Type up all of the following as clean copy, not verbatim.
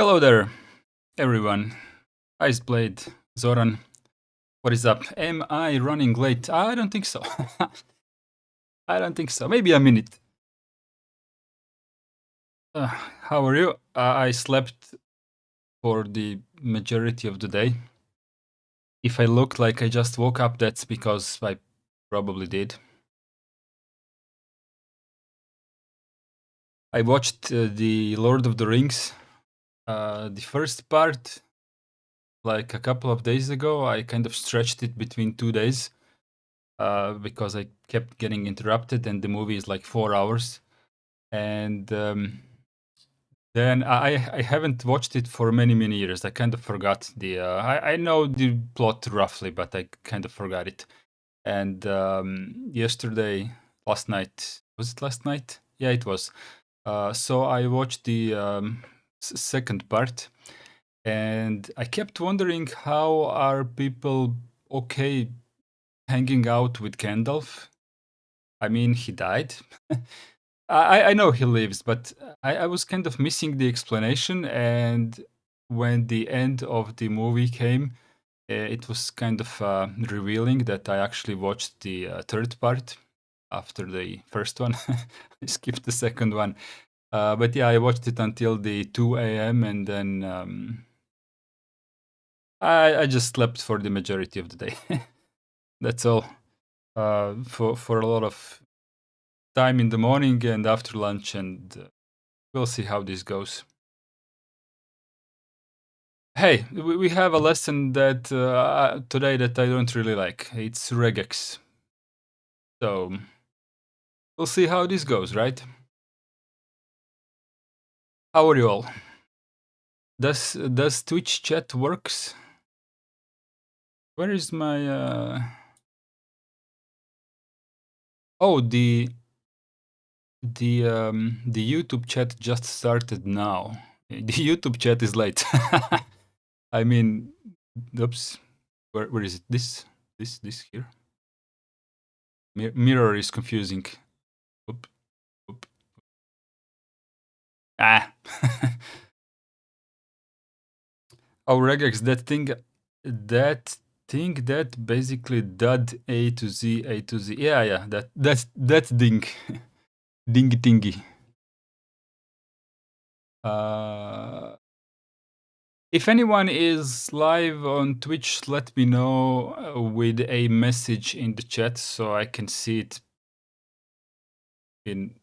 Hello there, everyone. Iceblade, Zoran, what is up? Am I running late? I don't think so. I don't think so. Maybe a minute. How are you? I slept for the majority of the day. If I look like I just woke up, that's because I probably did. I watched the Lord of the Rings, the first part, like a couple of days ago. I kind of stretched it between 2 days. Because I kept getting interrupted, and the movie is like 4 hours. And then I haven't watched it for many years. I kind of forgot the. I know the plot roughly, but I kind of forgot it. And last night, was it last night? Yeah, it was. So I watched the second part, and I kept wondering how are people okay hanging out with Gandalf. I mean, he died. I know he lives, but I was kind of missing the explanation. And when the end of the movie came, it was kind of revealing that I actually watched the third part after the first one. I skipped the second one. But yeah, I watched it until the 2 a.m. and then I just slept for the majority of the day. That's all. For a lot of time in the morning and after lunch, and we'll see how this goes. Hey, we have a lesson that today that I don't really like. It's regex. So we'll see how this goes, right? How are you all? Does Twitch chat works? Where is my oh the YouTube chat just started now. The YouTube chat is late. I mean, oops. Where is it? This here. Mirror is confusing. Oop, oop. Ah. Oh, regex, that basically dud A to Z, A to Z. Yeah, that ding. Ding dingy. If anyone is live on Twitch, let me know with a message in the chat so I can see it in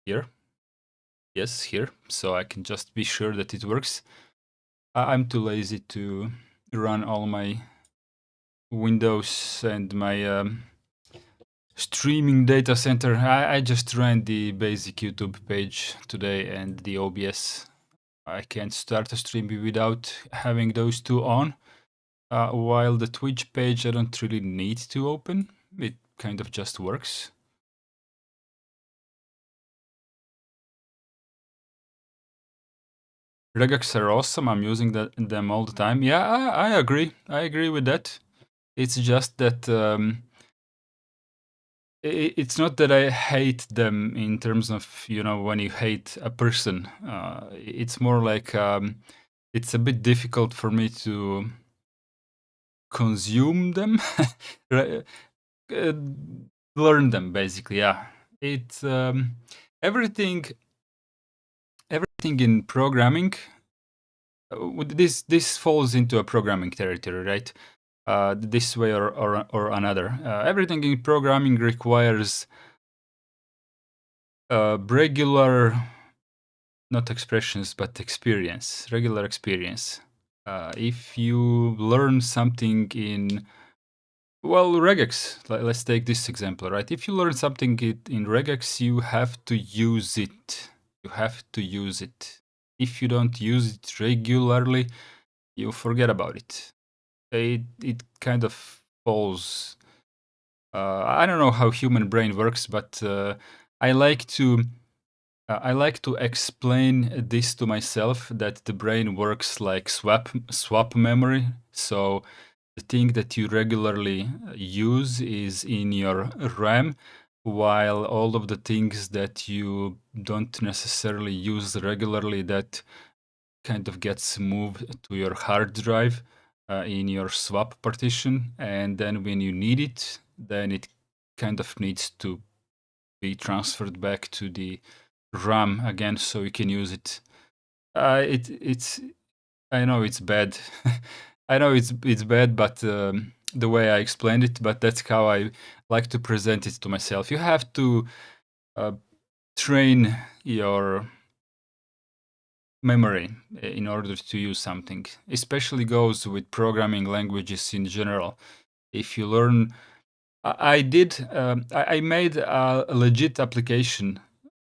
here. Yes, here. So I can just be sure that it works. I'm too lazy to run all my Windows and my streaming data center. I just ran the basic YouTube page today and the OBS. I can't start a stream without having those two on. While the Twitch page I don't really need to open. It kind of just works. Regex are awesome. I'm using them all the time. Yeah, I agree. I agree with that. It's just that it's not that I hate them in terms of, when you hate a person. It's more like it's a bit difficult for me to consume them. Learn them, basically, yeah. It's everything in programming. This falls into a programming territory, right? This way or another. Everything in programming requires regular, not expressions, but experience, regular experience. If you learn something in, well, regex, let's take this example, right? If you learn something in regex, you have to use it. You have to use it. If you don't use it regularly, you forget about it. It kind of falls. I don't know how human brain works, but I like to explain this to myself, that the brain works like swap memory. So the thing that you regularly use is in your RAM, while all of the things that you don't necessarily use regularly, that kind of gets moved to your hard drive in your swap partition, and then when you need it, then it kind of needs to be transferred back to the RAM again, so you can use it. It's I know it's bad. I know it's bad, but the way I explained it, but that's how I like to present it to myself. You have to train your memory in order to use something. Especially goes with programming languages in general. If you learn, I made a legit application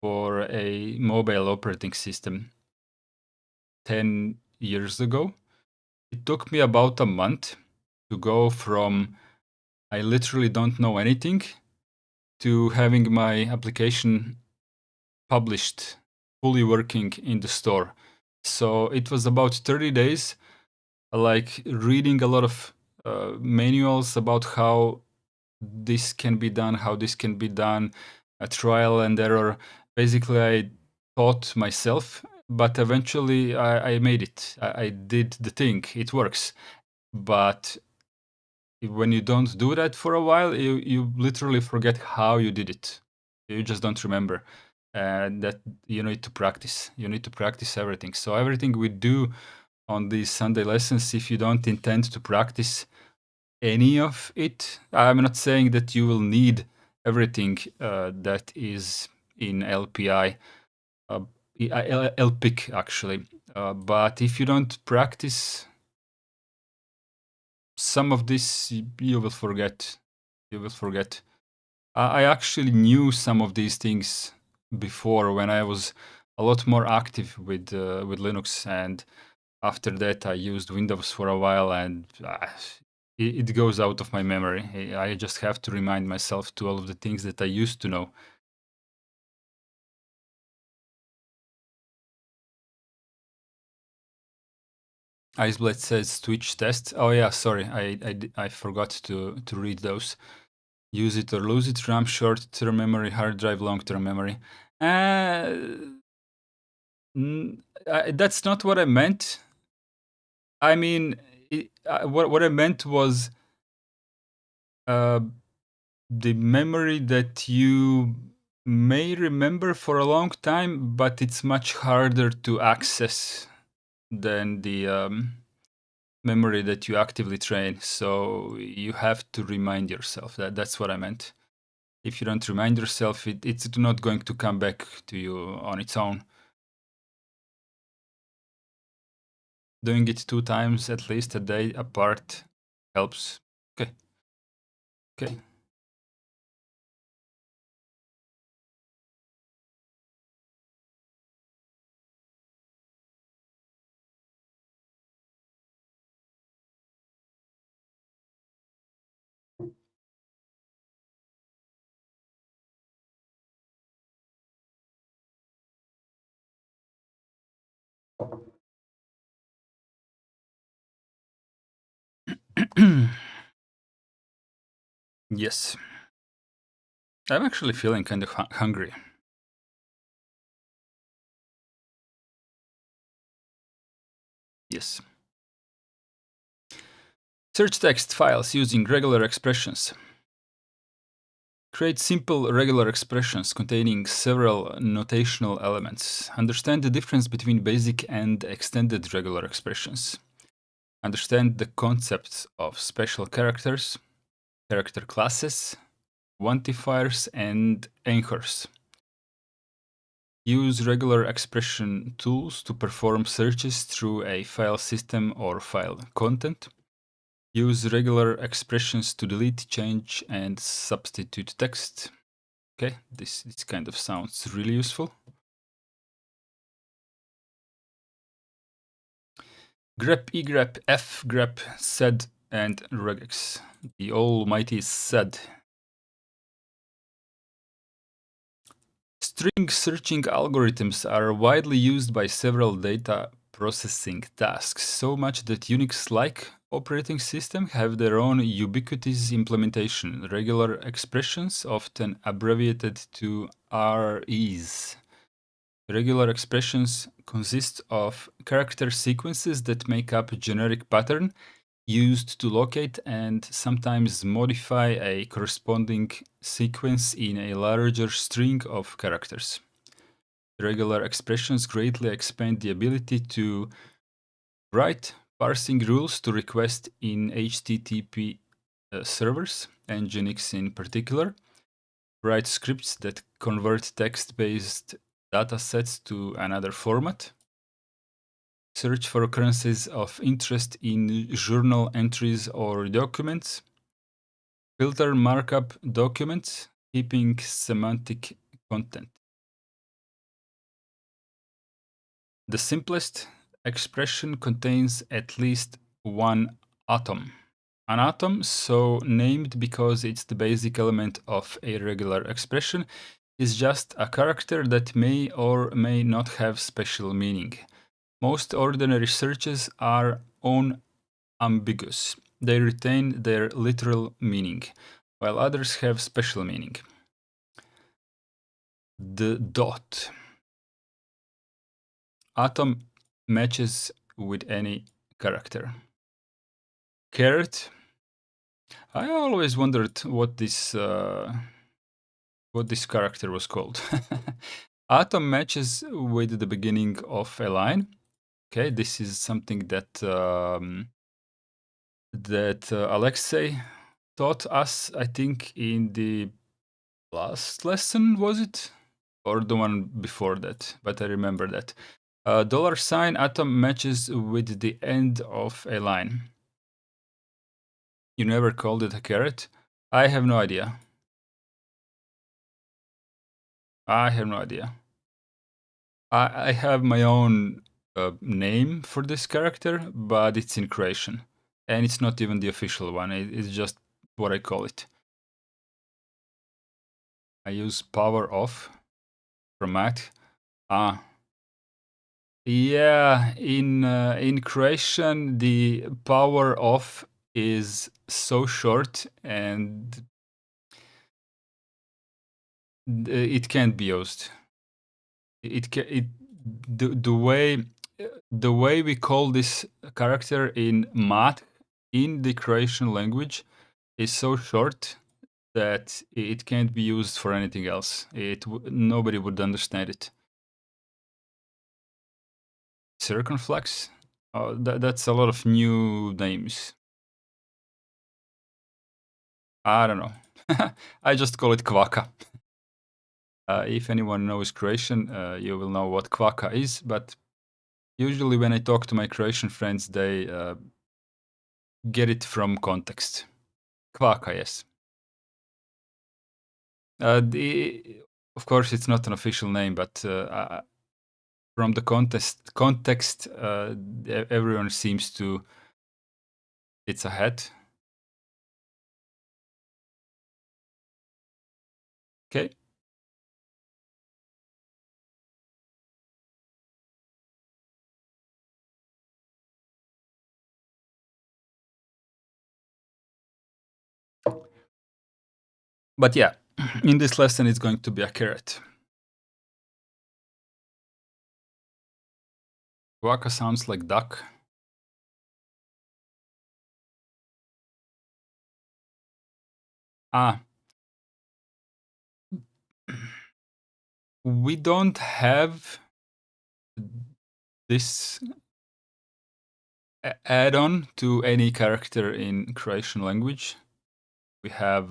for a mobile operating system 10 years ago. It took me about a month to go from I literally don't know anything to having my application published, fully working in the store. So it was about 30 days, like reading a lot of manuals about how this can be done, how this can be done, a trial and error. Basically, I taught myself, but eventually I made it. I did the thing. It works. But when you don't do that for a while, you literally forget how you did it. You just don't remember. And that you need to practice. You need to practice everything. So everything we do on these Sunday lessons, if you don't intend to practice any of it, I'm not saying that you will need everything that is in LPI, LPIC actually. But if you don't practice some of this, you will forget. You will forget. I actually knew some of these things before when I was a lot more active with Linux, and after that I used Windows for a while, and it goes out of my memory. I just have to remind myself to all of the things that I used to know. Iceblade says Twitch test. Oh yeah, sorry, I forgot to read those. Use it or lose it. RAM, short-term memory, hard drive, long-term memory. That's not what I meant. I mean, what I meant was the memory that you may remember for a long time, but it's much harder to access than the memory that you actively train. So you have to remind yourself. That's what I meant. If you don't remind yourself, it's not going to come back to you on its own. Doing it 2 times at least a day apart helps. Okay. Okay. Yes. I'm actually feeling kind of hungry. Yes. Search text files using regular expressions. Create simple regular expressions containing several notational elements. Understand the difference between basic and extended regular expressions. Understand the concepts of special characters, character classes, quantifiers, and anchors. Use regular expression tools to perform searches through a file system or file content. Use regular expressions to delete, change, and substitute text. Okay, this kind of sounds really useful. grep, egrep, fgrep, sed, and regex. The almighty sed. String searching algorithms are widely used by several data processing tasks, so much that Unix-like operating systems have their own ubiquitous implementation, regular expressions often abbreviated to REs. Regular expressions consist of character sequences that make up a generic pattern used to locate and sometimes modify a corresponding sequence in a larger string of characters. Regular expressions greatly expand the ability to write parsing rules to request in HTTP servers, and Nginx in particular, write scripts that convert text-based datasets to another format, search for occurrences of interest in journal entries or documents, filter markup documents, keeping semantic content. The simplest expression contains at least one atom. An atom, so named because it's the basic element of a regular expression, is just a character that may or may not have special meaning. Most ordinary searches are unambiguous. They retain their literal meaning, while others have special meaning. The dot. Atom matches with any character. Caret. I always wondered what this character was called. Atom matches with the beginning of a line. Okay, this is something that Alexei taught us, I think, in the last lesson, was it? Or the one before that, but I remember that. $sign atom matches with the end of a line. You never called it a caret? I have no idea. I have no idea. I have my own name for this character, but it's in Croatian. And it's not even the official one, it's just what I call it. I use power off from Mac. Yeah, in Croatian, the power off is so short and it can't be used. The way we call this character in math in the Croatian language is so short that it can't be used for anything else. Nobody would understand it. Circumflex? Oh, that's a lot of new names. I don't know. I just call it kvaka. If anyone knows Croatian, you will know what kvaka is, but usually when I talk to my Croatian friends, they get it from context. Kvaka, yes. Of course, it's not an official name, but from the context, everyone seems to. It's a hat. Okay. But yeah, in this lesson, it's going to be a caret. Kvaka sounds like duck. We don't have this add-on to any character in Croatian language. We have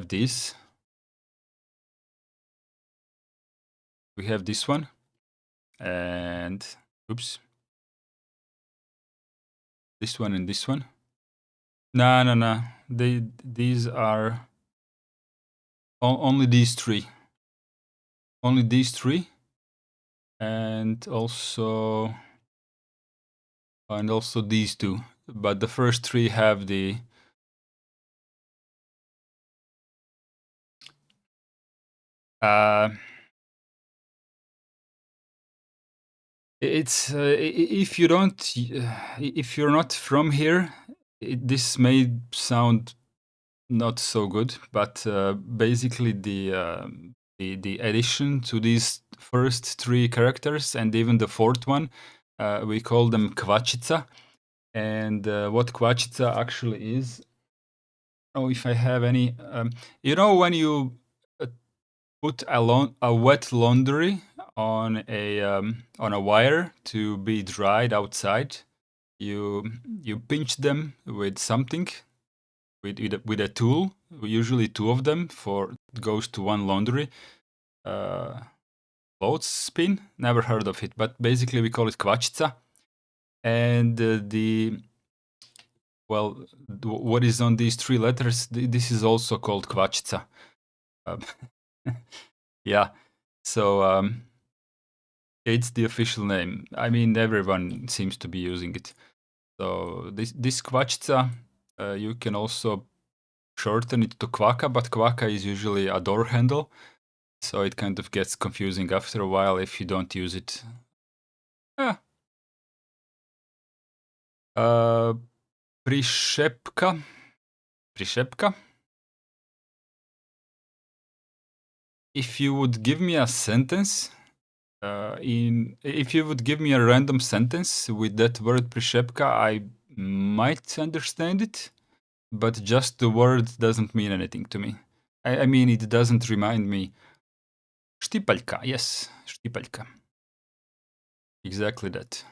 this. We have this one, and oops, this one and this one. No. These are only these three. Only these three, and also these two. But the first three have the. It's if you're not from here, this may sound not so good, but basically the the addition to these first three characters and even the fourth one. We call them kvačica. And what kvačica actually is, oh, if I have any, when you put a wet laundry on a wire to be dried outside, you pinch them with something, with a tool, usually two of them, for goes to one laundry. Clothes spin, never heard of it, but basically we call it kvačica. And what is on these three letters, this is also called kvačica. Yeah, so it's the official name. I mean, everyone seems to be using it. So this kvačica, you can also shorten it to kvaka, but kvaka is usually a door handle, so it kind of gets confusing after a while if you don't use it. Prišepka. If you would give me a sentence, if you would give me a random sentence with that word prišepka, I might understand it, but just the word doesn't mean anything to me. I mean, it doesn't remind me. Štipaljka, yes, štipaljka. Exactly that.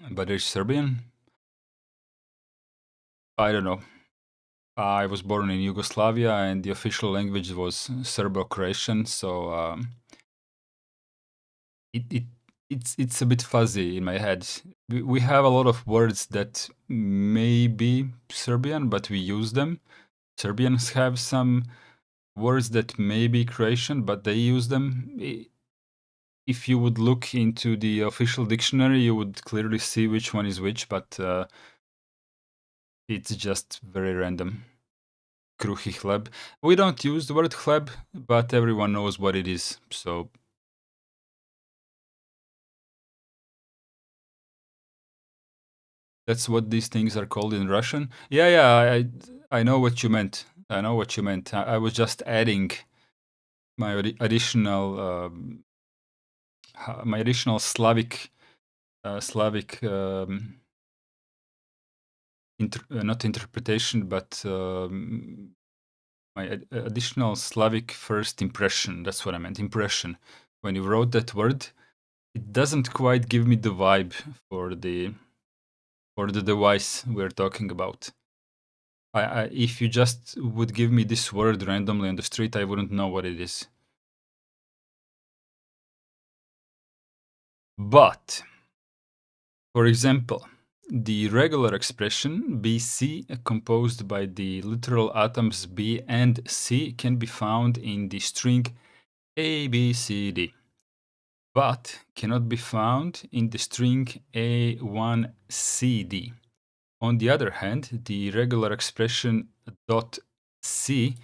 But it's Serbian? I don't know. I was born in Yugoslavia, and the official language was Serbo-Croatian, so it's a bit fuzzy in my head. We have a lot of words that may be Serbian, but we use them. Serbians have some words that may be Croatian, but they use them. If you would look into the official dictionary, you would clearly see which one is which, but it's just very random. Kruhi hleb. We don't use the word hleb, but everyone knows what it is, so that's what these things are called in Russian. Yeah, I know what you meant. I know what you meant. I was just adding my additional Slavic not interpretation, but my additional Slavic first impression. That's what I meant. Impression. When you wrote that word, it doesn't quite give me the vibe for the device we're talking about. If you just would give me this word randomly on the street, I wouldn't know what it is. But, for example, the regular expression BC, composed by the literal atoms B and C, can be found in the string ABCD, but cannot be found in the string A1CD. On the other hand, the regular expression .C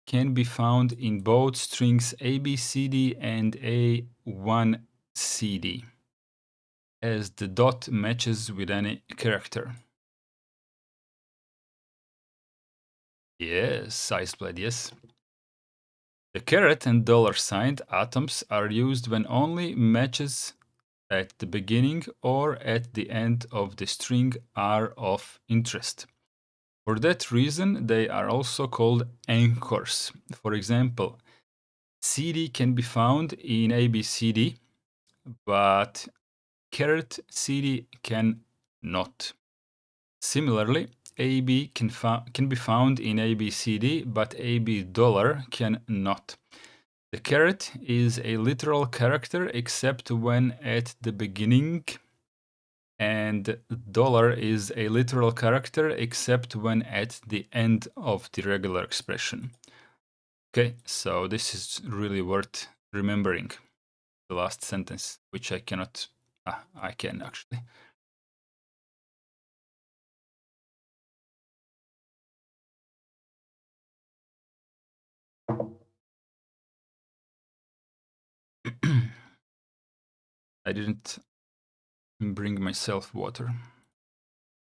can be found in both strings ABCD and A1CD, as the dot matches with any character. Yes, Iceblade, yes. The caret and dollar sign atoms are used when only matches at the beginning or at the end of the string are of interest. For that reason, they are also called anchors. For example, CD can be found in ABCD, but caret CD can not. Similarly, AB can be found in ABCD, but AB dollar can not. The caret is a literal character except when at the beginning, and dollar is a literal character except when at the end of the regular expression. Okay, so this is really worth remembering, the last sentence, which I cannot. I can actually. I didn't bring myself water.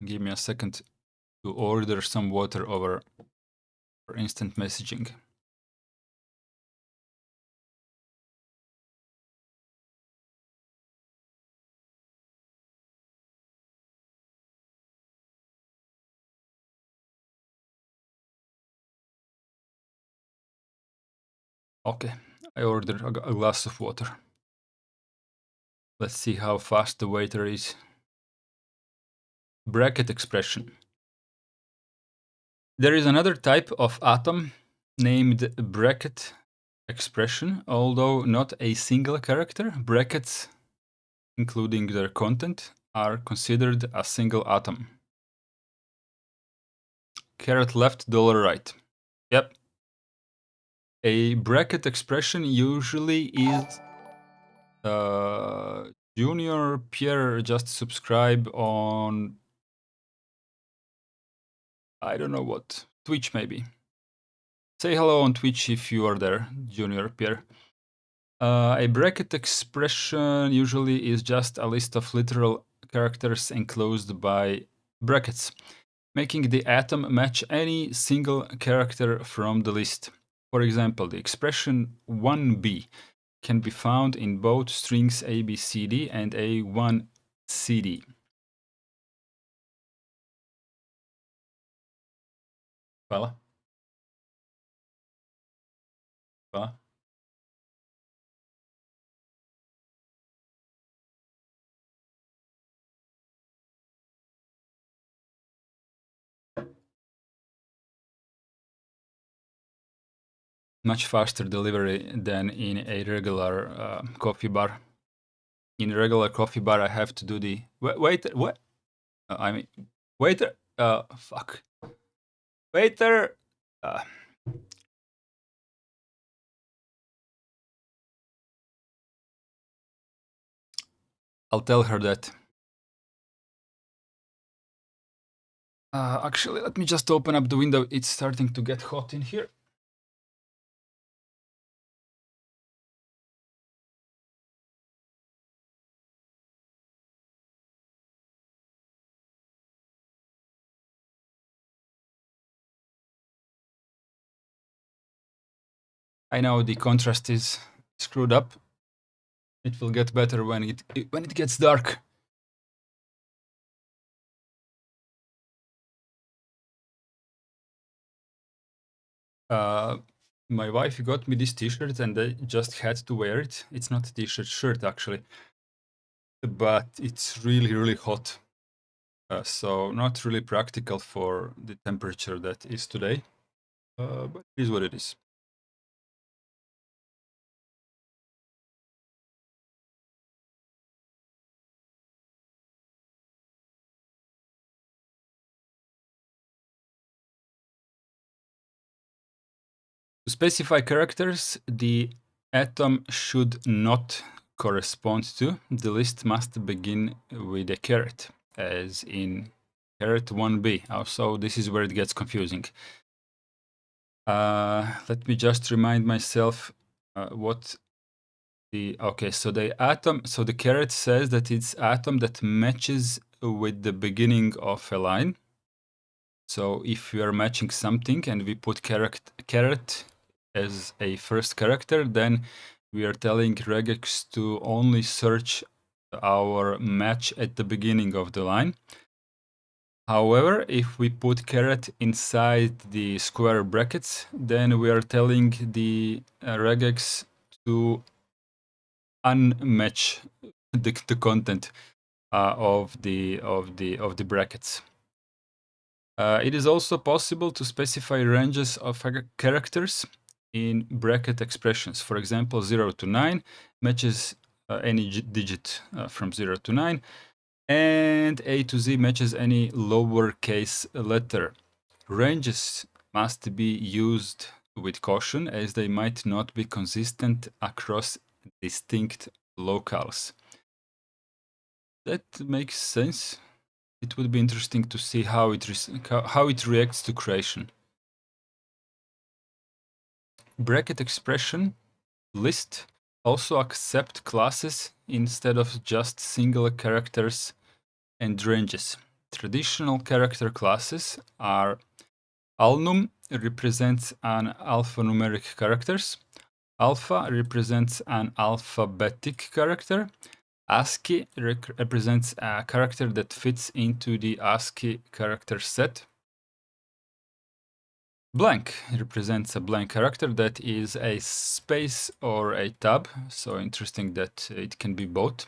Give me a second to order some water over for instant messaging. Okay, I ordered a glass of water. Let's see how fast the waiter is. Bracket expression. There is another type of atom named bracket expression, although not a single character. Brackets, including their content, are considered a single atom. Caret left, dollar right. Yep. A bracket expression usually is Junior Pierre just subscribe on, I don't know what, Twitch maybe. Say hello on Twitch if you are there, Junior Pierre. A bracket expression usually is just a list of literal characters enclosed by brackets, making the atom match any single character from the list. For example, the expression 1b can be found in both strings ABCD and A1CD. Fala. Fala. Much faster delivery than in a regular coffee bar. In a regular coffee bar, I have to do the wait. What? I mean, waiter. Fuck. Waiter. I'll tell her that. Actually, let me just open up the window. It's starting to get hot in here. I know the contrast is screwed up. It will get better when it gets dark. My wife got me this t-shirt and I just had to wear it. It's not a t-shirt, shirt actually. But it's really, really hot. So not really practical for the temperature that is today. But it is what it is. To specify characters, the atom should not correspond to. The list must begin with a caret, as in caret 1b. Also, this is where it gets confusing. Let me just remind myself what the okay. So the atom. So the caret says that it's atom that matches with the beginning of a line. So if we are matching something and we put caret as a first character, then we are telling regex to only search our match at the beginning of the line. However, if we put caret inside the square brackets, then we are telling the regex to unmatch the content of the brackets. It is also possible to specify ranges of characters in bracket expressions. For example, 0 to 9 matches any digit from 0 to 9, and A to Z matches any lowercase letter. Ranges must be used with caution as they might not be consistent across distinct locales. That makes sense. It would be interesting to see how it reacts to creation. Bracket expression list also accept classes instead of just single characters and ranges. traditional character classes are alnum represents an alphanumeric characters, alpha represents an alphabetic character, ASCII represents a character that fits into the ASCII character set. Blank represents a blank character that is a space or a tab. So interesting that it can be both.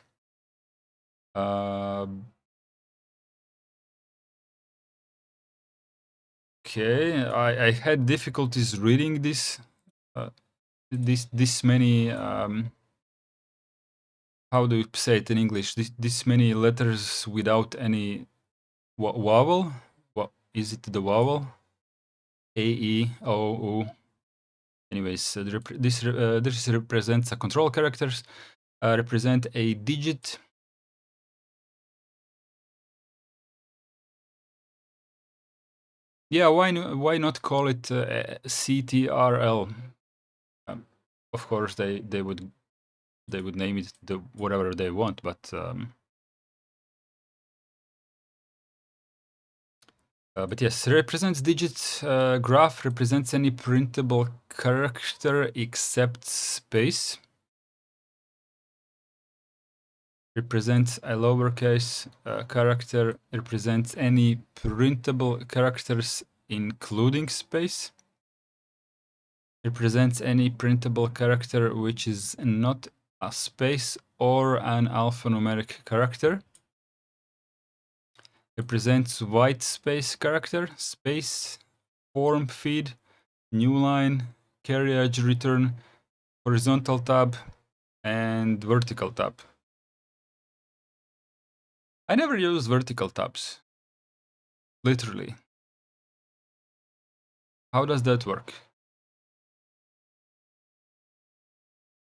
Okay, I had difficulties reading this many how do you say it in English? This many letters without any vowel. What is it? The vowel? A, E, O, U. Anyways, this represents a control characters. Represent a digit. Yeah, why not call it CTRL? Of course, they would name it whatever they want, but yes, represents digits. Graph represents any printable character except space. Represents a lowercase character. Represents any printable characters including space. Represents any printable character which is not a space or an alphanumeric character. Represents white space character, space, form feed, new line, carriage return, horizontal tab, and vertical tab. I never use vertical tabs. Literally. How does that work?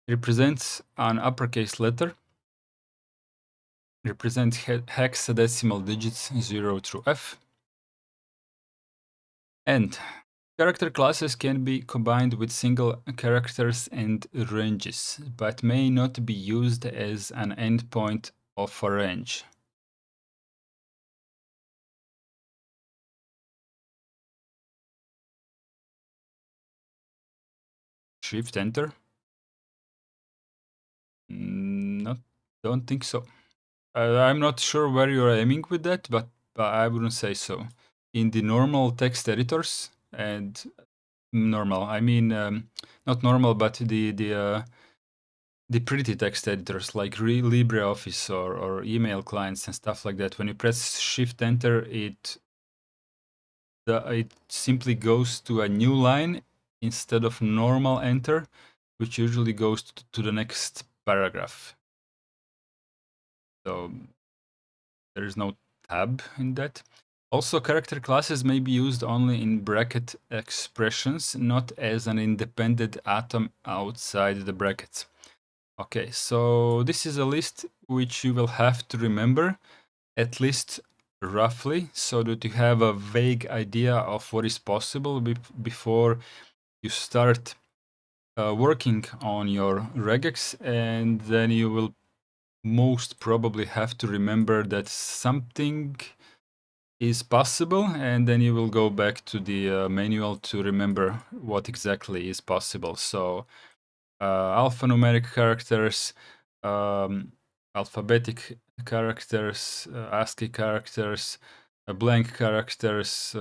Represents an uppercase letter. Represents hexadecimal digits 0 through F. And character classes can be combined with single characters and ranges, but may not be used as an endpoint of a range. Shift enter? Don't think so. I'm not sure where you're aiming with that, but I wouldn't say so. In the normal text editors and normal, I mean not normal, but the pretty text editors like LibreOffice or email clients and stuff like that. When you press Shift Enter, it simply goes to a new line instead of normal Enter, which usually goes to the next paragraph. So there is no tab in that. Also, character classes may be used only in bracket expressions, not as an independent atom outside the brackets. Okay, so this is a list which you will have to remember, at least roughly, so that you have a vague idea of what is possible before you start working on your regex, and then you will most probably have to remember that something is possible, and then you will go back to the manual to remember what exactly is possible. So alphanumeric characters, alphabetic characters, ASCII characters, blank characters,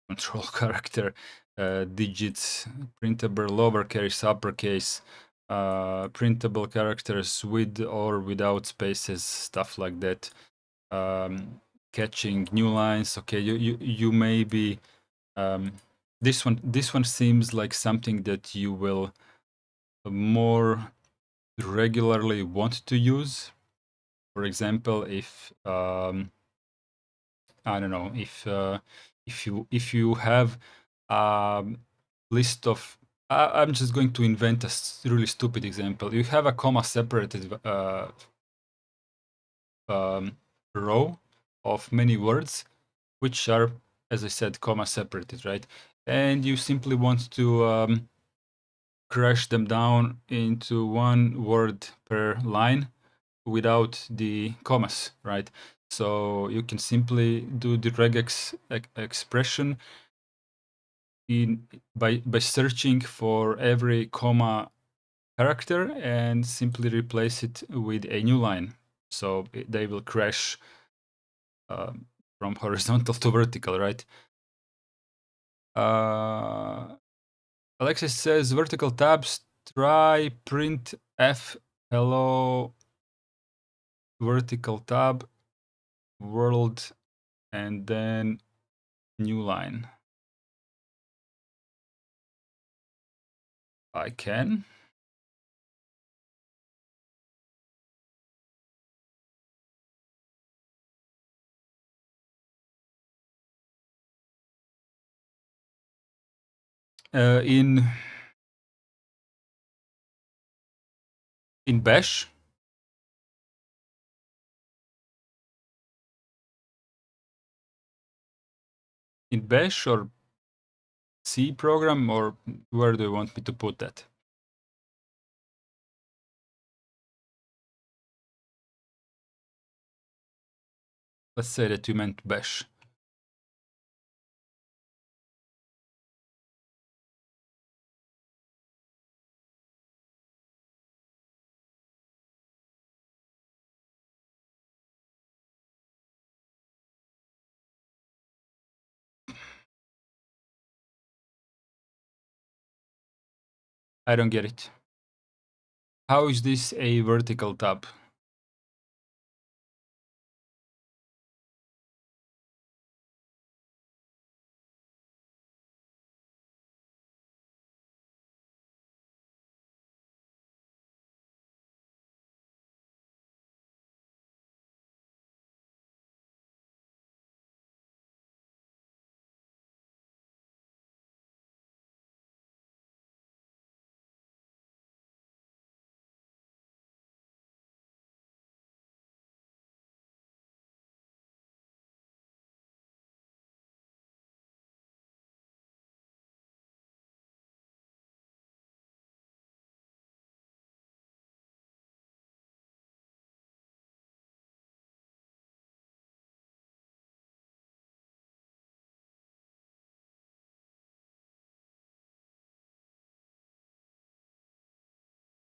control character, digits, printable lowercase, uppercase, printable characters with or without spaces, stuff like that. Catching new lines. Okay, you may be this one seems like something that you will more regularly want to use. For example, if I don't know, if you have a list of I'm just going to invent a really stupid example. You have a comma separated row of many words, which are, as I said, comma separated, right? And you simply want to crash them down into one word per line, without the commas, right? So you can simply do the regex expression by searching for every comma character and simply replace it with a new line. So they will crash from horizontal to vertical, right? Alexis says vertical tabs, try print f hello vertical tab world and then new line. I can. In Bash. In Bash or C program, or where do you want me to put that? Let's say that you meant Bash. I don't get it. How is this a vertical tab?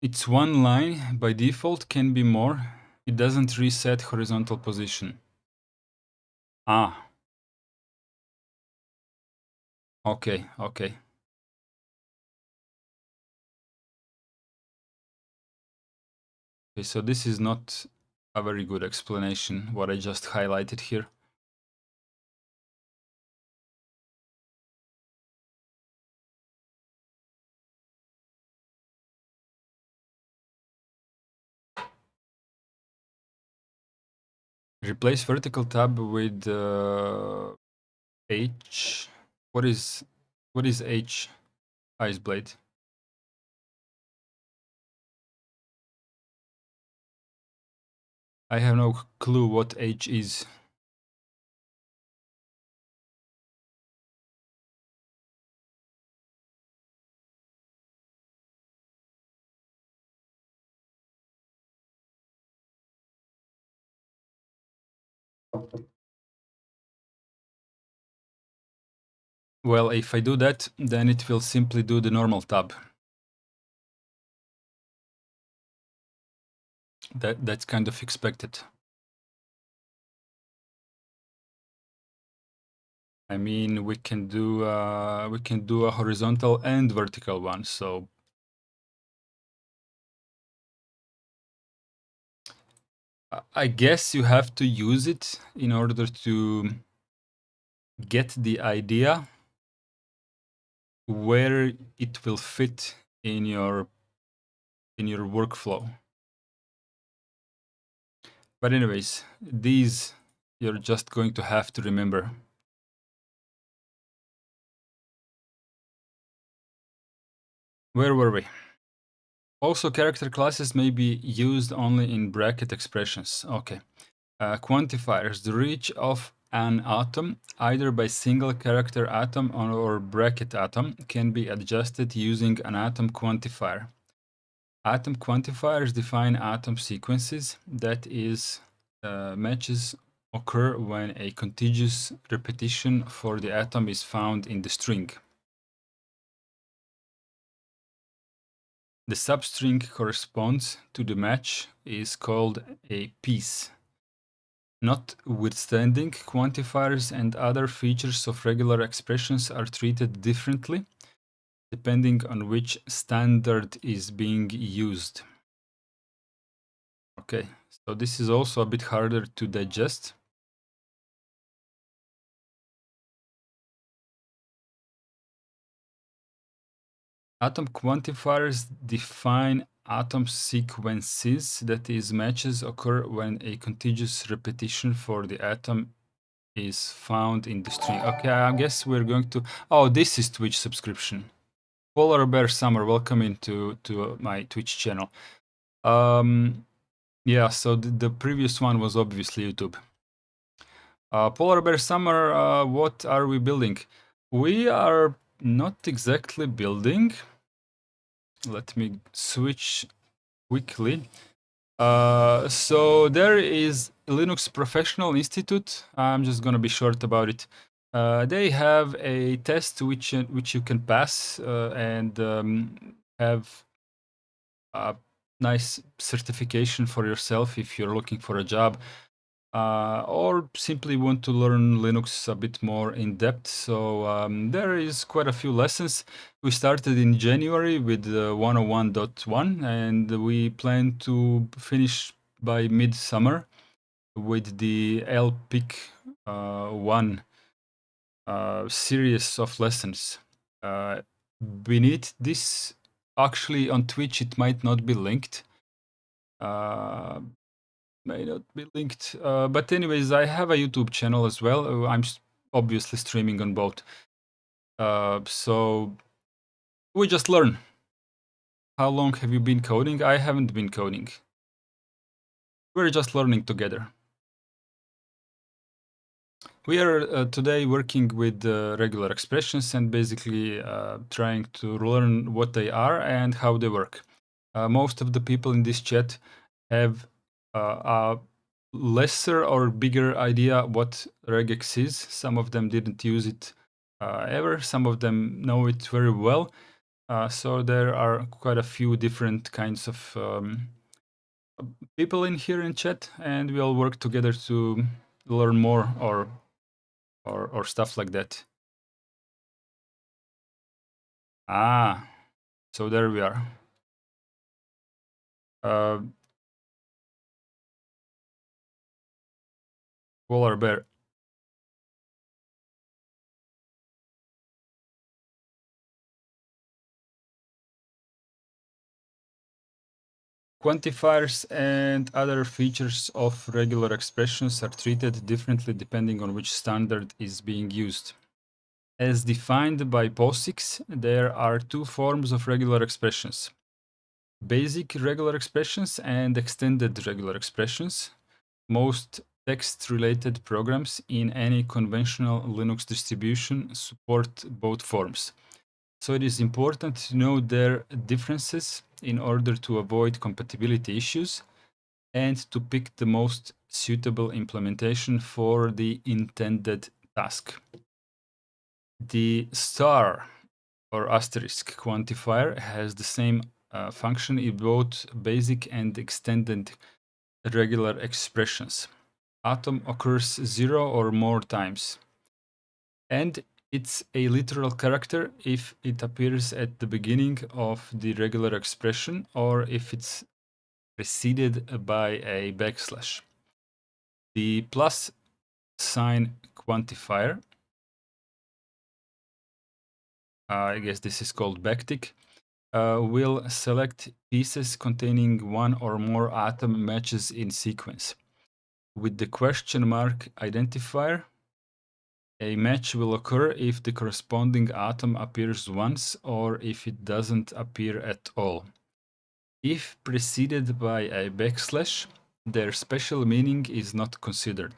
It's one line by default, can be more. It doesn't reset horizontal position. Ah. Okay, okay. Okay, so this is not a very good explanation, what I just highlighted here. Replace vertical tab with H. What is H? Ice blade. I have no clue what H is. Well, if I do that, then it will simply do the normal tab. That's kind of expected. I mean, we can do a horizontal and vertical one. So I guess you have to use it in order to get the idea where it will fit in your workflow. But anyways, these you're just going to have to remember. Where were we? Also, character classes may be used only in bracket expressions. Okay. Quantifiers, the reach of an atom, either by single character atom or bracket atom, can be adjusted using an atom quantifier. Atom quantifiers define atom sequences, that is, matches occur when a contiguous repetition for the atom is found in the string. The substring corresponds to the match is called a piece. Notwithstanding, quantifiers and other features of regular expressions are treated differently depending on which standard is being used. Okay, so this is also a bit harder to digest. Atom quantifiers define atom sequences, that is, matches occur when a contiguous repetition for the atom is found in the string. Okay, I guess we're going to... Oh, this is Twitch subscription. Polar Bear Summer, welcome into my Twitch channel. Yeah, so the previous one was obviously YouTube. Polar Bear Summer, what are we building? We are not exactly building. Let me switch quickly. So there is Linux Professional Institute. I'm just going to be short about it. They have a test which you can pass and have a nice certification for yourself if you're looking for a job. Or simply want to learn Linux a bit more in depth. So there is quite a few lessons. We started in January with 101.1 and we plan to finish by midsummer with the LPIC 1 series of lessons. Beneath this, actually on Twitch, it might not be linked. May not be linked. But anyways, I have a YouTube channel as well. I'm obviously streaming on both. So we just learn. How long have you been coding? I haven't been coding. We're just learning together. We are today working with regular expressions and basically trying to learn what they are and how they work. Most of the people in this chat have a lesser or bigger idea what regex is. Some of them didn't use it ever. Some of them know it very well. So there are quite a few different kinds of people in here in chat, and we all work together to learn more or stuff like that. Ah, so there we are. Polar bear. Quantifiers and other features of regular expressions are treated differently depending on which standard is being used. As defined by POSIX, there are two forms of regular expressions: basic regular expressions and extended regular expressions. Most text-related programs in any conventional Linux distribution support both forms. So it is important to know their differences in order to avoid compatibility issues and to pick the most suitable implementation for the intended task. The star or asterisk quantifier has the same function in both basic and extended regular expressions. Atom occurs 0 or more times, and it's a literal character if it appears at the beginning of the regular expression or if it's preceded by a backslash. The plus sign quantifier, I guess this is called backtick, will select pieces containing one or more atom matches in sequence. With the question mark identifier, a match will occur if the corresponding atom appears once or if it doesn't appear at all. If preceded by a backslash, their special meaning is not considered.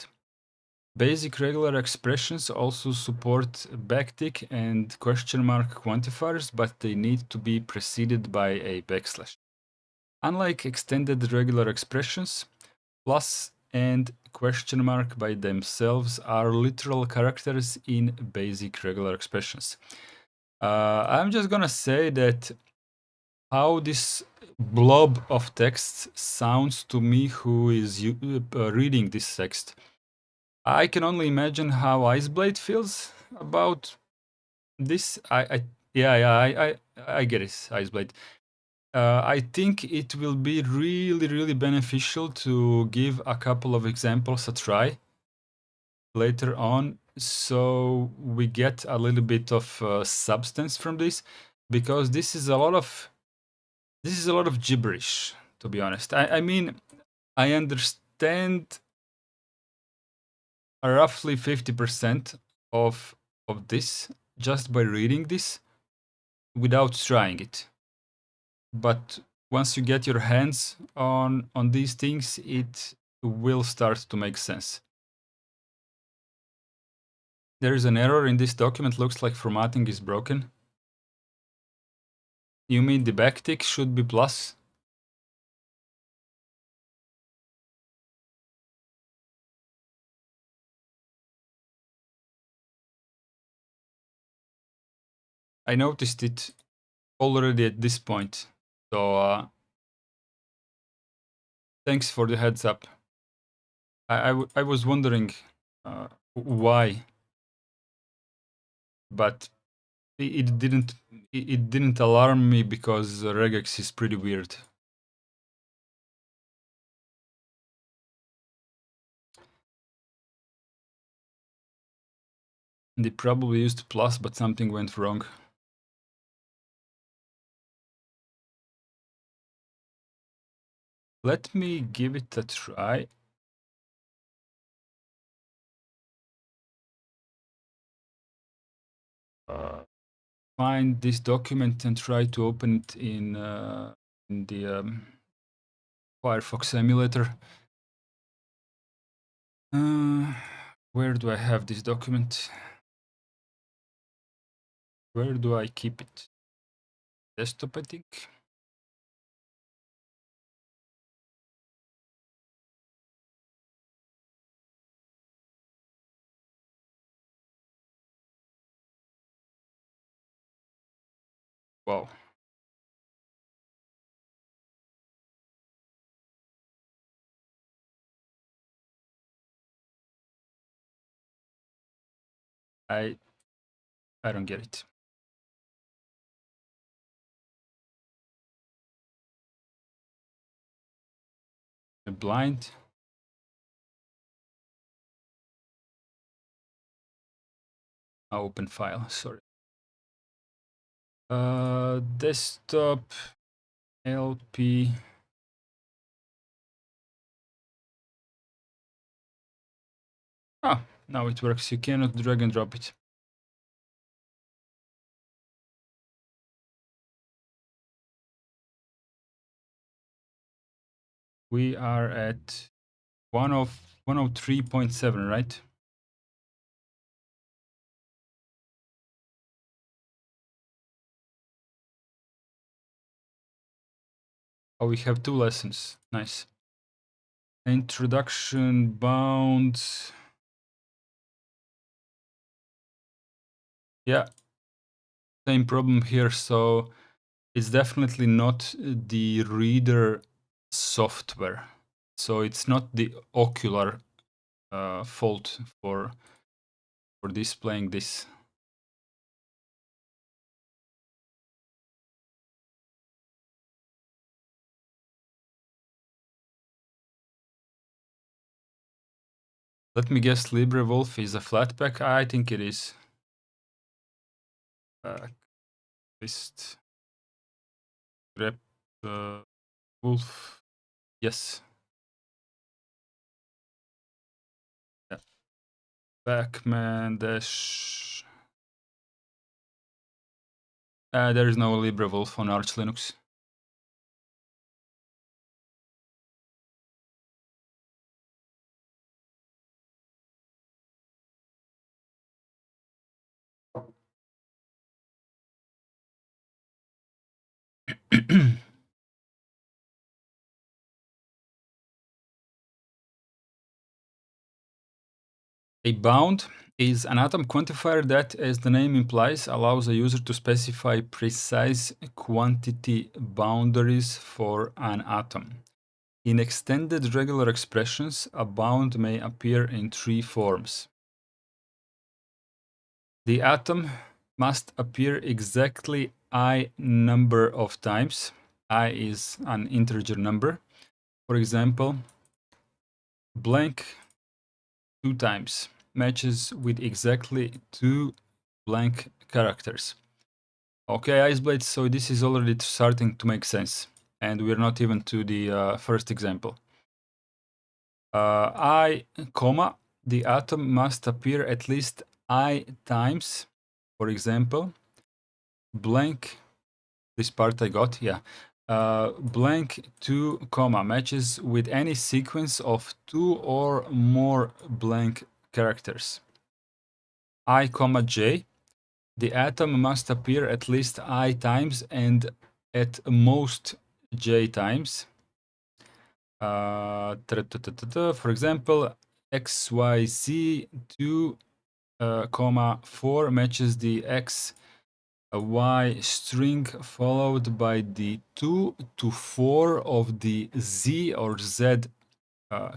Basic regular expressions also support backtick and question mark quantifiers, but they need to be preceded by a backslash. Unlike extended regular expressions, plus and question mark by themselves are literal characters in basic regular expressions. I'm just gonna say that how this blob of text sounds to me who is reading this text. I can only imagine how Iceblade feels about this. I get it, Iceblade. I think it will be really beneficial to give a couple of examples a try later on, so we get a little bit of substance from this, because this is a lot of gibberish, to be honest. I mean, I understand roughly 50% of this just by reading this without trying it. But once you get your hands on these things, it will start to make sense. There is an error in this document. Looks like formatting is broken. You mean the backtick should be plus? I noticed it already at this point. So thanks for the heads up. I was wondering why, but it didn't alarm me because regex is pretty weird. They probably used plus, but something went wrong. Let me give it a try. Find this document and try to open it in the Firefox emulator. Where do I have this document? Where do I keep it? Desktop, I think. Wow. I don't get it. Blind. Open file. Sorry. Desktop LP. Ah, now it works. You cannot drag and drop it. We are at 103.7, right? Oh, we have 2 lessons. Nice. Introduction bound. Yeah. Same problem here. So it's definitely not the reader software. So it's not the ocular fault for displaying this. Let me guess, LibreWolf is a Flatpak? I think it is. List grep wolf. Yes. Yeah. Backman dash. There is no LibreWolf on Arch Linux. A bound is an atom quantifier that, as the name implies, allows a user to specify precise quantity boundaries for an atom. In extended regular expressions, a bound may appear in three forms. The atom must appear exactly I number of times. I is an integer number. For example, blank 2 times matches with exactly 2 blank characters. Okay, Iceblade, so this is already starting to make sense. And we're not even to the first example. I, comma, the atom must appear at least I times. For example, blank, this part I got, yeah. Blank 2, comma, matches with any sequence of 2 or more blank characters. I, comma, j, the atom must appear at least I times and at most j times. For example, xyz2, comma 4 matches the x y string followed by the 2 to 4 of the z or z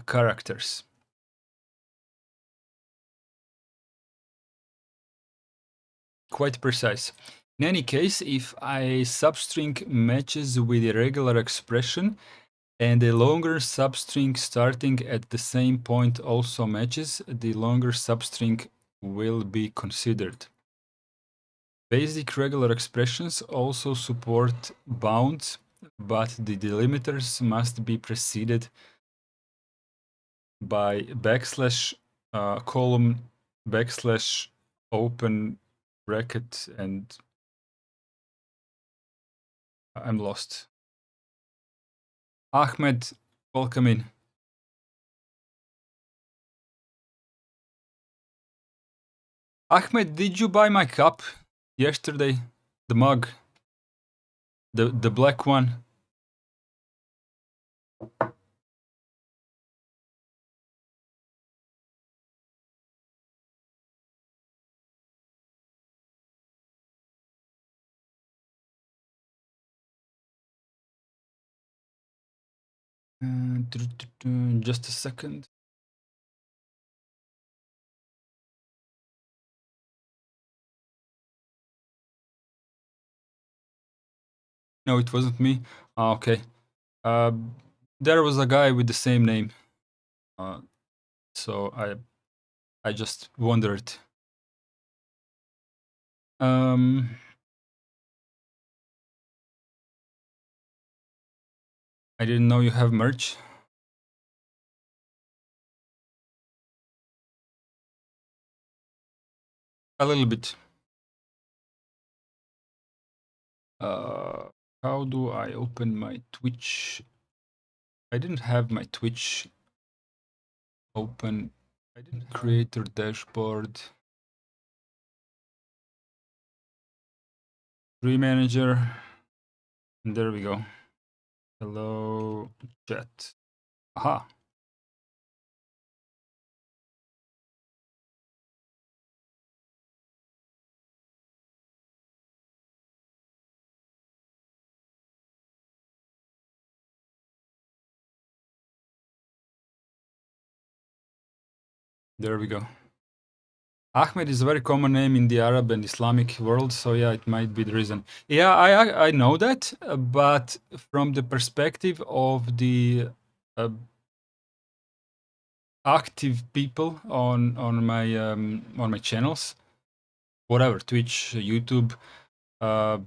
characters. Quite precise. In any case, if a substring matches with a regular expression and a longer substring starting at the same point also matches, the longer substring will be considered. Basic regular expressions also support bounds, but the delimiters must be preceded by backslash column backslash open bracket, and I'm lost. Ahmed, welcome in. Ahmed, did you buy my cup yesterday? The mug? The black one? Just a second. No, it wasn't me. Okay. There was a guy with the same name. So I just wondered. I didn't know you have merch. A little bit. How do I open my Twitch? I didn't have my Twitch open. I didn't creator dashboard. Manager. And there we go. Hello, chat. Aha. There we go. Ahmed is a very common name in the Arab and Islamic world, so yeah, it might be the reason. Yeah, I know that, but from the perspective of the active people on my channels, whatever, Twitch, YouTube, I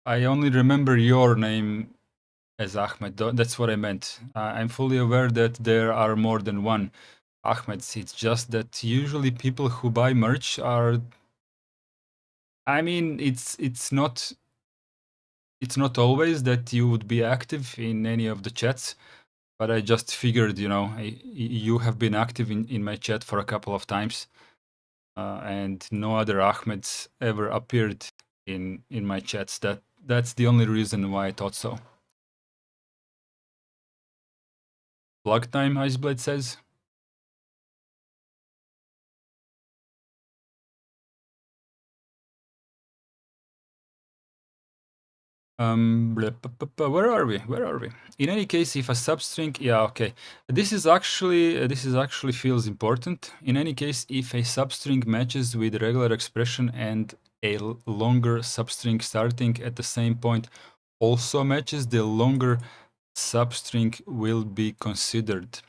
only remember your name as Ahmed. That's what I meant. I'm fully aware that there are more than one Ahmeds. It's just that usually people who buy merch are. I mean, it's not always that you would be active in any of the chats, but I just figured, you have been active in my chat for a couple of times, and no other Ahmeds ever appeared in my chats. That's the only reason why I thought so. Plug time, Iceblade says. Where are we? Where are we? In any case, if a substring, yeah, okay. This is actually feels important. In any case, if a substring matches with regular expression and a longer substring starting at the same point also matches, the longer substring will be considered.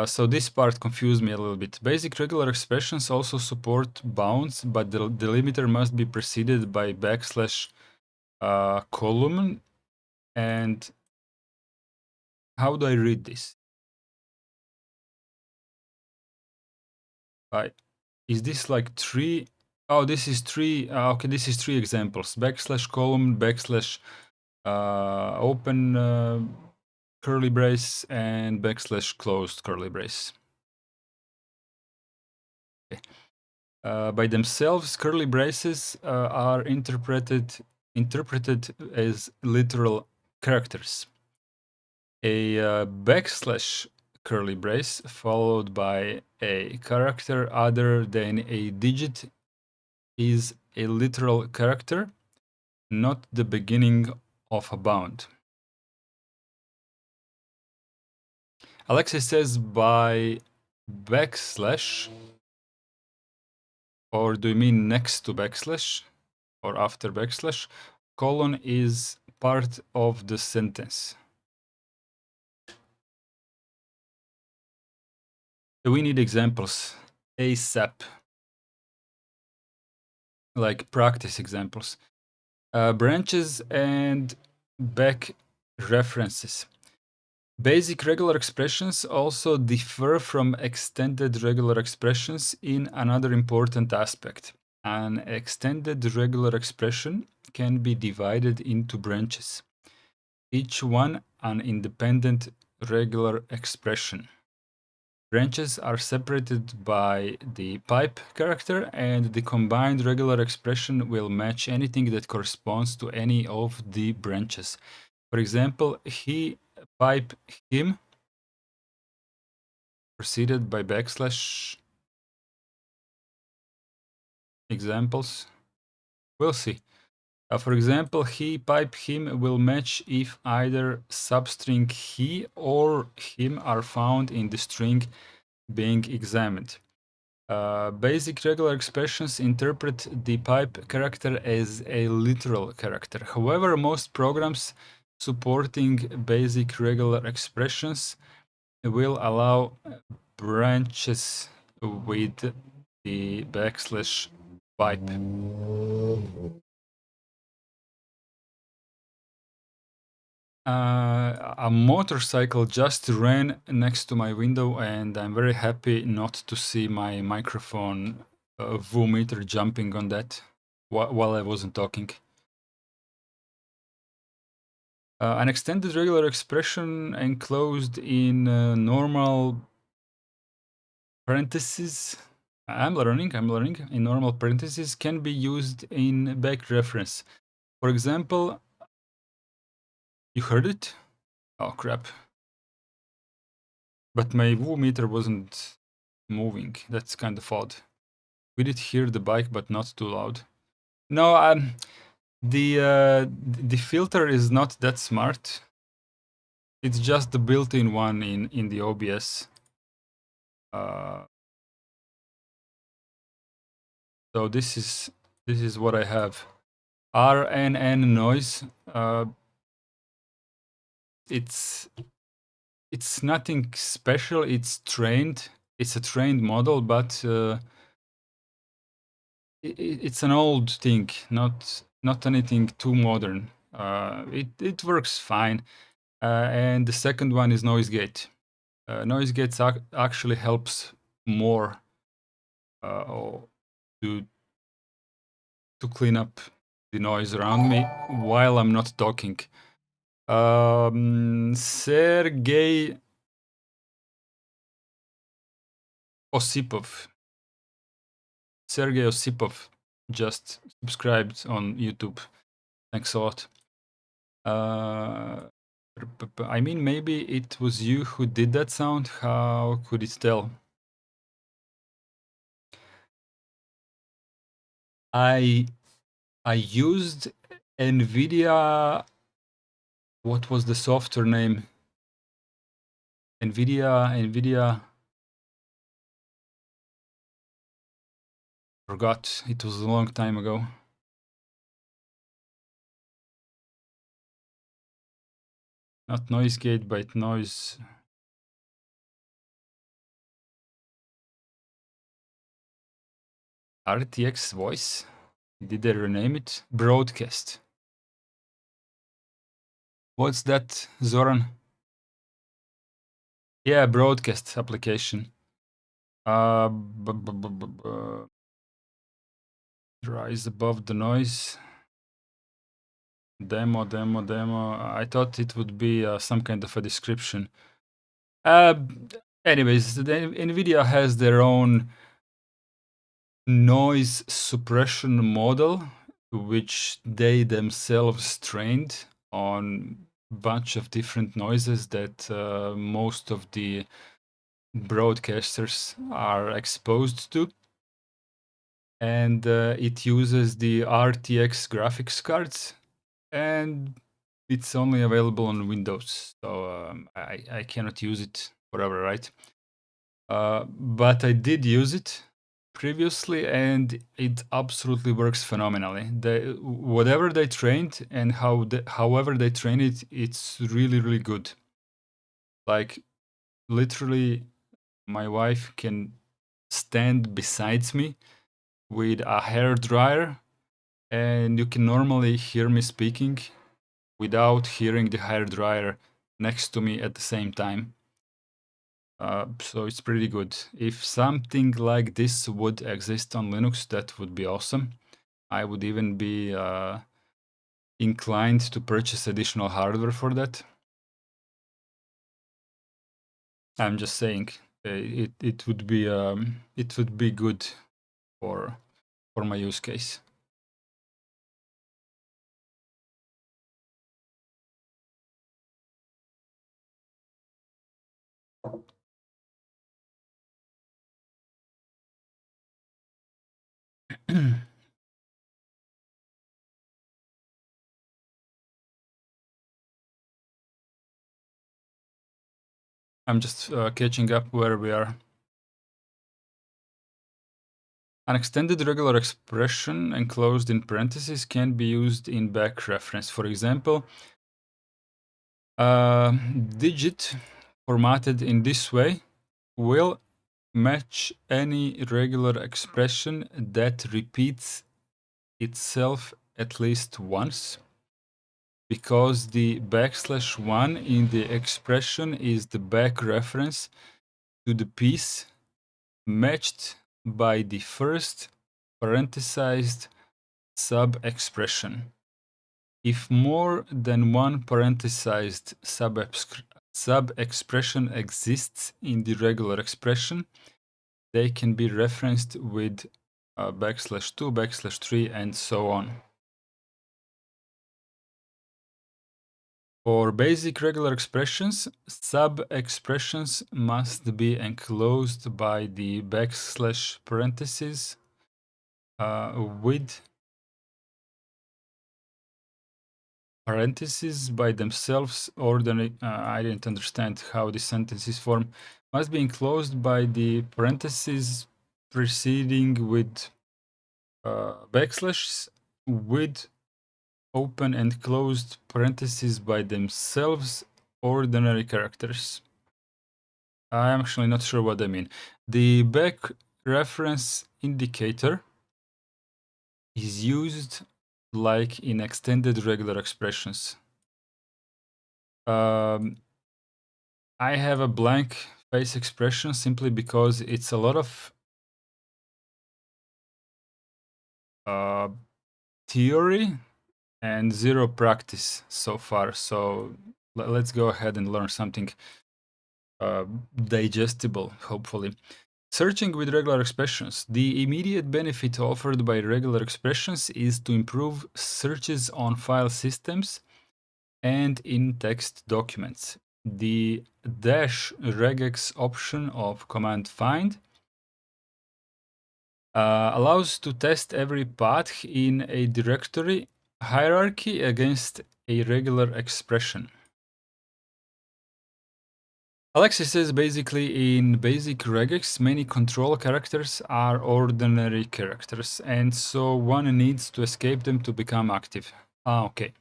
So this part confused me a little bit. Basic regular expressions also support bounds, but the delimiter must be preceded by backslash column. And how do I read this? Is this like three? Oh, this is three. Okay, this is three examples: backslash column, backslash open curly brace, and backslash closed curly brace. Okay. By themselves, curly braces are interpreted as literal characters. A backslash curly brace followed by a character other than a digit is a literal character, not the beginning of a bound. Alexei says by backslash, or do you mean next to backslash or after backslash? Colon is part of the sentence. We need examples ASAP, like practice examples. Branches and back references. Basic regular expressions also differ from extended regular expressions in another important aspect. An extended regular expression can be divided into branches, each one an independent regular expression. Branches are separated by the pipe character, and the combined regular expression will match anything that corresponds to any of the branches. For example, he pipe him preceded by backslash. Examples? We'll see. For example, he pipe him will match if either substring he or him are found in the string being examined. Basic regular expressions interpret the pipe character as a literal character. However, most programs supporting basic regular expressions will allow branches with the backslash pipe. A motorcycle just ran next to my window, and I'm very happy not to see my microphone meter jumping on that while I wasn't talking. An extended regular expression enclosed in normal parentheses. I'm learning. In normal parentheses can be used in back reference. For example, you heard it? Oh crap. But my meter wasn't moving. That's kind of odd. We did hear the bike, but not too loud. No, the filter is not that smart. It's just the built-in one in the OBS. So this is what I have. RNN noise. It's nothing special. It's trained. It's a trained model, but it's an old thing, not anything too modern. It works fine. And the second one is noise gate. Noise gates actually helps more to clean up the noise around me while I'm not talking. Sergey Osipov. Sergey Osipov just subscribed on YouTube. Thanks a lot. I mean, maybe it was you who did that sound. How could it tell? I used NVIDIA. What was the software name? NVIDIA. Forgot. It was a long time ago. Not noise gate, but noise. RTX voice. Did they rename it? Broadcast. What's that, Zoran? Yeah, broadcast application. Rise above the noise. Demo. I thought it would be some kind of a description. Anyways, NVIDIA has their own noise suppression model, which they themselves trained on a bunch of different noises that most of the broadcasters are exposed to. And it uses the RTX graphics cards, and it's only available on Windows, so I cannot use it forever, right? But I did use it previously, and it absolutely works phenomenally. Whatever they trained and however they train it, it's really, really good. Like, literally, my wife can stand beside me with a hair dryer, and you can normally hear me speaking without hearing the hair dryer next to me at the same time. So it's pretty good. If something like this would exist on Linux, that would be awesome. I would even be inclined to purchase additional hardware for that. I'm just saying, it would be good for my use case. I'm just catching up where we are. An extended regular expression enclosed in parentheses can be used in back reference. For example, a digit formatted in this way will match any regular expression that repeats itself at least once, because the \1 in the expression is the back reference to the piece matched by the first parenthesized sub-expression. If more than one parenthesized sub-expression exists in the regular expression, they can be referenced with \2, \3, and so on. For basic regular expressions, sub-expressions must be enclosed by the parentheses with parentheses by themselves, or I didn't understand how the sentence is formed, must be enclosed by the parentheses preceding with backslashes with open and closed parentheses by themselves, ordinary characters. I'm actually not sure what they mean. The back reference indicator is used like in extended regular expressions. I have a blank face expression simply because it's a lot of theory and zero practice so far. So let's go ahead and learn something digestible, hopefully. Searching with regular expressions. The immediate benefit offered by regular expressions is to improve searches on file systems and in text documents. The -regex option of command find allows to test every path in a directory hierarchy against a regular expression. Alexis says basically in basic regex, many control characters are ordinary characters, and so one needs to escape them to become active. Ah, okay.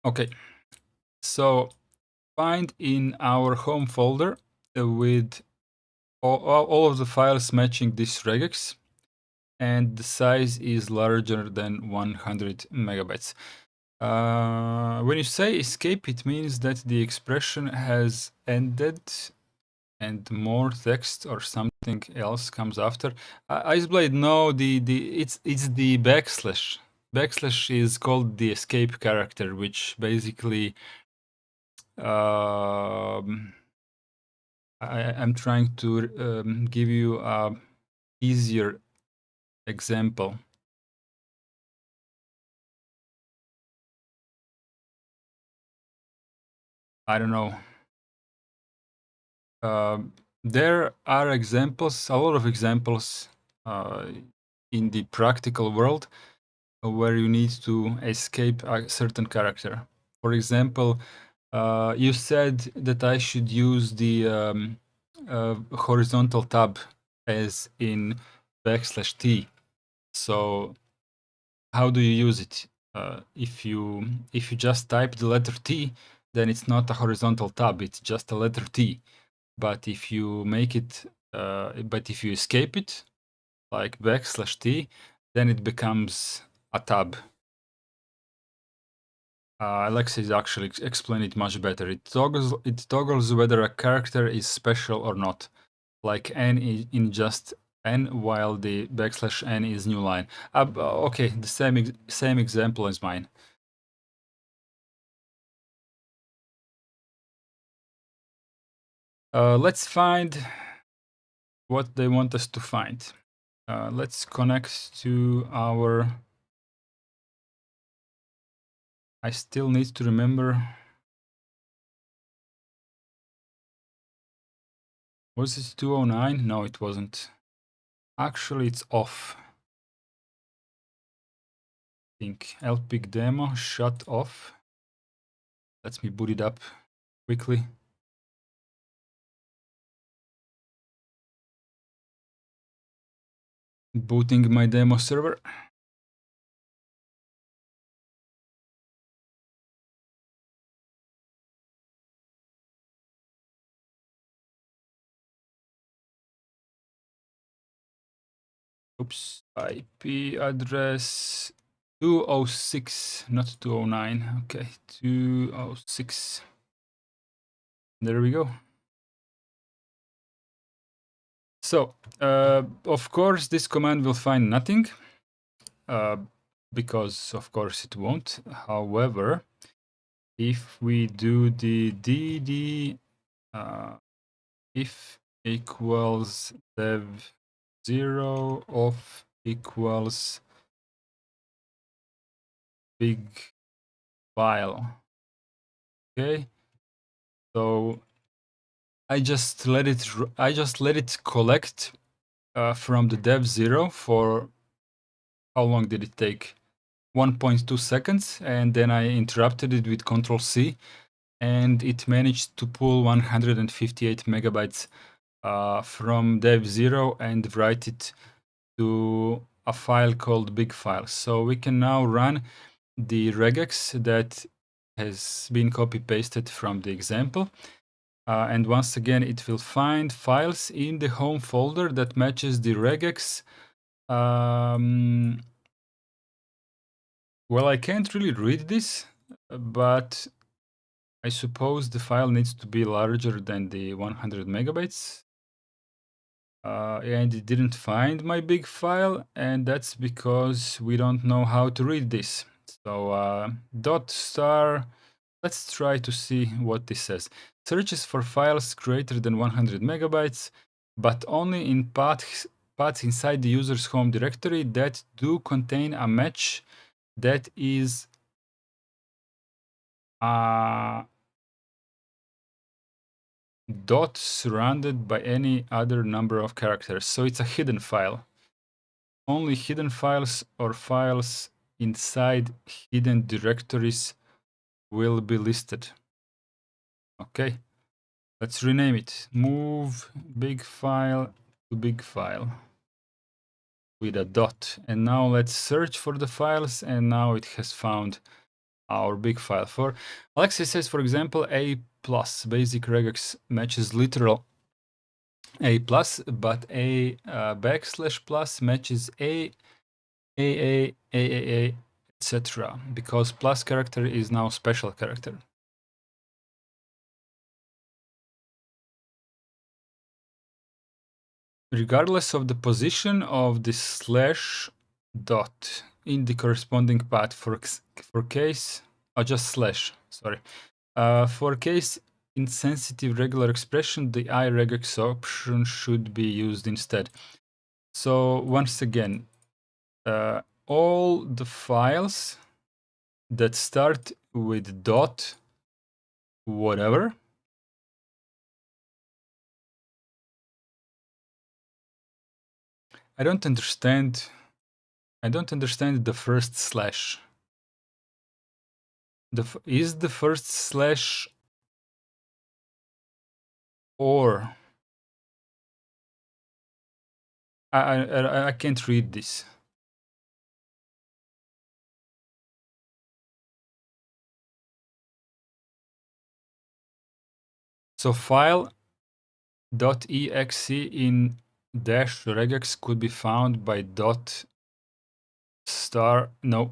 Okay, so find in our home folder with all of the files matching this regex, and the size is larger than 100 megabytes. When you say escape, it means that the expression has ended and more text or something else comes after. Iceblade, no, it's the backslash. Backslash is called the escape character, which basically I'm trying to give you a easier example. I don't know. There are examples, a lot of examples in the practical world where you need to escape a certain character. For example, you said that I should use the horizontal tab as in \t. So how do you use it? If you just type the letter T, then it's not a horizontal tab; it's just a letter T. But if you make it, but if you escape it, like \t, then it becomes a tab. Alexis actually explained it much better. It toggles whether a character is special or not, like n in just n, while the \n is new line. Okay, the same example as mine. Let's find what they want us to find. Let's connect to our. I still need to remember. Was it 209? No, it wasn't. Actually, it's off. I think lpig demo shut off. Let me boot it up quickly. Booting my demo server. Oops, IP address 206, not 209. Okay, 206. There we go. So, of course, this command will find nothing, because of course it won't. However, if we do the dd if equals dev 0 of equals big file, okay, so I just let it collect from the dev 0 for how long did it take? 1.2 seconds, and then I interrupted it with Control C, and it managed to pull 158 megabytes from dev 0 and write it to a file called big file. So we can now run the regex that has been copy pasted from the example. And once again, it will find files in the home folder that matches the regex. Well, I can't really read this, but I suppose the file needs to be larger than the 100 megabytes. and it didn't find my big file, and that's because we don't know how to read this. So dot star, let's try to see what this says. Searches for files greater than 100 megabytes, but only in paths inside the user's home directory that do contain a match that is dot surrounded by any other number of characters. So it's a hidden file. Only hidden files or files inside hidden directories will be listed. Okay, let's rename it. Move big file to big file with a dot. And now let's search for the files, and now it has found our big file. For Alexis says, for example, A plus basic regex matches literal A plus, but A backslash plus matches A, etc. because plus character is now special character. Regardless of the position of the slash dot in the corresponding path for case, or just slash, sorry. For case insensitive regular expression, the iregex option should be used instead. So once again, all the files that start with dot whatever I don't understand the first slash. Is the first slash or I can't read this. So file .exe in dash regex could be found by dot star. No,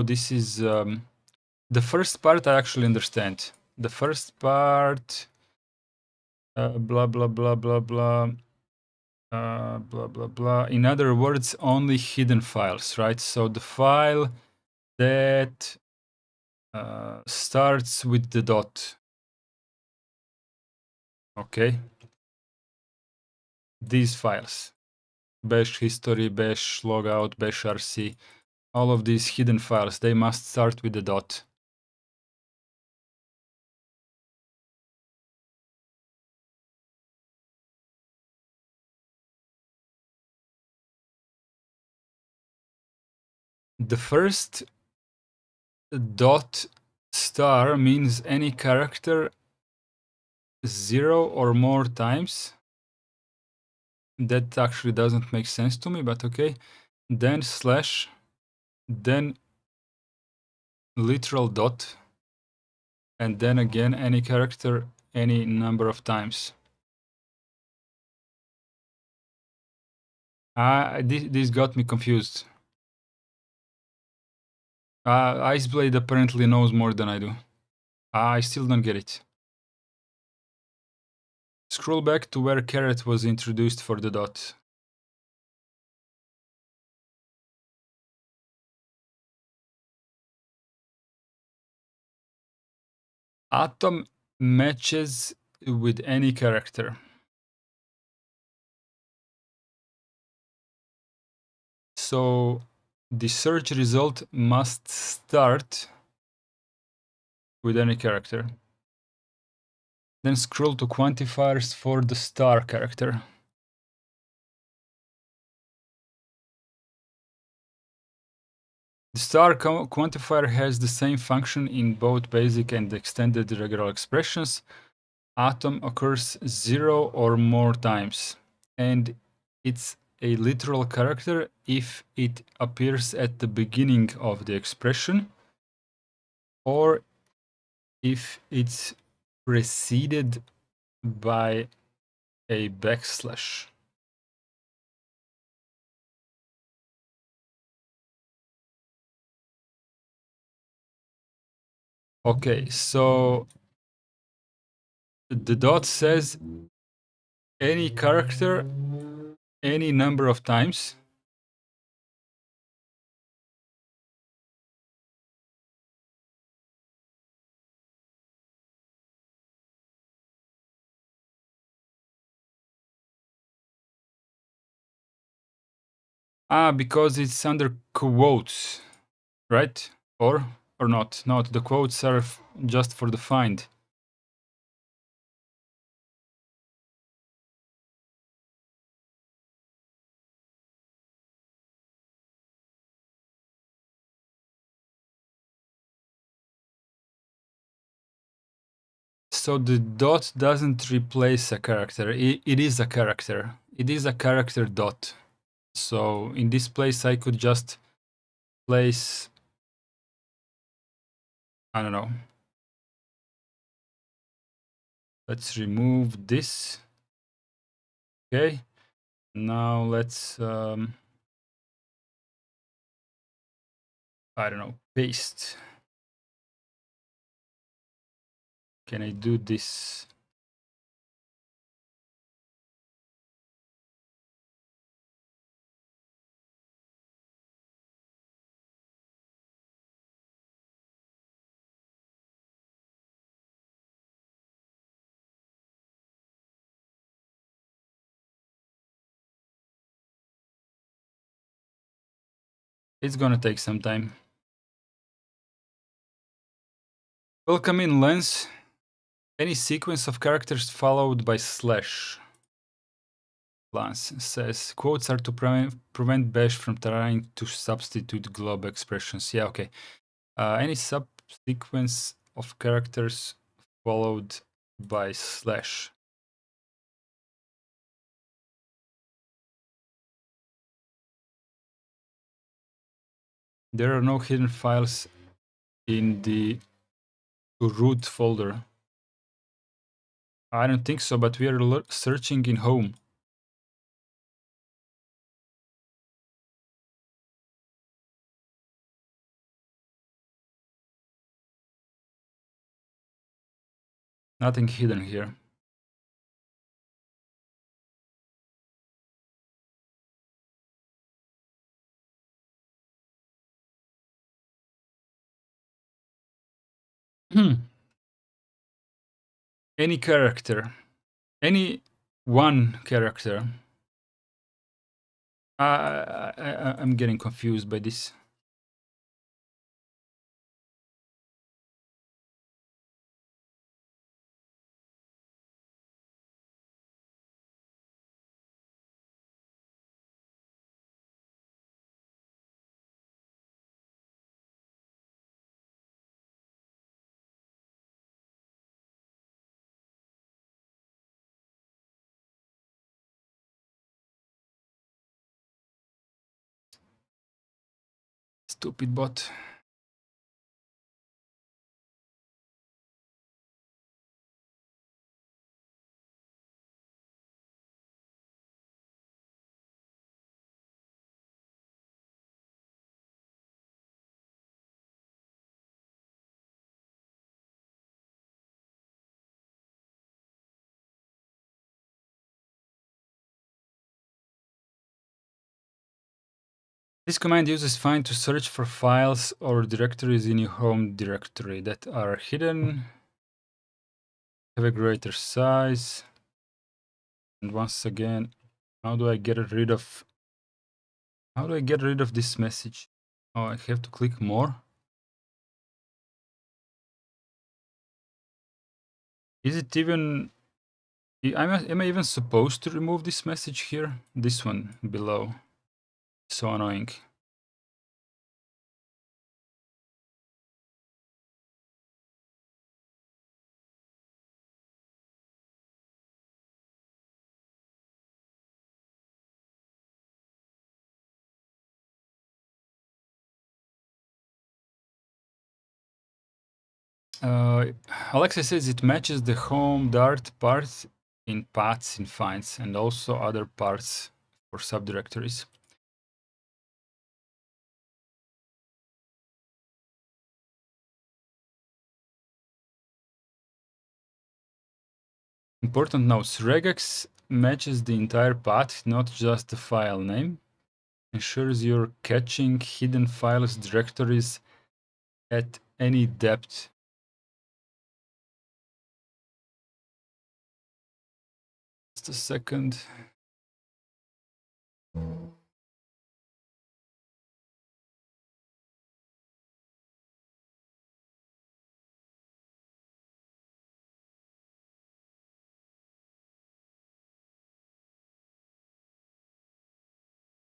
this is the first part I actually understand. The first part, blah blah blah blah blah. Blah blah blah. In other words, only hidden files, right? So the file that starts with the dot. Okay. These files, bash history, bash logout, bash rc, all of these hidden files, they must start with the dot. The first dot star means any character 0 or more times. That actually doesn't make sense to me, but okay. Then slash, then literal dot, and then again any character any number of times. This got me confused. Iceblade apparently knows more than I do. I still don't get it. Scroll back to where caret was introduced for the dot. Atom matches with any character. So the search result must start with any character. Then scroll to quantifiers for the star character. The star quantifier has the same function in both basic and extended regular expressions. Atom occurs 0 or more times, and it's a literal character if it appears at the beginning of the expression or if it's preceded by a backslash. Okay, so The dot says any character, any number of times. Because it's under quotes, right? Or not? No, the quotes are just for the find. So the dot doesn't replace a character. It is a character. It is a character dot. So in this place, I could just place, I don't know. Let's remove this. Okay. Now let's, I don't know, paste. Can I do this? It's gonna take some time. Welcome in, Lens. Any sequence of characters followed by slash. Lance says quotes are to prevent Bash from trying to substitute glob expressions. Yeah, okay. Any subsequence of characters followed by slash. There are no hidden files in the root folder. I don't think so, but we are searching in home. Nothing hidden here. Any character. Any one character. I'm getting confused by this. Stupid bot. This command uses find to search for files or directories in your home directory that are hidden, have a greater size. And once again, how do I get rid of this message? Oh, I have to click more. Is it even, am I even supposed to remove this message here? This one below. So annoying. Alexa says it matches the home Dart part in paths in finds and also other parts for subdirectories. Important notes. Regex matches the entire path, not just the file name. Ensures you're catching hidden files directories at any depth. Just a second.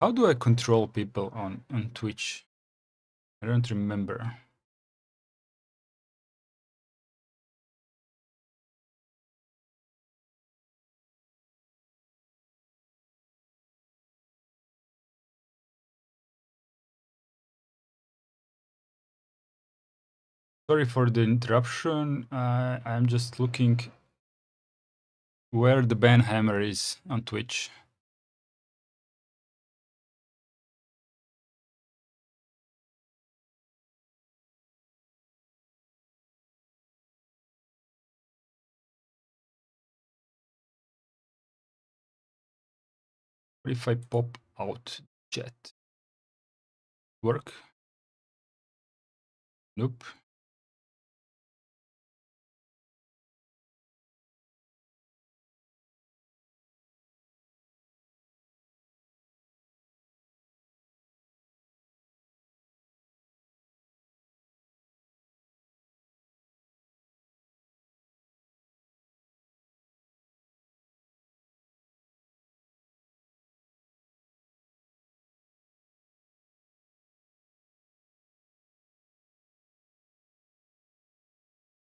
How do I control people on Twitch? I don't remember. Sorry for the interruption. I'm just looking where the ban hammer is on Twitch. What if I pop out chat? Work? Nope.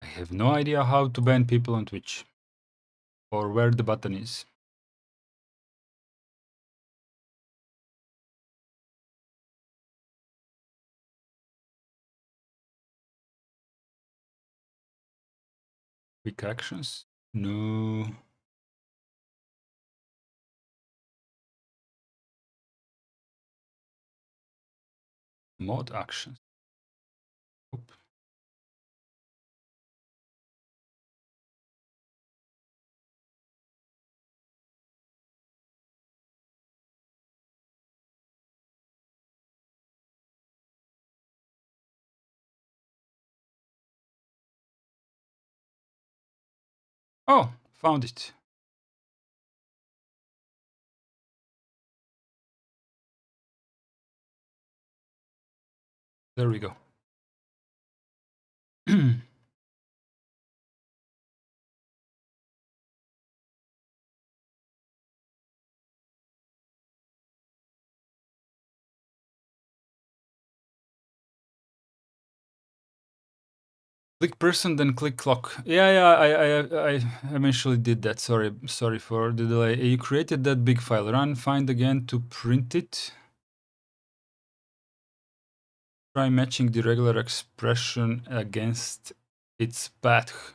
I have no idea how to ban people on Twitch or where the button is. Quick actions? No. Mod actions. Oop. Oh, found it. There we go. Click person, then click clock. Yeah, I eventually did that. Sorry for the delay. You created that big file. Run, find again to print it. Try matching the regular expression against its path.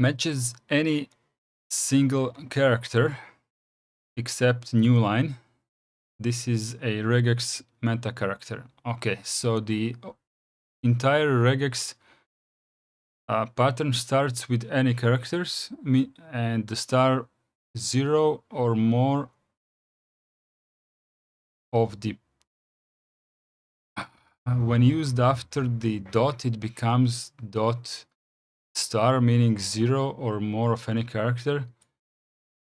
Matches any single character except new line. This is a regex meta character. Okay, so the entire regex pattern starts with any characters and the star 0 or more of the when used after the dot, it becomes dot star, meaning 0 or more of any character.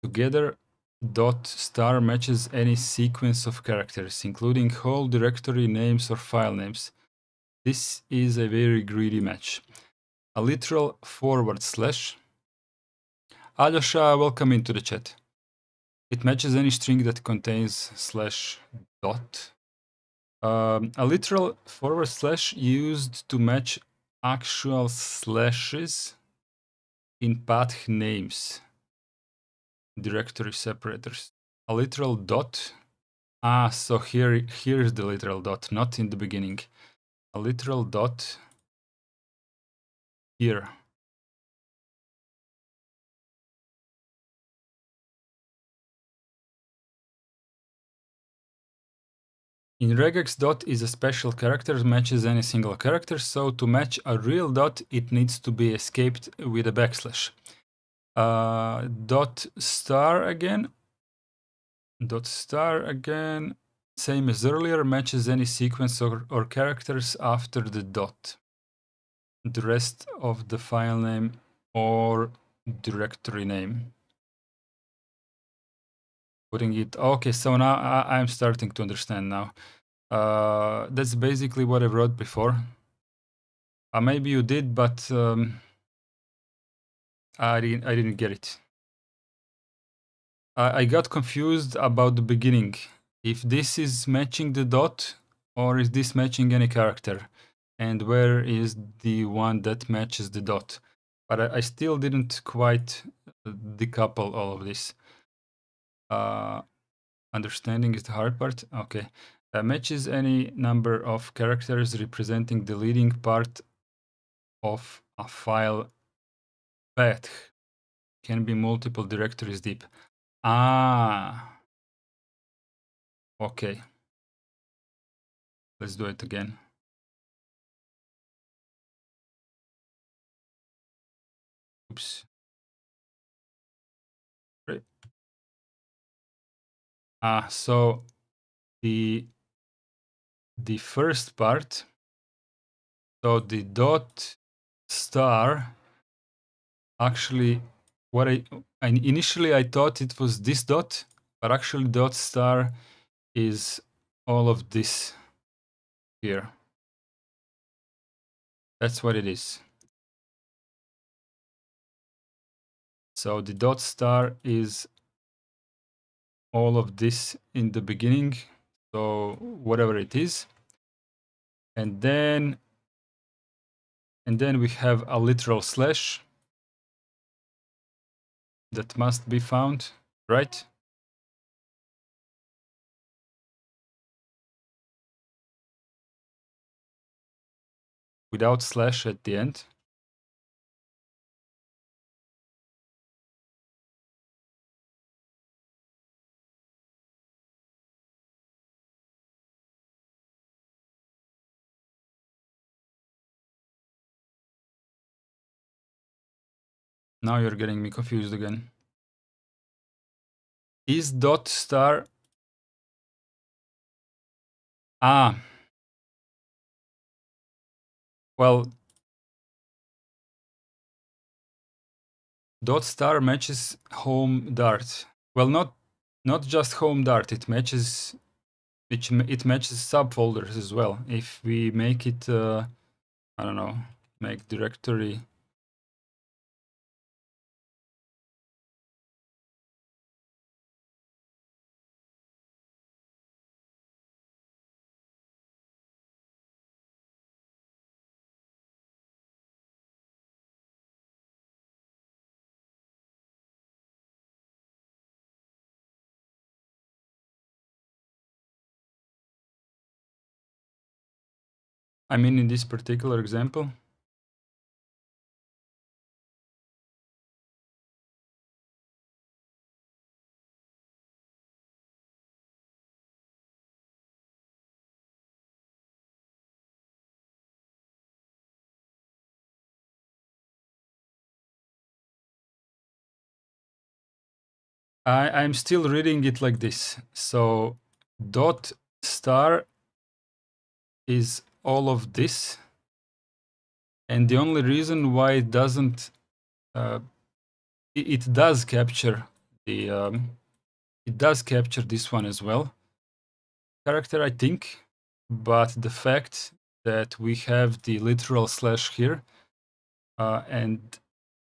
Together, dot star matches any sequence of characters, including whole directory names or file names. This is a very greedy match. A literal forward slash. Alyosha, welcome into the chat. It matches any string that contains slash dot. A literal forward slash used to match actual slashes in path names, directory separators. A literal dot. So here's the literal dot, not in the beginning. A literal dot here. In regex, dot is a special character, matches any single character, so to match a real dot, it needs to be escaped with a backslash. Dot star again. Dot star again, same as earlier, matches any sequence or characters after the dot. The rest of the file name or directory name. Putting it, okay, so now I'm starting to understand now. That's basically what I wrote before. Maybe you did, but I didn't get it. I got confused about the beginning. If this is matching the dot, or is this matching any character? And where is the one that matches the dot? But I still didn't quite decouple all of this. Understanding is the hard part. Okay. Matches any number of characters representing the leading part of a file path. Can be multiple directories deep. Okay. Let's do it again. Oops. Right. So the first part, so the dot star, actually what I initially I thought it was this dot, but actually dot star is all of this here. That's what it is. So the dot star is all of this in the beginning, so whatever it is. And then we have a literal slash that must be found, right? Without slash at the end. Now you're getting me confused again. Is dot star... Well, dot star matches home dart. Well, not just home dart. It matches subfolders as well. If we make it, I don't know, make directory. I mean, in this particular example. I'm still reading it like this. So dot star is all of this. And the only reason why it doesn't, it does capture the, it does capture this one as well, character, I think. But the fact that we have the literal slash here, and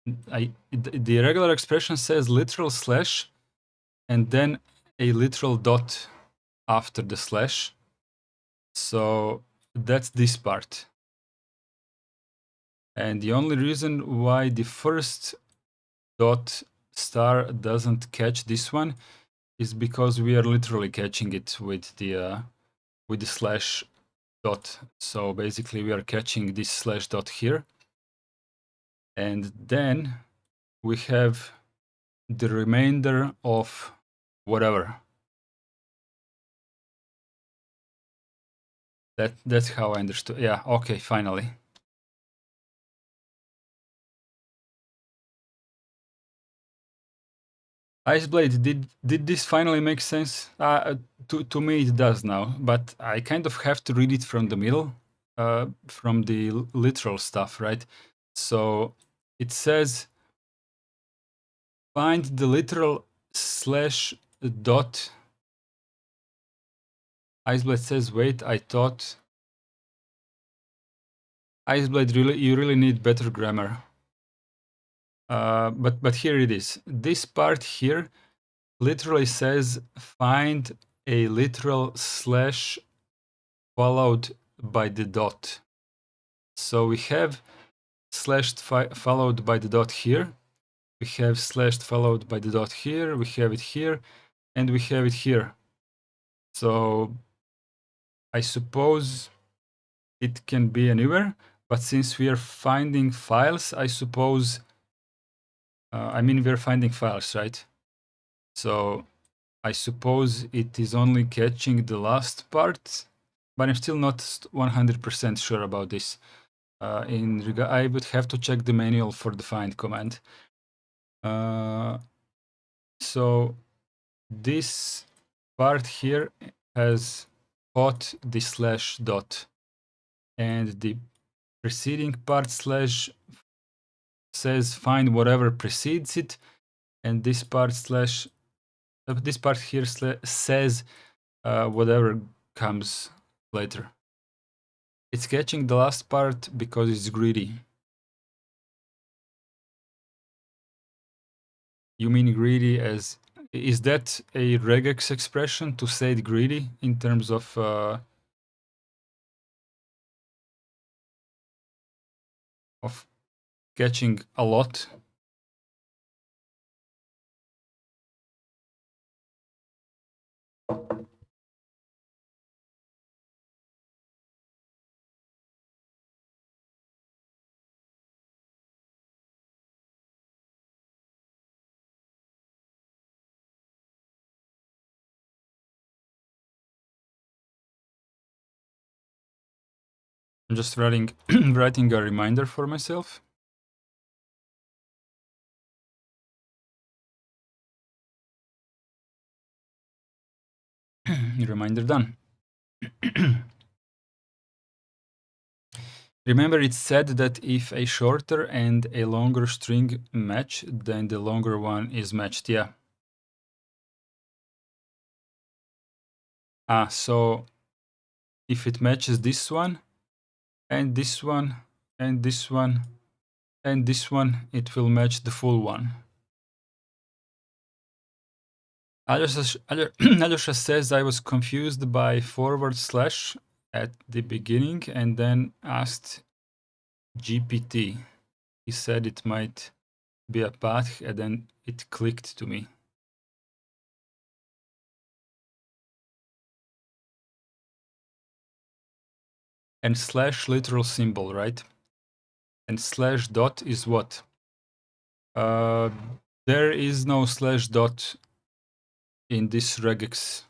the regular expression says literal slash, and then a literal dot after the slash. So that's this part. And the only reason why the first dot star doesn't catch this one is because we are literally catching it with the slash dot. So basically we are catching this slash dot here. And then we have the remainder of whatever. That's how I understood. Yeah, okay, finally. Iceblade, did this finally make sense? To me it does now, but I kind of have to read it from the middle, from the literal stuff, right? So it says find the literal slash dot. Iceblade says, wait, I thought Iceblade you really need better grammar. But here it is. This part here literally says find a literal slash followed by the dot. So we have slashed followed by the dot here. We have slashed followed by the dot here. We have it here, and we have it here. So I suppose it can be anywhere, but since we are finding files, I suppose, I mean, we're finding files, right? So I suppose it is only catching the last part, but I'm still not 100% sure about this. I would have to check the manual for the find command. So this part here has caught the slash dot, and the preceding part slash says find whatever precedes it, and this part slash this part here says whatever comes later. It's catching the last part because it's greedy. You mean greedy as, is that a regex expression to say it greedy in terms of catching a lot? I'm just writing writing a reminder for myself. Reminder done. Remember, it said that if a shorter and a longer string match, then the longer one is matched. Yeah. So if it matches this one, and this one, and this one, and this one, it will match the full one. Alyosha says I was confused by forward slash at the beginning and then asked GPT. He said it might be a path, and then it clicked to me. And slash literal symbol, right? And slash dot is what? There is no slash dot in this regex.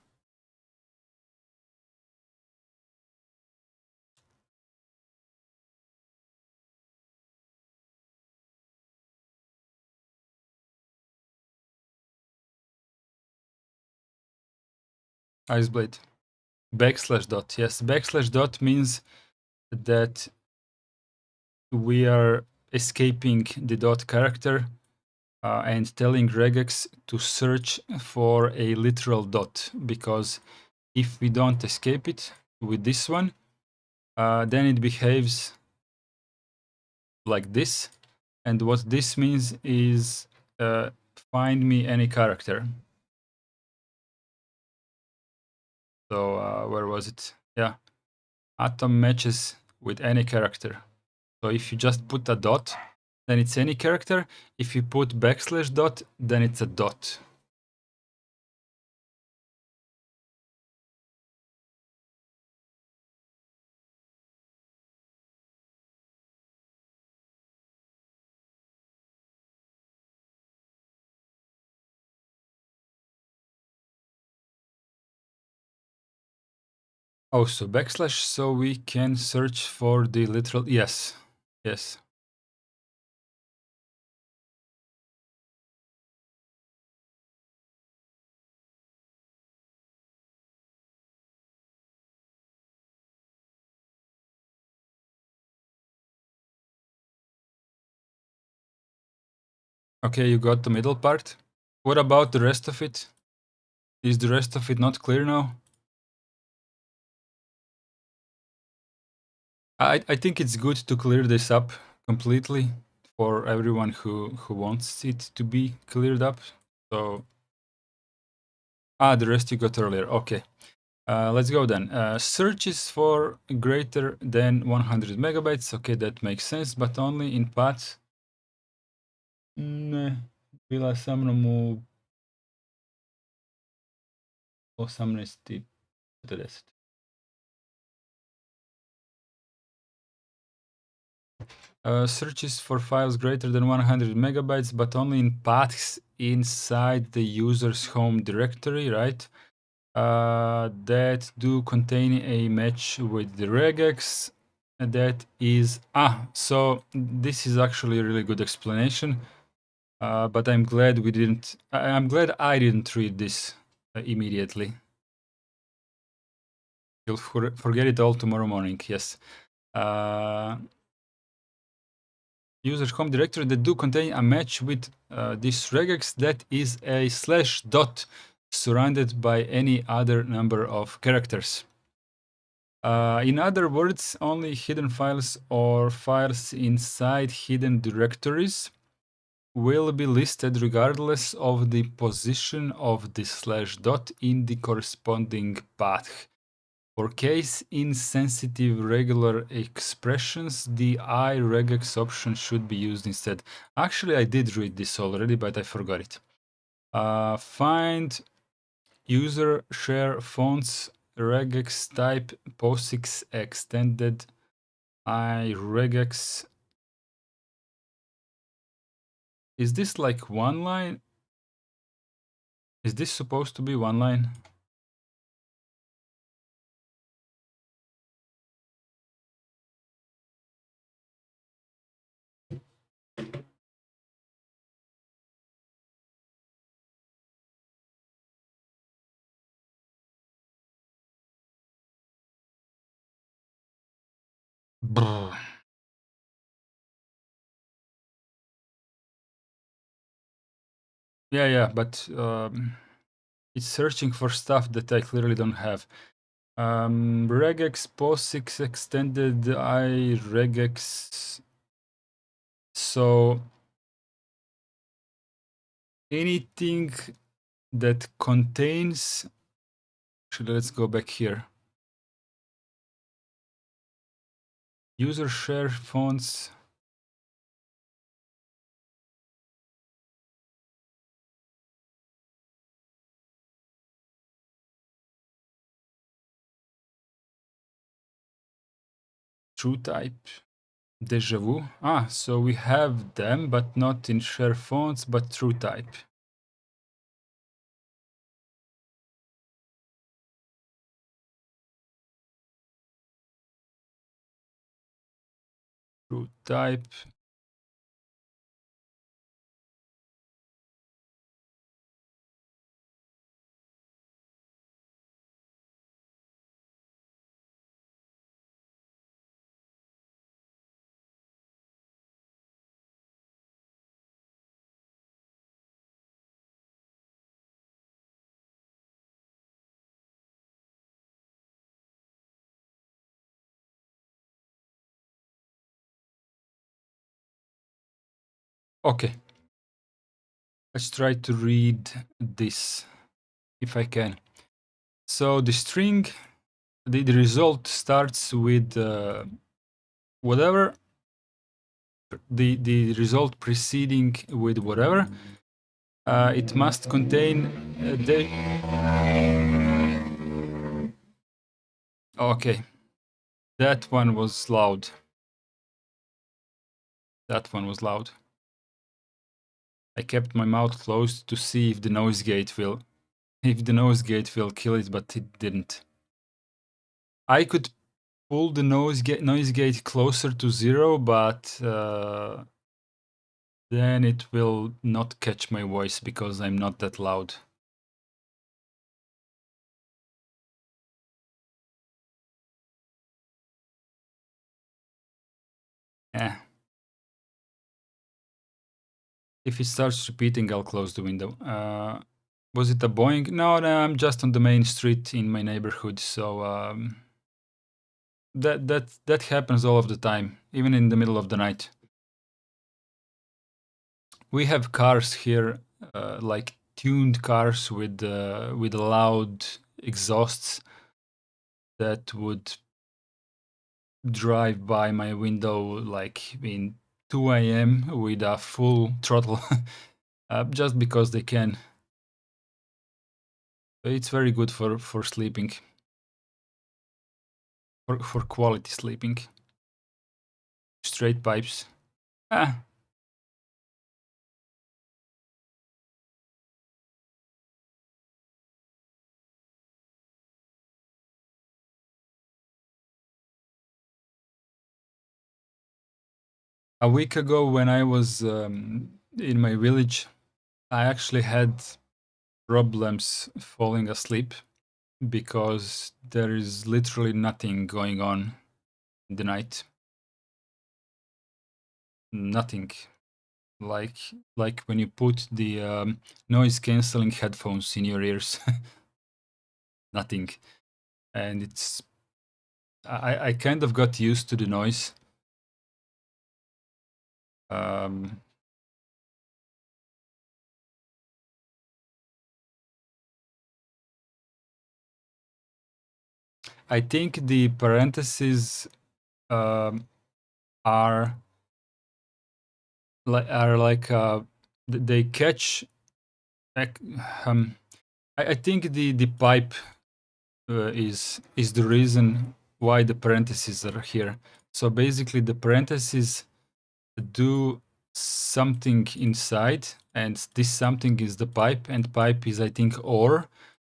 Iceblade. Backslash dot. Yes, backslash dot means that we are escaping the dot character and telling regex to search for a literal dot, because if we don't escape it with this one, then it behaves like this. And what this means is find me any character. So where was it? Yeah. atom matches with any character. So if you just put a dot, then it's any character. If you put backslash dot, then it's a dot. Oh, so backslash, so we can search for the literal, yes, yes. Okay, you got the middle part. What about the rest of it? Is the rest of it not clear now? I think it's good to clear this up completely for everyone who wants it to be cleared up. So, the rest you got earlier. Okay. Let's go then. Searches for greater than 100 megabytes. Okay, that makes sense, but only in paths. Bila sa mnom u 18:40. Searches for files greater than 100 megabytes, but only in paths inside the user's home directory, right? That do contain a match with the regex. That is so this is actually a really good explanation. But I'm glad we didn't. I'm glad I didn't read this immediately. You'll forget it all tomorrow morning. Yes. User's home directory that do contain a match with this regex that is a slash dot surrounded by any other number of characters. In other words, only hidden files or files inside hidden directories will be listed regardless of the position of the slash dot in the corresponding path. For case-insensitive regular expressions, the iregex option should be used instead. Actually, I did read this already, but I forgot it. Find user share fonts regex type POSIX extended iregex. Is this like one line? Is this supposed to be one line? Brr. Yeah, but it's searching for stuff that I clearly don't have. Regex POSIX extended iregex. So anything that contains. Actually, let's go back here. User share fonts. True type. Deja vu. So we have them, but not in share fonts, but true type. True type. Okay. Let's try to read this if I can. So the string the result starts with whatever, the result preceding with whatever. It must contain the. Okay, that one was loud. That one was loud. I kept my mouth closed to see if the noise gate will kill it, but it didn't. I could pull the noise gate closer to 0, but then it will not catch my voice because I'm not that loud. Eh. If it starts repeating, I'll close the window. Was it a Boeing? No, I'm just on the main street in my neighborhood, so that happens all of the time, even in the middle of the night. We have cars here, like tuned cars with loud exhausts that would drive by my window like in 2 a.m. with a full throttle, just because they can. It's very good for sleeping, for quality sleeping. Straight pipes. Ah. A week ago, when I was in my village, I actually had problems falling asleep because there is literally nothing going on in the night. Nothing. Like when you put the noise cancelling headphones in your ears. Nothing. And it's I kind of got used to the noise. I think the parentheses are like they catch. I think the pipe is the reason why the parentheses are here. So basically, the parentheses do something inside, and this something is the pipe, and pipe is, I think, or.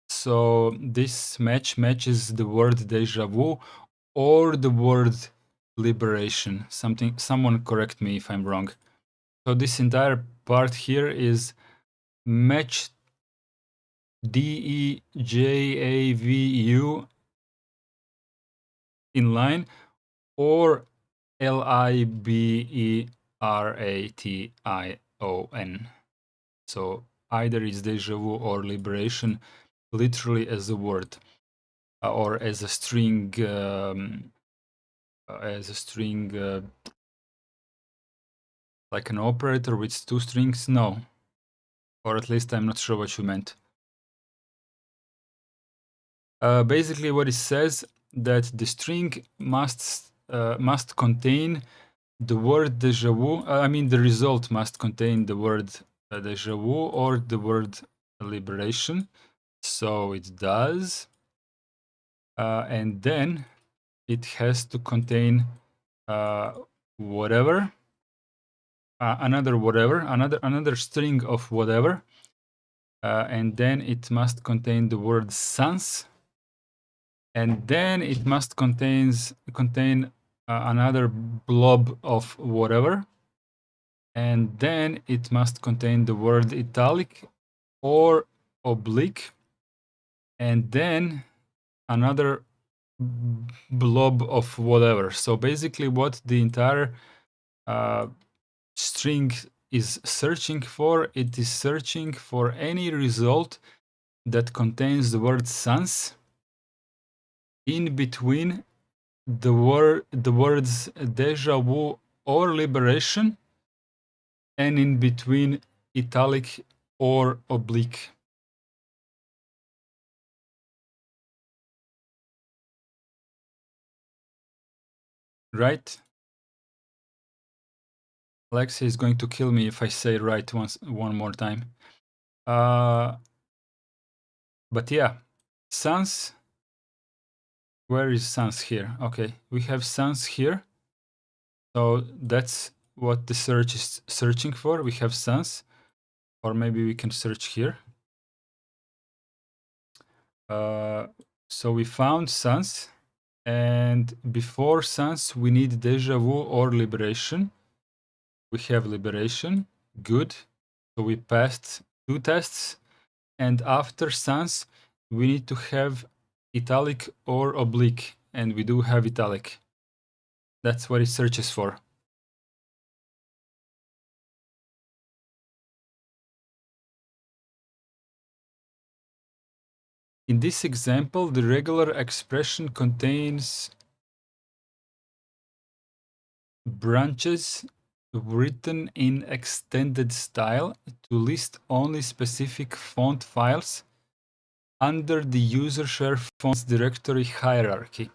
So this matches the word deja vu or the word liberation. Someone correct me if I'm wrong. So this entire part here is match DEJAVU in line or LIBERATION. So either is deja vu or liberation, literally as a word, or as a string, like an operator with 2 strings. No, or at least I'm not sure what you meant. Basically, what it says that the string must contain the word deja vu. I mean, the result must contain the word deja vu or the word liberation. So it does, and then it has to contain whatever, another string of whatever, and then it must contain the word sans, and then it must contain another blob of whatever, and then it must contain the word italic or oblique, and then another blob of whatever. So basically, what the entire string is searching for, it is searching for any result that contains the word sans in between the words deja vu or liberation, and in between italic or oblique. right? Alexia is going to kill me if I say right one more time. But yeah, sans. Where is sans here? Okay, we have sans here. So that's what the search is searching for. We have sans, or maybe we can search here. So we found sans, and before sans, we need deja vu or liberation. We have liberation, good. So we passed 2 tests, and after sans, we need to have italic or oblique, and we do have italic. That's what it searches for. In this example, the regular expression contains branches written in extended style to list only specific font files under the user share fonts directory hierarchy.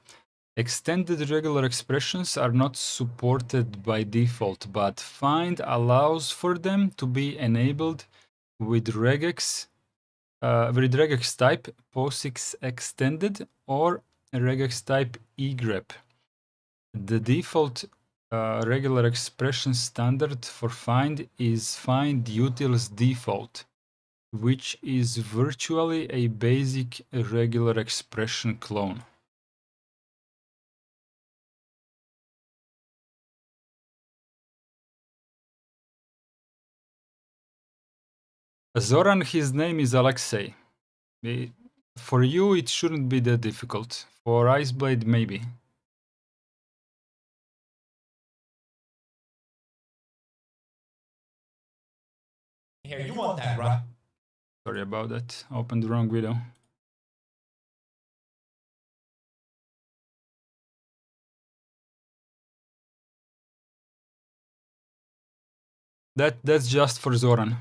Extended regular expressions are not supported by default, but find allows for them to be enabled with regex type POSIX extended or regex type egrep. The default regular expression standard for find is find utils default, which is virtually a basic regular expression clone. Zoran, his name is Alexei. For you, it shouldn't be that difficult. For Iceblade, maybe. Here, you want that, right? Sorry about that. Opened the wrong window. That's just for Zoran.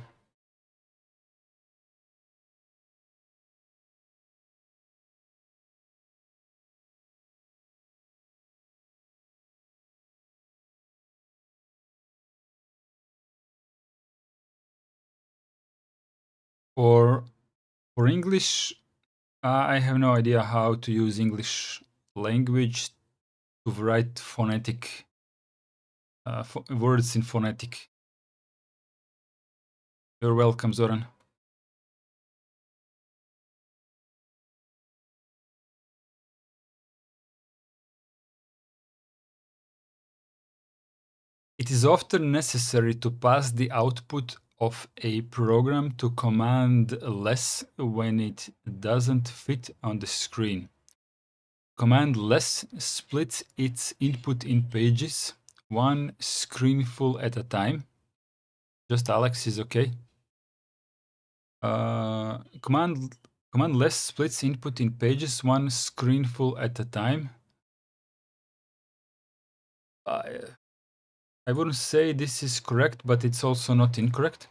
For English, I have no idea how to use English language to write phonetic words in phonetic. You're welcome, Zoran. It is often necessary to pass the output of a program to command less when it doesn't fit on the screen. Command less splits its input in pages, one screenful at a time. Just Alex is okay. Command less splits input in pages, one screenful at a time. I wouldn't say this is correct, but it's also not incorrect.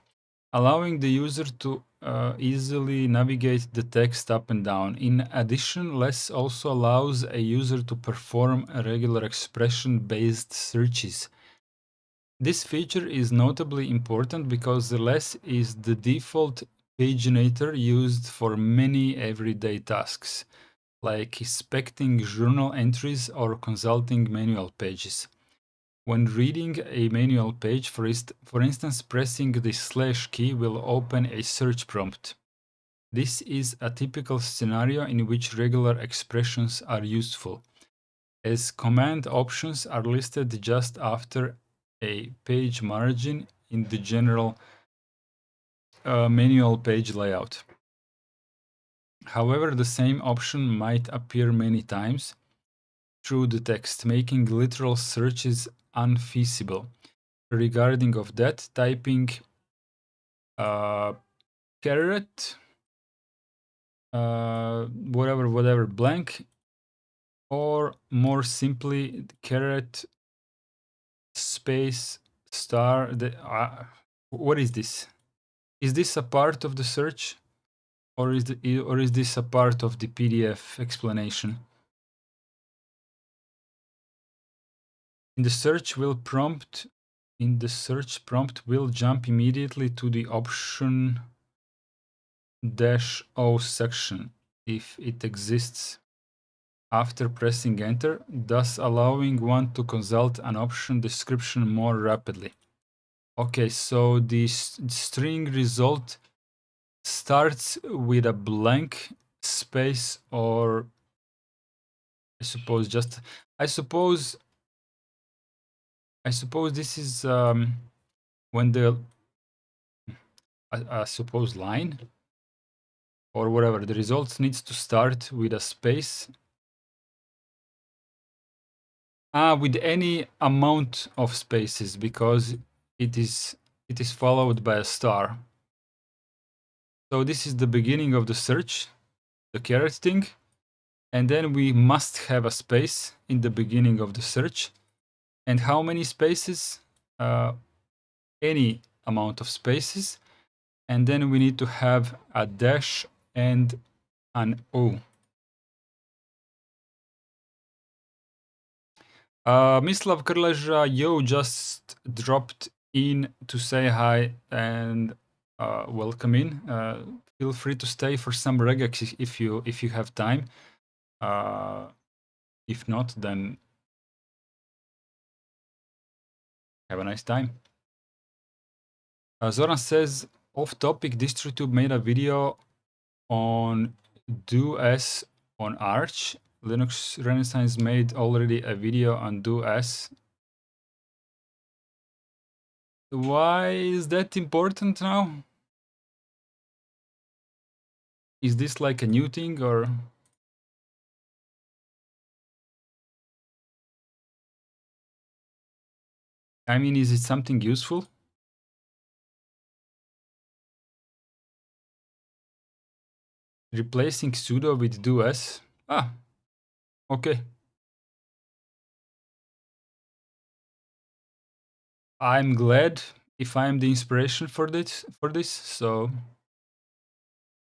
Allowing the user to easily navigate the text up and down. In addition, less also allows a user to perform regular expression-based searches. This feature is notably important because the less is the default paginator used for many everyday tasks, like inspecting journal entries or consulting manual pages. When reading a manual page, for instance, pressing the / key will open a search prompt. This is a typical scenario in which regular expressions are useful, as command options are listed just after a page margin in the general manual page layout. However, the same option might appear many times through the text, making literal searches unfeasible. Regarding of that, typing caret whatever blank, or more simply caret space star. What is this? Is this a part of the search, or is this a part of the PDF explanation? in the search prompt will jump immediately to the option -o section if it exists after pressing enter, thus allowing one to consult an option description more rapidly. Okay, so the string result starts with a blank space, or I suppose this is when the I suppose line or whatever, the result needs to start with a space. With any amount of spaces, because it is followed by a star. So this is the beginning of the search, the caret thing, and then we must have a space in the beginning of the search. And how many spaces? Any amount of spaces. And then we need to have a dash and an O. Mislav Krleža, you just dropped in to say hi and welcome in. Feel free to stay for some regex if you have time. If not, then have a nice time. Zoran says, off topic, DistroTube made a video on do's on Arch. Linux Renaissance made already a video on do's. Why is that important now? Is this like a new thing, or? I mean, is it something useful? Replacing sudo with do's? Okay. I'm glad if I'm the inspiration for this, so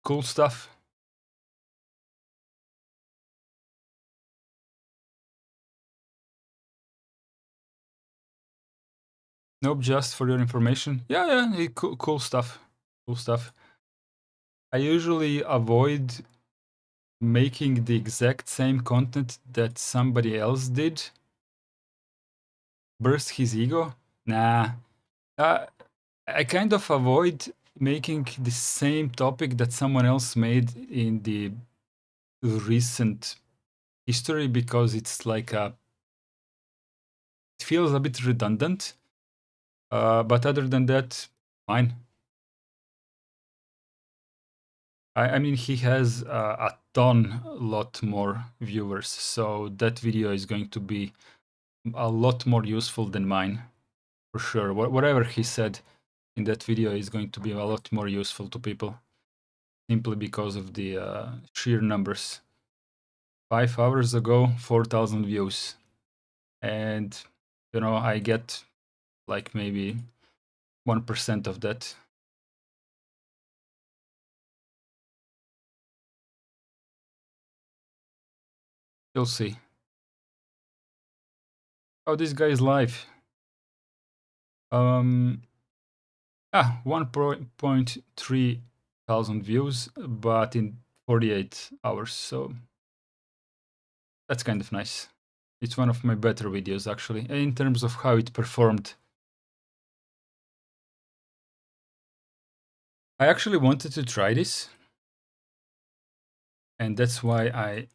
cool stuff. Nope, just for your information. Yeah, cool stuff. Cool stuff. I usually avoid making the exact same content that somebody else did. Burst his ego? Nah. I kind of avoid making the same topic that someone else made in the recent history, because it's like it feels a bit redundant. But other than that, fine. I mean, he has a lot more viewers, so that video is going to be a lot more useful than mine, for sure. Whatever he said in that video is going to be a lot more useful to people, simply because of the sheer numbers. 5 hours ago, 4,000 views, and I get like maybe 1% of that. You'll see. Oh, this guy is live. 1.3 thousand views, but in 48 hours, so that's kind of nice. It's one of my better videos, actually, in terms of how it performed. I actually wanted to try this, and that's why I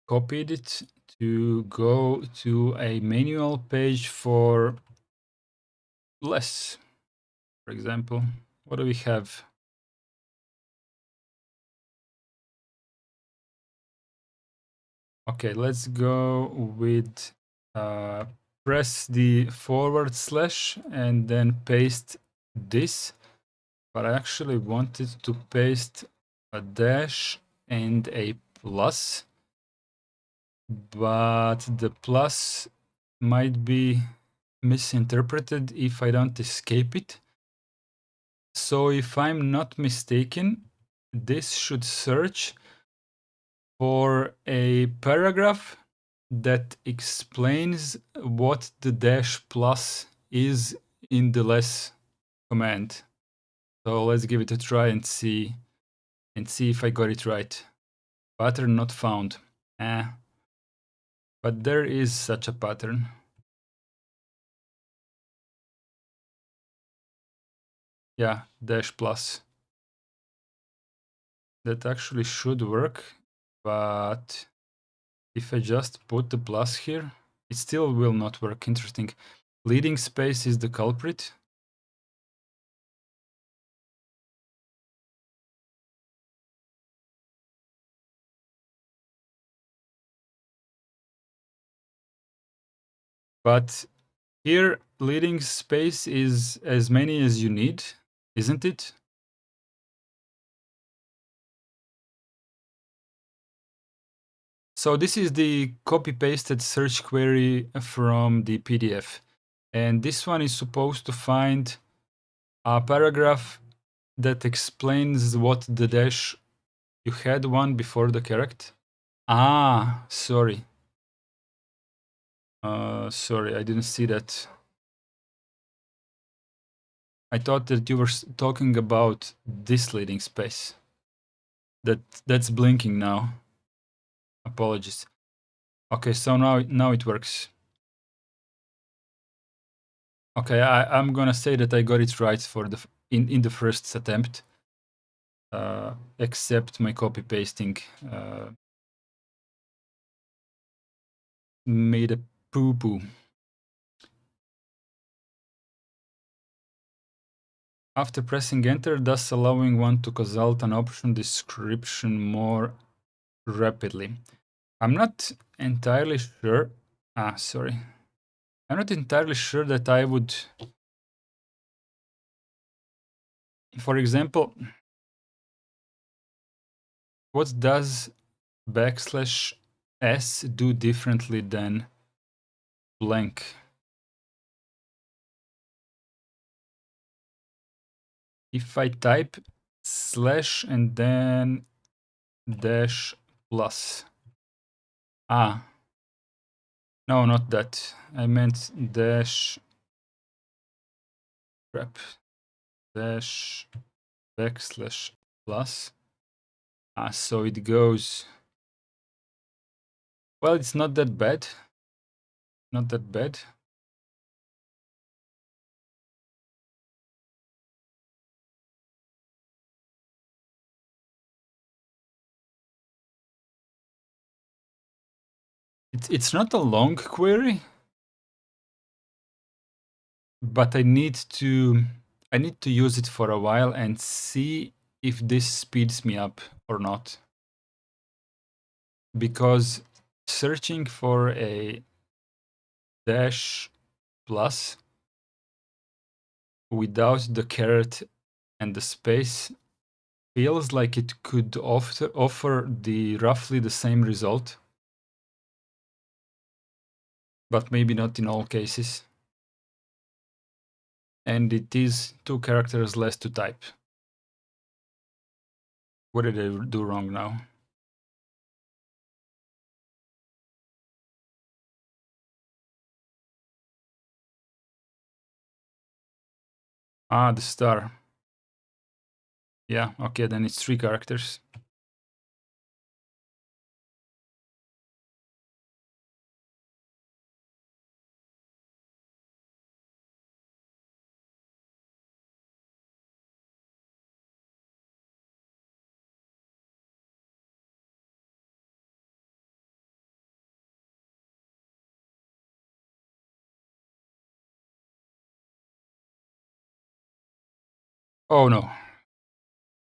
copied it to go to a manual page for less. For example, what do we have? Okay, let's go with press the / and then paste this. But I actually wanted to paste a dash and a plus. But the plus might be misinterpreted if I don't escape it. So if I'm not mistaken, this should search for a paragraph that explains what the dash plus is in the less command. So let's give it a try and see if I got it right. Pattern not found. But there is such a pattern. Yeah, dash plus. That actually should work, but if I just put the plus here, it still will not work. Interesting. Leading space is the culprit. But here, leading space is as many as you need, isn't it? So this is the copy-pasted search query from the PDF. And this one is supposed to find a paragraph that explains what the dash you had one before the correct. Ah, sorry. Sorry, I didn't see that. I thought that you were talking about this leading space. That's blinking now. Apologies. Okay, so now it works. Okay, I'm gonna say that I got it right for the in the first attempt, except my copy pasting made a poo poo. After pressing enter, thus allowing one to consult an option description more rapidly. I'm not entirely sure. Sorry. I'm not entirely sure that I would. For example, what does \s do differently than blank? If I type slash and then dash plus. No, not that. I meant dash crap. Dash \plus. So it goes. Well, it's not that bad. Not that bad. It's not a long query, but I need to use it for a while and see if this speeds me up or not. Because searching for a dash plus without the caret and the space feels like it could offer the roughly the same result, but maybe not in all cases. And it is 2 characters less to type. What did I do wrong now? The star. Yeah, okay, then it's 3 characters. Oh no,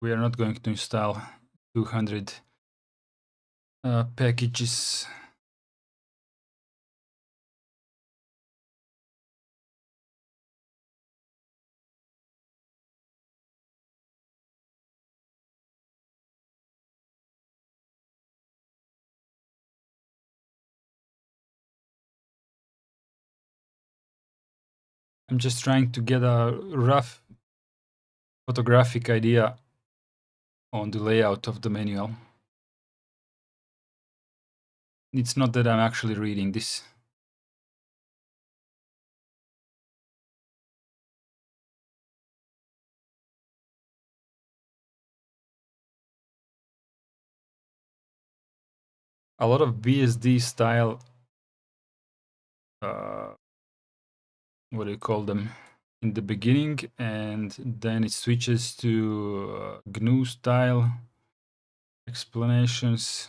we are not going to install 200 packages. I'm just trying to get a rough photographic idea on the layout of the manual. it's not that I'm actually reading this. A lot of BSD style, what do you call them, in the beginning, and then it switches to GNU style explanations.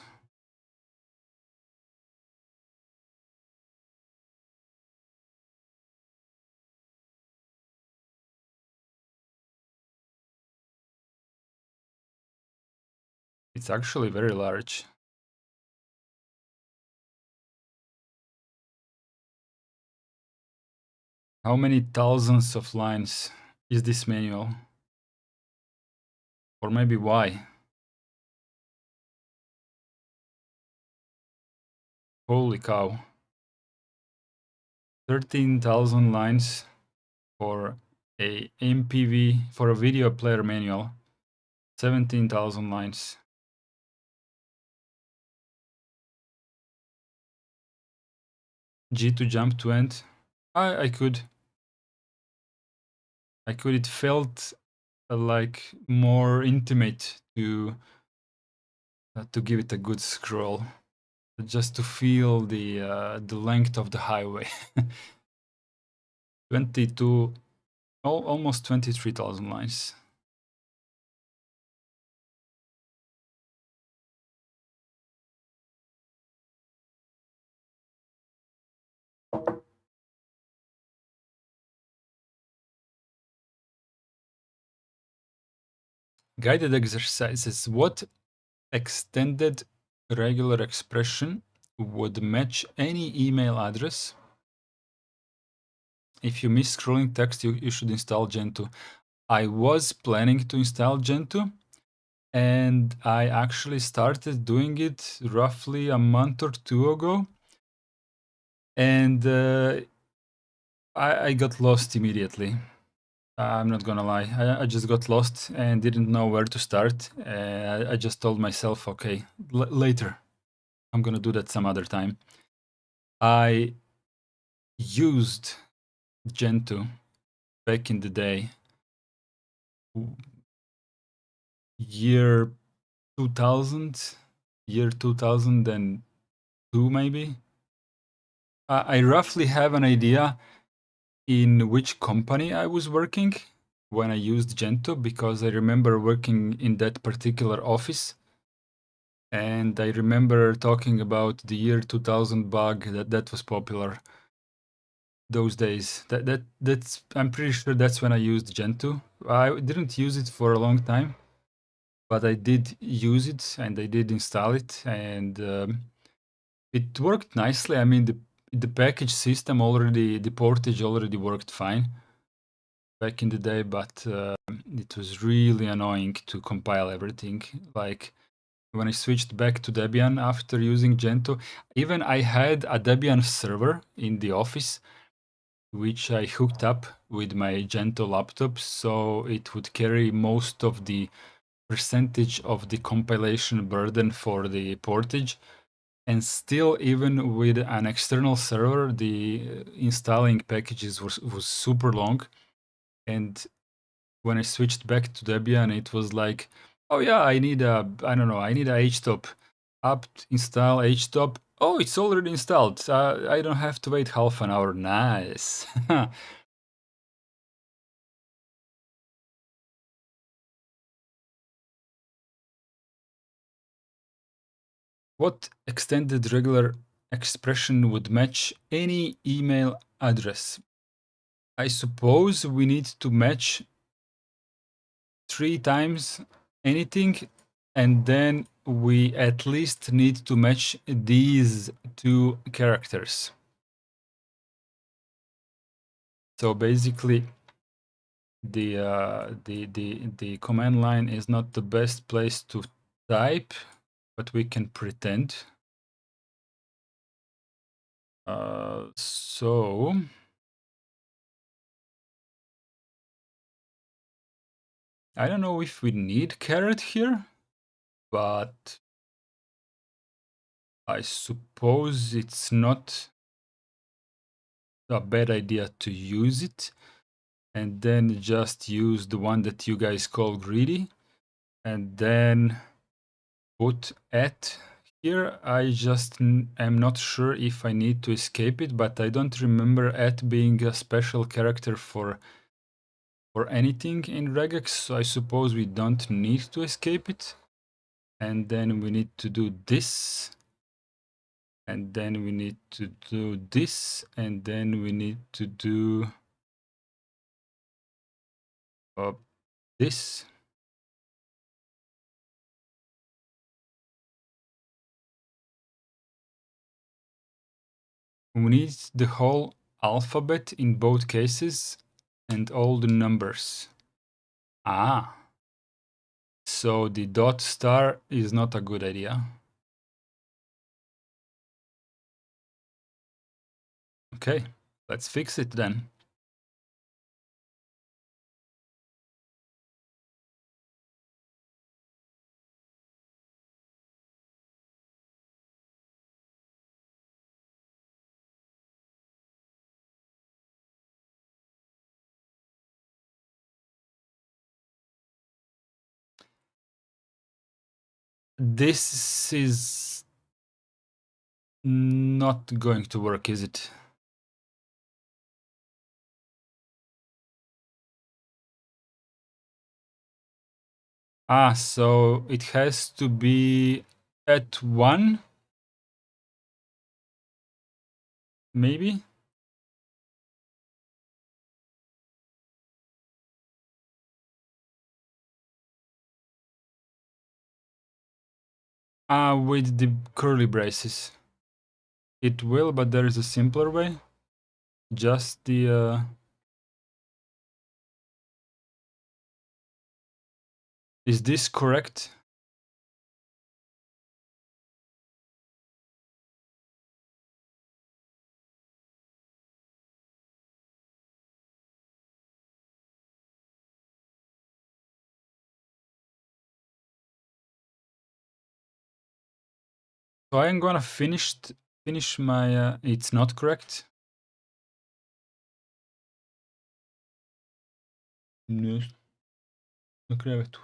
It's actually very large. How many thousands of lines is this manual? Or maybe why? Holy cow. 13,000 lines for a MPV, for a video player manual. 17,000 lines. G to jump to end. I could. It felt like more intimate to give it a good scroll, just to feel the length of the highway. 22, almost 23,000 lines. Guided exercises. What extended regular expression would match any email address? If you miss scrolling text, you should install Gentoo. I was planning to install Gentoo, and I actually started doing it roughly a month or two ago, and I got lost immediately. I'm not gonna lie. I just got lost and didn't know where to start. I just told myself, okay, later. I'm gonna do that some other time. I used Gentoo back in the day, year 2000, year 2002 maybe. I roughly have an idea in which company I was working when I used Gentoo, because I remember working in that particular office. And I remember talking about the year 2000 bug that was popular those days. That's I'm pretty sure that's when I used Gentoo. I didn't use it for a long time, but I did use it and I did install it, and it worked nicely. I mean, the package system already, the portage already worked fine back in the day, but it was really annoying to compile everything. Like when I switched back to Debian after using Gentoo, even I had a Debian server in the office, which I hooked up with my Gentoo laptop, so it would carry most of the percentage of the compilation burden for the portage. And still, even with an external server, the installing packages was super long. And when I switched back to Debian, it was like, oh yeah, I need a htop. Apt install htop. Oh, it's already installed. I don't have to wait half an hour. Nice. What extended regular expression would match any email address? I suppose we need to match 3 times anything, and then we at least need to match these two characters. So basically, the command line is not the best place to type, but we can pretend. So I don't know if we need caret here, but I suppose it's not a bad idea to use it, and then just use the one that you guys call greedy, and then put at here. I just am not sure if I need to escape it, but I don't remember at being a special character for anything in regex, so I suppose we don't need to escape it. And then we need to do this, and then we need to do this, and then we need to do this. We need the whole alphabet in both cases and all the numbers. Ah, so the dot star is not a good idea. Okay, let's fix it then. This is not going to work, is it? Ah, so it has to be at 1, maybe? Ah, with the curly braces. It will, but there is a simpler way. Just the... Is this correct? So I'm gonna finish my... it's not correct. No, no crevetu.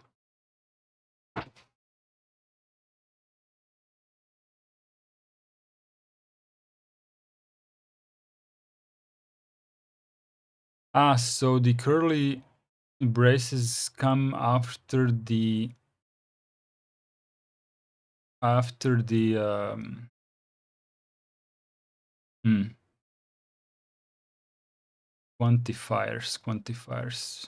Ah, so the curly braces come after the quantifiers.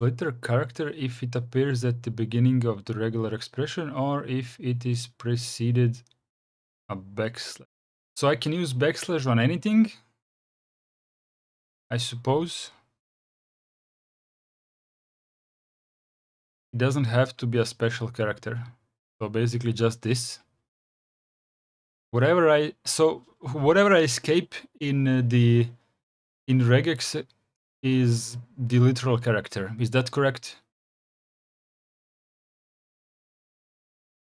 Letter character if it appears at the beginning of the regular expression or if it is preceded a backslash. So I can use backslash on anything, I suppose. It doesn't have to be a special character. So basically just this. Whatever I escape in in regex is the literal character. Is that correct?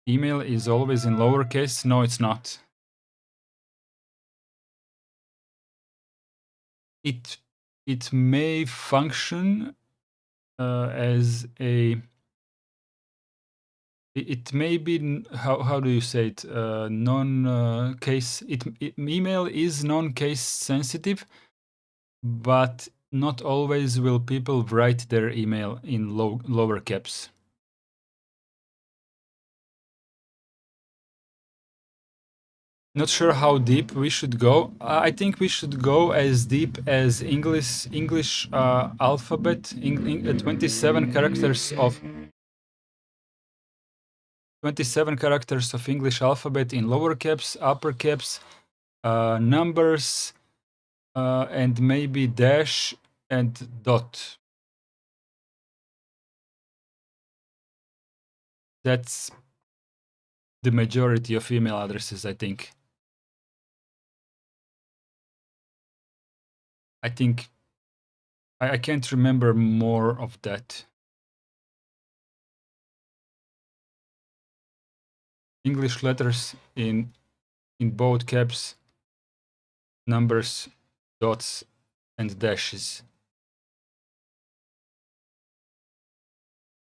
Email is always in lowercase. No, it's not. It may function as a... it may be... how do you say it? Non case... email is non-case sensitive, but not always will people write their email in lower caps. Not sure how deep we should go. I think we should go as deep as English alphabet, 27 characters of 27 characters of English alphabet in lower caps, upper caps, numbers, and maybe dash and dot. That's the majority of email addresses, I think. I can't remember more of that. English letters in both caps, numbers, dots, and dashes.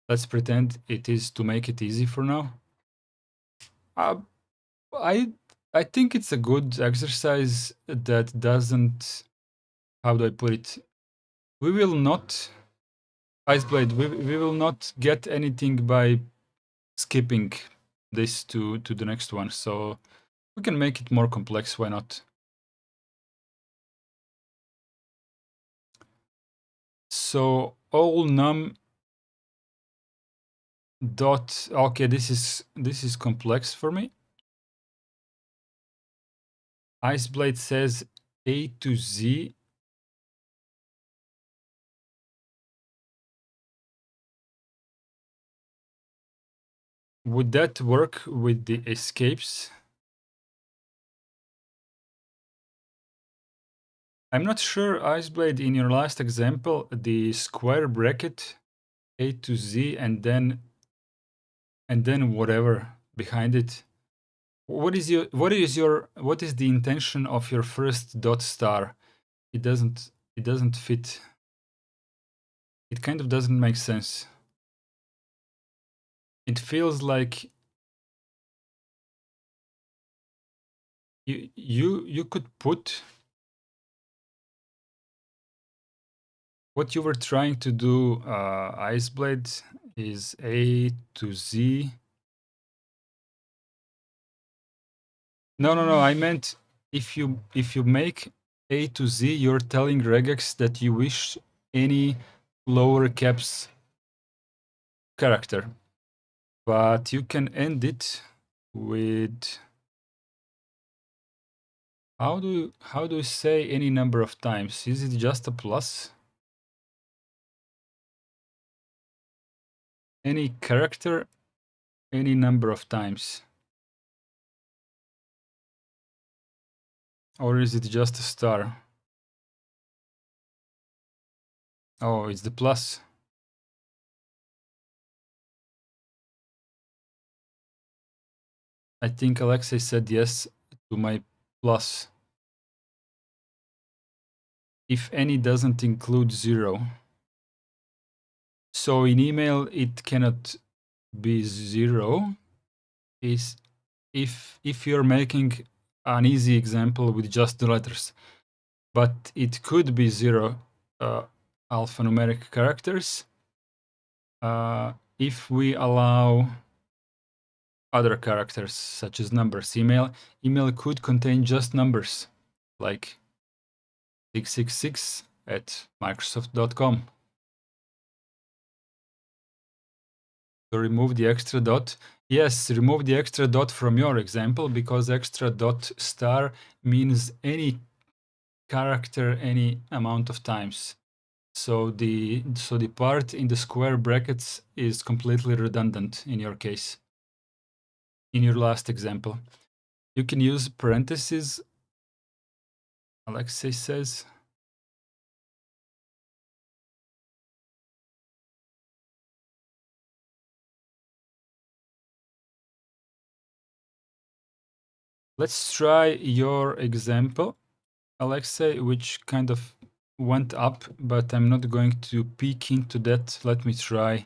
Let's pretend it is to make it easy for now. I think it's a good exercise that doesn't. How do I put it? We will not, Iceblade. We will not get anything by skipping this to the next one. So we can make it more complex. Why not? So all num dot. Okay, this is complex for me. Iceblade says A to Z. Would that work with the escapes? I'm not sure, Iceblade, in your last example, the square bracket A to Z and then whatever behind it. What is the intention of your first dot star? It doesn't fit. It kind of doesn't make sense. It feels like you could put what you were trying to do, Iceblade, is A to Z. No. I meant if you make A to Z, you're telling regex that you wish any lower caps character, but you can end it with how do you say any number of times? Is it just a plus? Any character, any number of times, or is it just a star? Oh, it's the plus. I think Alexei said yes to my plus. If any doesn't include 0. So in email, it cannot be 0. Is if you're making an easy example with just the letters, but it could be 0 alphanumeric characters if we allow other characters such as numbers. Email could contain just numbers, like 666 at microsoft.com. So remove the extra dot. Yes, remove the extra dot from your example, because extra dot star means any character any amount of times. So the part in the square brackets is completely redundant in your case. In your last example, you can use parentheses, Alexei says. Let's try your example, Alexei, which kind of went up, but I'm not going to peek into that. Let me try.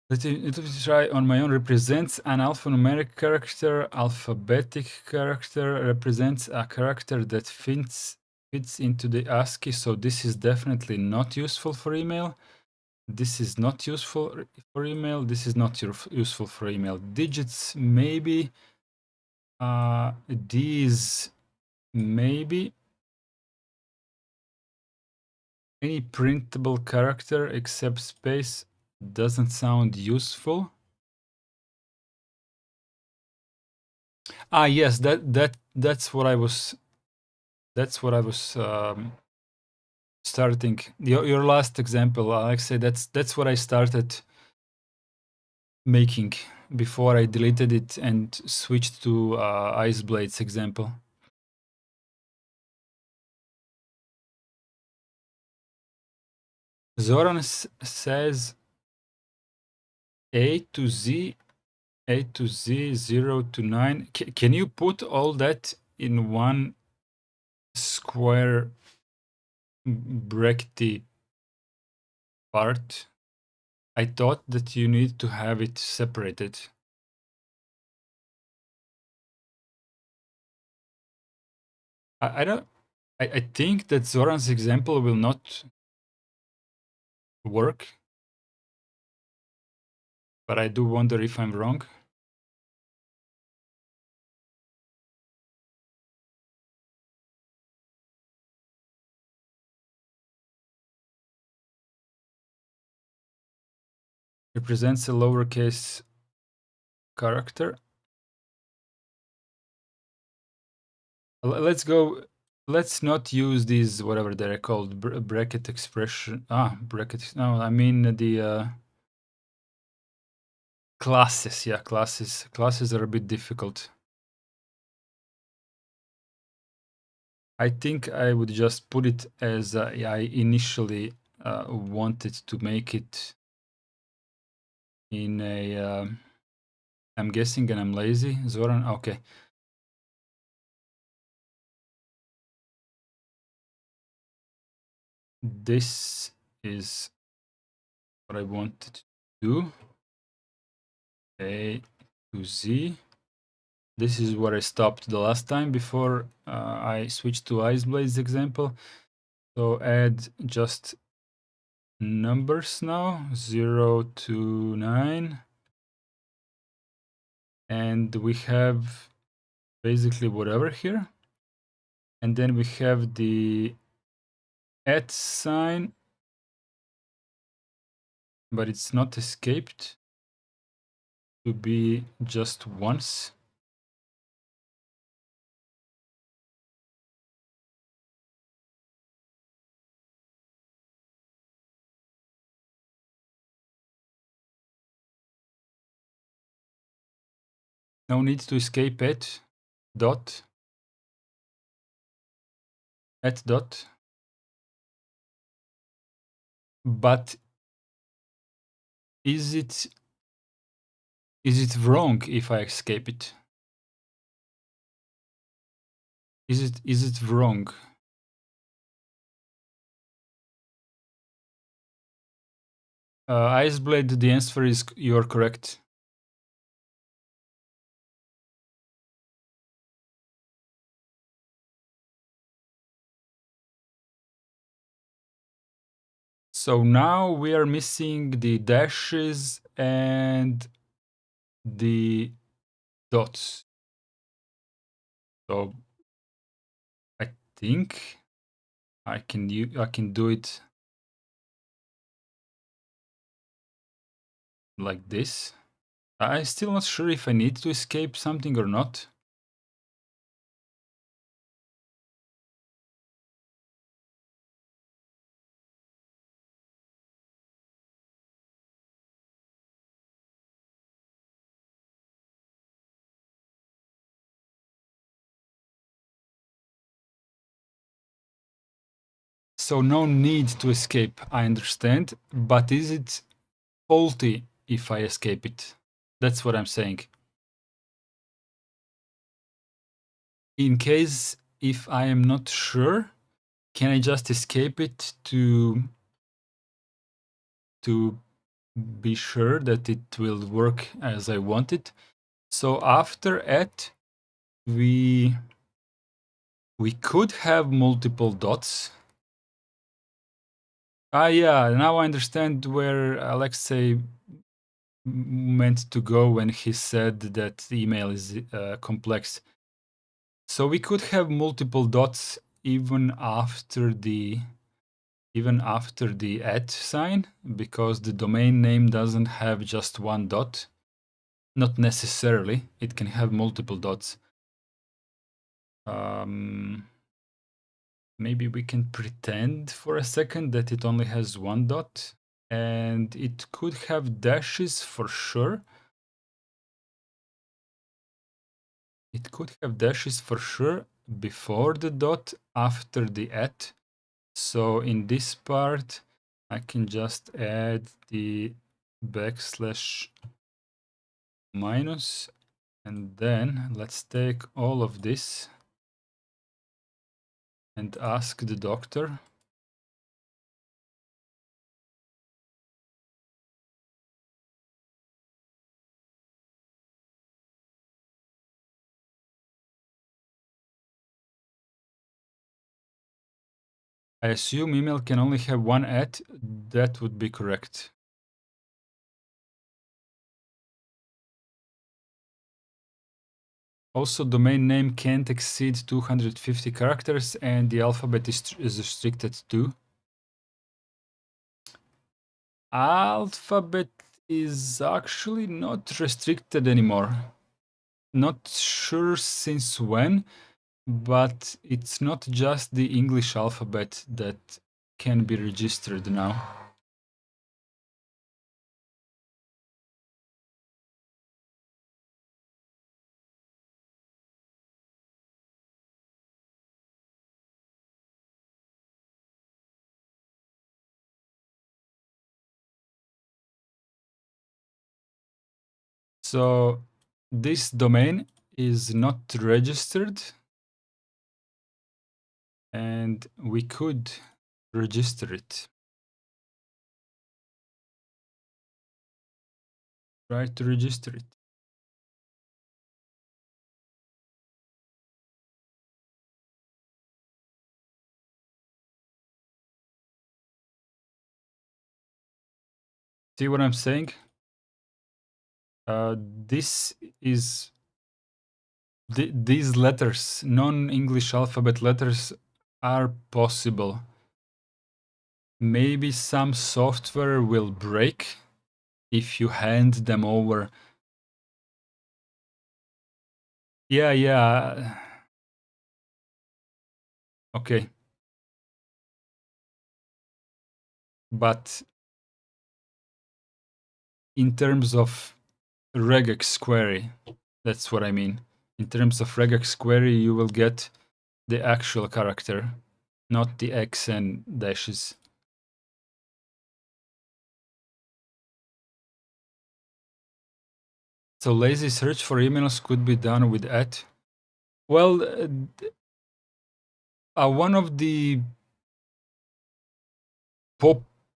Let me try on my own. Represents an alphanumeric character. Alphabetic character represents a character that fits into the ASCII. So this is definitely not useful for email. This is not useful for email. This is not useful for email. Digits, maybe. These, maybe. Any printable character except space doesn't sound useful. Yes, that's what I was. That's what I was starting. Your last example, Alexei. That's what I started making before I deleted it and switched to Ice Blades example. Zoran says A to Z 0 to 9. Can you put all that in one square brackety part? I thought that you need to have it separated. I don't. I think that Zoran's example will not work, but I do wonder if I'm wrong. Represents a lowercase character. Let's go. Let's not use these whatever they're called bracket expression. Bracket. No, I mean the classes. Yeah, classes. Classes are a bit difficult. I think I would just put it as I initially wanted to make it in a. I'm guessing, and I'm lazy. Zoran. Okay. This is what I wanted to do. A to Z. This is where I stopped the last time before I switched to Ice Blades example. So add just numbers now, 0 to 9. And we have basically whatever here. And then we have the @ sign, but it's not escaped to be just once. No need to escape @ dot. @ dot. But is it wrong if I escape it? Is it wrong? Iceblade, the answer is you're correct. So now we are missing the dashes and the dots. So I think I can do it like this. I'm still not sure if I need to escape something or not. So no need to escape, I understand, but is it faulty if I escape it? That's what I'm saying. In case if I am not sure, can I just escape it to be sure that it will work as I want it? So after @ we could have multiple dots. Yeah, now I understand where Alexei meant to go when he said that the email is complex. So we could have multiple dots even after the @ sign, because the domain name doesn't have just one dot. Not necessarily, it can have multiple dots. Maybe we can pretend for a second that it only has one dot, and it could have dashes for sure. it could have dashes for sure before the dot, after the at. So in this part, I can just add the backslash minus, and then let's take all of this and ask the doctor. I assume email can only have one at. That would be correct. Also, domain name can't exceed 250 characters, and the alphabet is restricted to. Alphabet is actually not restricted anymore. Not sure since when, but it's not just the English alphabet that can be registered now. So this domain is not registered, and we could register it. Try to register it. See what I'm saying? This is these letters, non-English alphabet letters, are possible. Maybe some software will break if you hand them over. Yeah. Okay. But in terms of regex query, that's what I mean. In terms of regex query, you will get the actual character, not the X and dashes. So lazy search for emails could be done with at. Well, one of the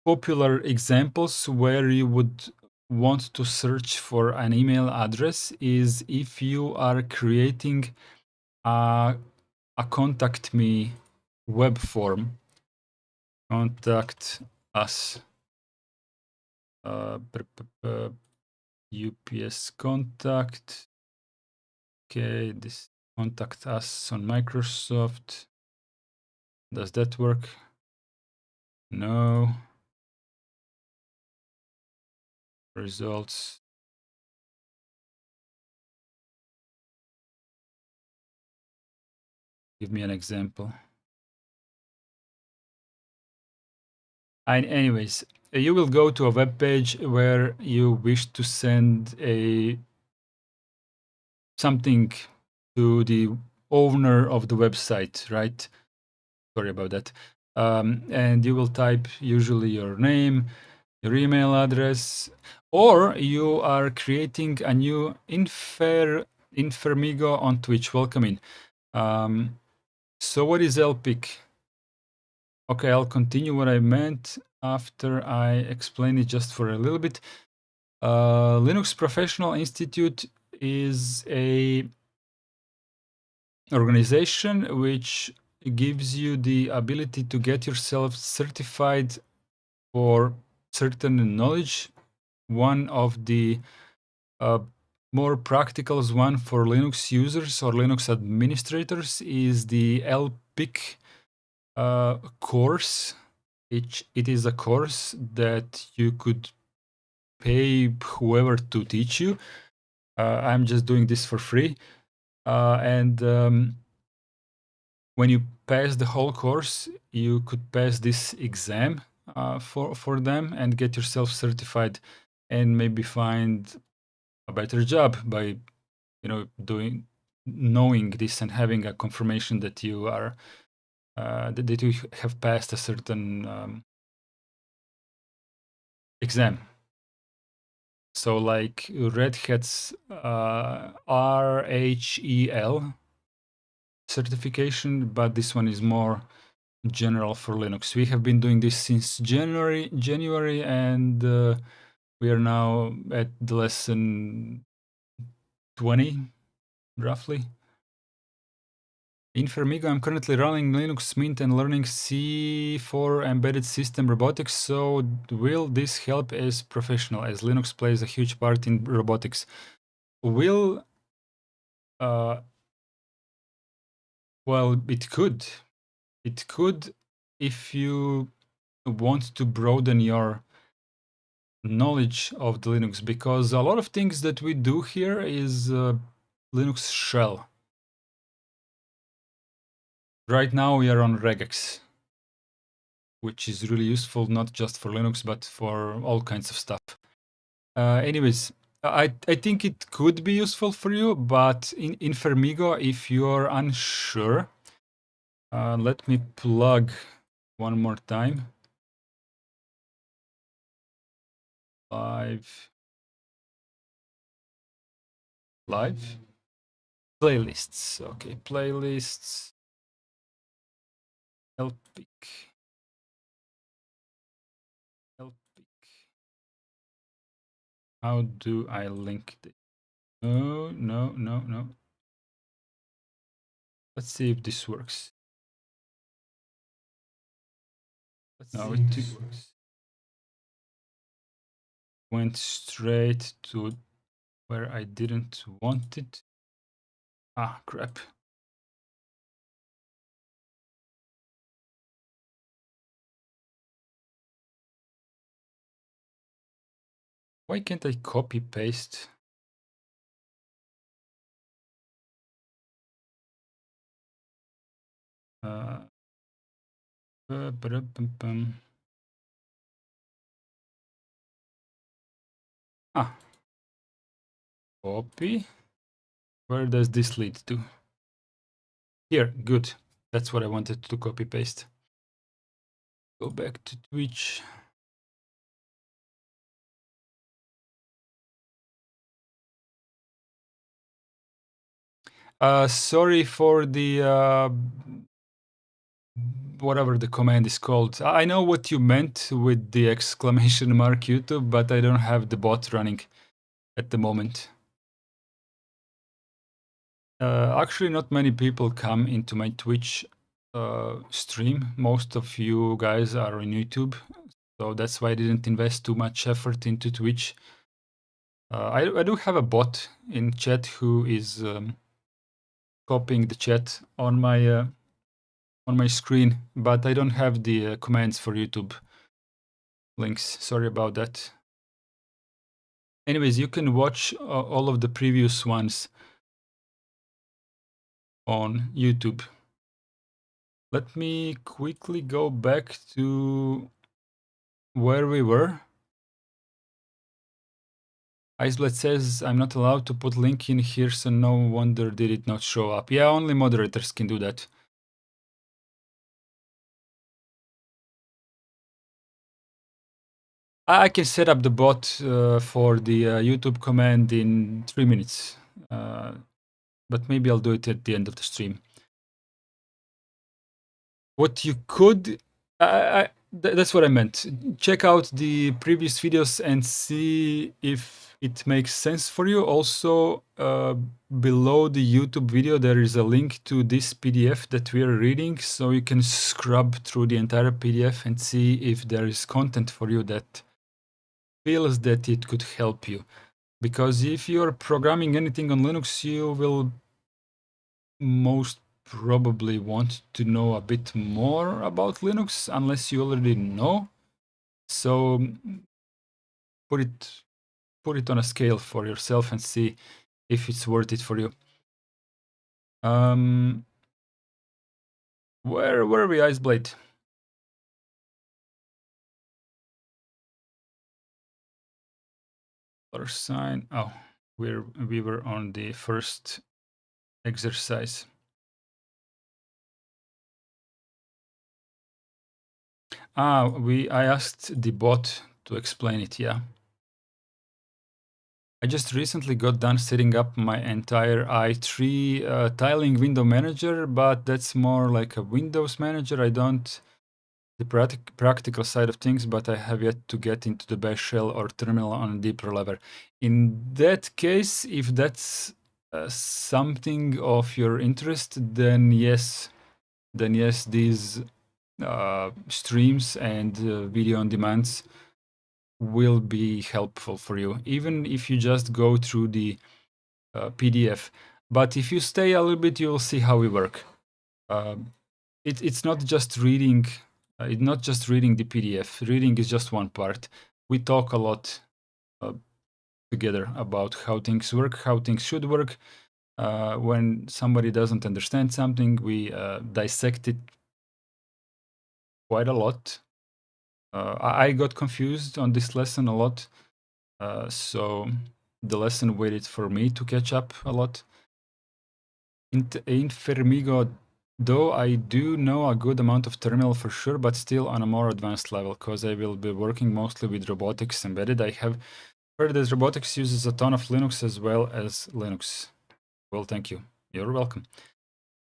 popular examples where you would want to search for an email address is if you are creating a contact me web form. Contact us. UPS contact. Okay, this contact us on Microsoft. Does that work? No. Results. Give me an example. And anyways, you will go to a web page where you wish to send something to the owner of the website, right? Sorry about that. And you will type usually your name, your email address, or you are creating a new Infermigo on Twitch. Welcome in. So what is LPIC? Okay, I'll continue what I meant after I explain it just for a little bit. Linux Professional Institute is a organization which gives you the ability to get yourself certified for certain knowledge. One of the more practical one for Linux users or Linux administrators is the LPIC course. It is a course that you could pay whoever to teach you. I'm just doing this for free. And when you pass the whole course, you could pass this exam for them and get yourself certified, and maybe find a better job by doing knowing this and having a confirmation that you are that you have passed a certain exam. So like Red Hat's RHEL certification, but this one is more general for Linux. We have been doing this since January, and we are now at the lesson 20, roughly. In Fermigo, I'm currently running Linux Mint and learning C for embedded system robotics. So will this help as professional, as Linux plays a huge part in robotics? Will well, it could. It could if you want to broaden your knowledge of the Linux, because a lot of things that we do here is Linux shell. Right now we are on regex, which is really useful not just for Linux but for all kinds of stuff. Anyways, I think it could be useful for you, but in Fermigo, if you're unsure, let me plug one more time. Live playlists. Okay, playlists. Help pick. How do I link this? No. Let's see if this works. No, it works. Went straight to where I didn't want it. Ah, crap. Why can't I copy paste? Ah, copy. Where does this lead to? Here, good. That's what I wanted to copy paste. Go back to Twitch. Sorry for the whatever the command is called. I know what you meant with the exclamation mark YouTube, but I don't have the bot running at the moment. Actually, not many people come into my Twitch stream. Most of you guys are on YouTube, so that's why I didn't invest too much effort into Twitch. I do have a bot in chat who is copying the chat on my screen, but I don't have the commands for YouTube links. Sorry about that. Anyways, you can watch all of the previous ones on YouTube. Let me quickly go back to where we were. Iceblood says I'm not allowed to put link in here, so no wonder did it not show up. Yeah, only moderators can do that. I can set up the bot for the YouTube command in 3 minutes, but maybe I'll do it at the end of the stream. What you could, that's what I meant. Check out the previous videos and see if it makes sense for you. Also, below the YouTube video, there is a link to this PDF that we are reading, so you can scrub through the entire PDF and see if there is content for you that feels that it could help you. Because if you're programming anything on Linux, you will most probably want to know a bit more about Linux, unless you already know. So put it on a scale for yourself and see if it's worth it for you. Where were we, Iceblade? $sign. Oh, we were on the first exercise. I asked the bot to explain it, yeah. I just recently got done setting up my entire i3 tiling window manager, but that's more like a Windows manager. I don't the practical side of things, but I have yet to get into the bash shell or terminal on a deeper level. In that case, if that's something of your interest, then yes, these streams and video on demands will be helpful for you, even if you just go through the PDF. But if you stay a little bit, you'll see how we work. It's not just reading. It's not just reading the PDF. Reading is just one part. We talk a lot together about how things work, how things should work. When somebody doesn't understand something, we dissect it quite a lot. I got confused on this lesson a lot, so the lesson waited for me to catch up a lot. In Fermigo, though, I do know a good amount of terminal for sure, but still on a more advanced level, because I will be working mostly with robotics embedded. I have heard that robotics uses a ton of Linux as well as Linux. Well, thank you. You're welcome.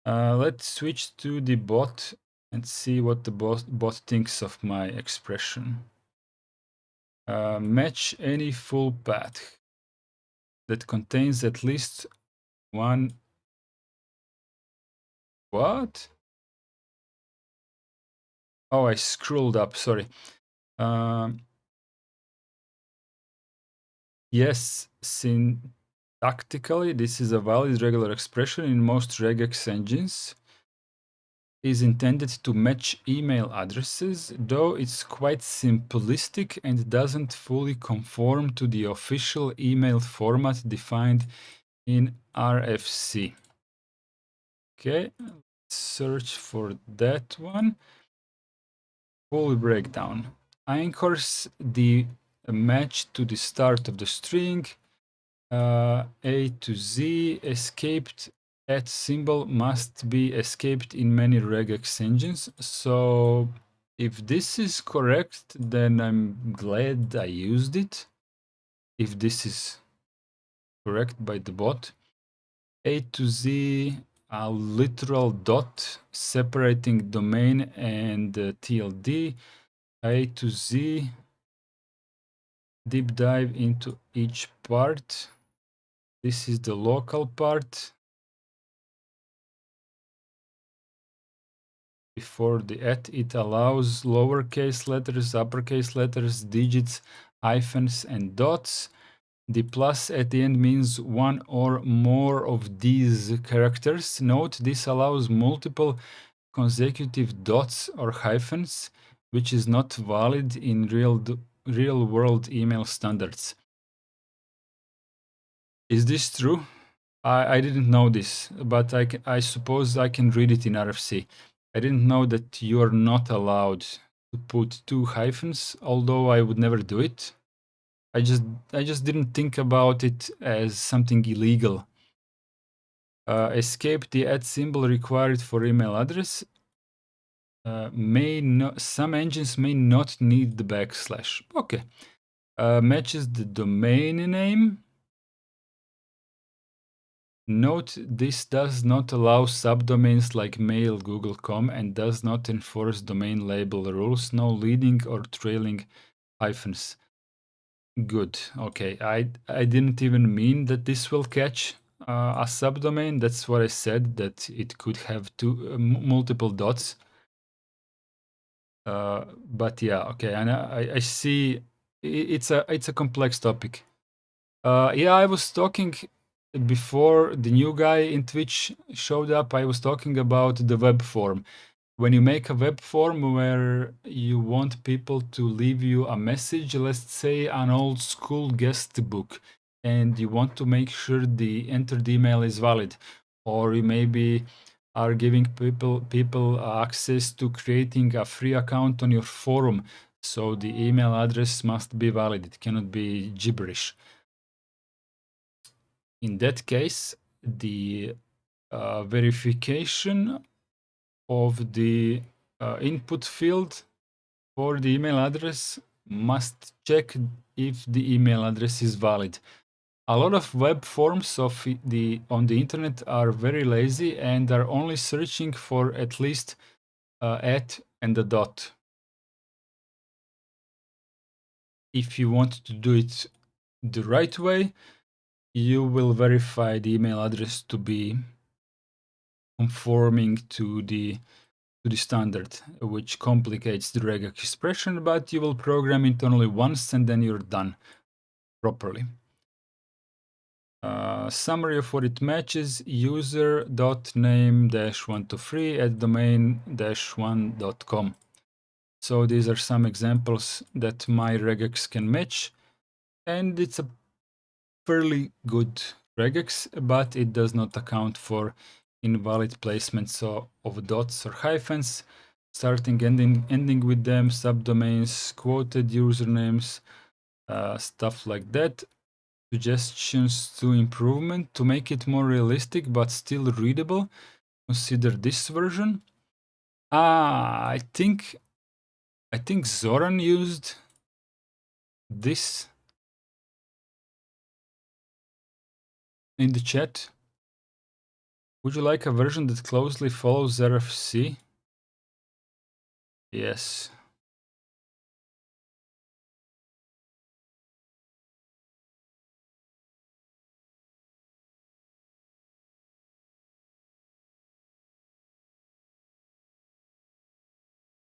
Let's switch to the bot and see what the bot thinks of my expression. Match any full path that contains at least one. What? Oh, I scrolled up, sorry. Yes, syntactically, this is a valid regular expression in most regex engines. Is intended to match email addresses, though it's quite simplistic and doesn't fully conform to the official email format defined in RFC. Okay, search for that one. Full breakdown. Anchors the match to the start of the string. A to Z escaped at symbol must be escaped in many regex engines. So if this is correct, then I'm glad I used it. If this is correct by the bot. A to Z, a literal dot separating domain and TLD. A to Z, deep dive into each part. This is the local part. Before the at, it allows lowercase letters, uppercase letters, digits, hyphens, and dots. The plus at the end means one or more of these characters. Note this allows multiple consecutive dots or hyphens, which is not valid in real world email standards. Is this true? I didn't know this, but I suppose I can read it in RFC. I didn't know that you're not allowed to put two hyphens, although I would never do it. I just didn't think about it as something illegal. Escape the @ symbol required for email address. Some engines may not need the backslash. Okay. Matches the domain name. Note this does not allow subdomains like mail, Google.com, and does not enforce domain label rules. No leading or trailing hyphens. Good. Okay. I didn't even mean that this will catch a subdomain. That's what I said, that it could have multiple dots. But yeah, okay. And I see it's a complex topic. Yeah, I was talking before the new guy in Twitch showed up. I was talking about the web form. When you make a web form where you want people to leave you a message, let's say an old school guest book, and you want to make sure the entered email is valid, or you maybe are giving people access to creating a free account on your forum, so the email address must be valid. It cannot be gibberish. In that case, the verification of the input field for the email address must check if the email address is valid. A lot of web forms on the internet are very lazy and are only searching for at least at and a dot. If you want to do it the right way, you will verify the email address to be conforming to the standard, which complicates the regex expression, but you will program it only once and then you're done properly. Summary of what it matches: user.name-123 at domain-1.com. So these are some examples that my regex can match, and it's a fairly good regex, but it does not account for invalid placements of dots or hyphens, starting, ending with them, subdomains, quoted usernames, stuff like that. Suggestions to improvement: to make it more realistic but still readable, consider this version. I think Zoran used this in the chat. Would you like a version that closely follows RFC? Yes.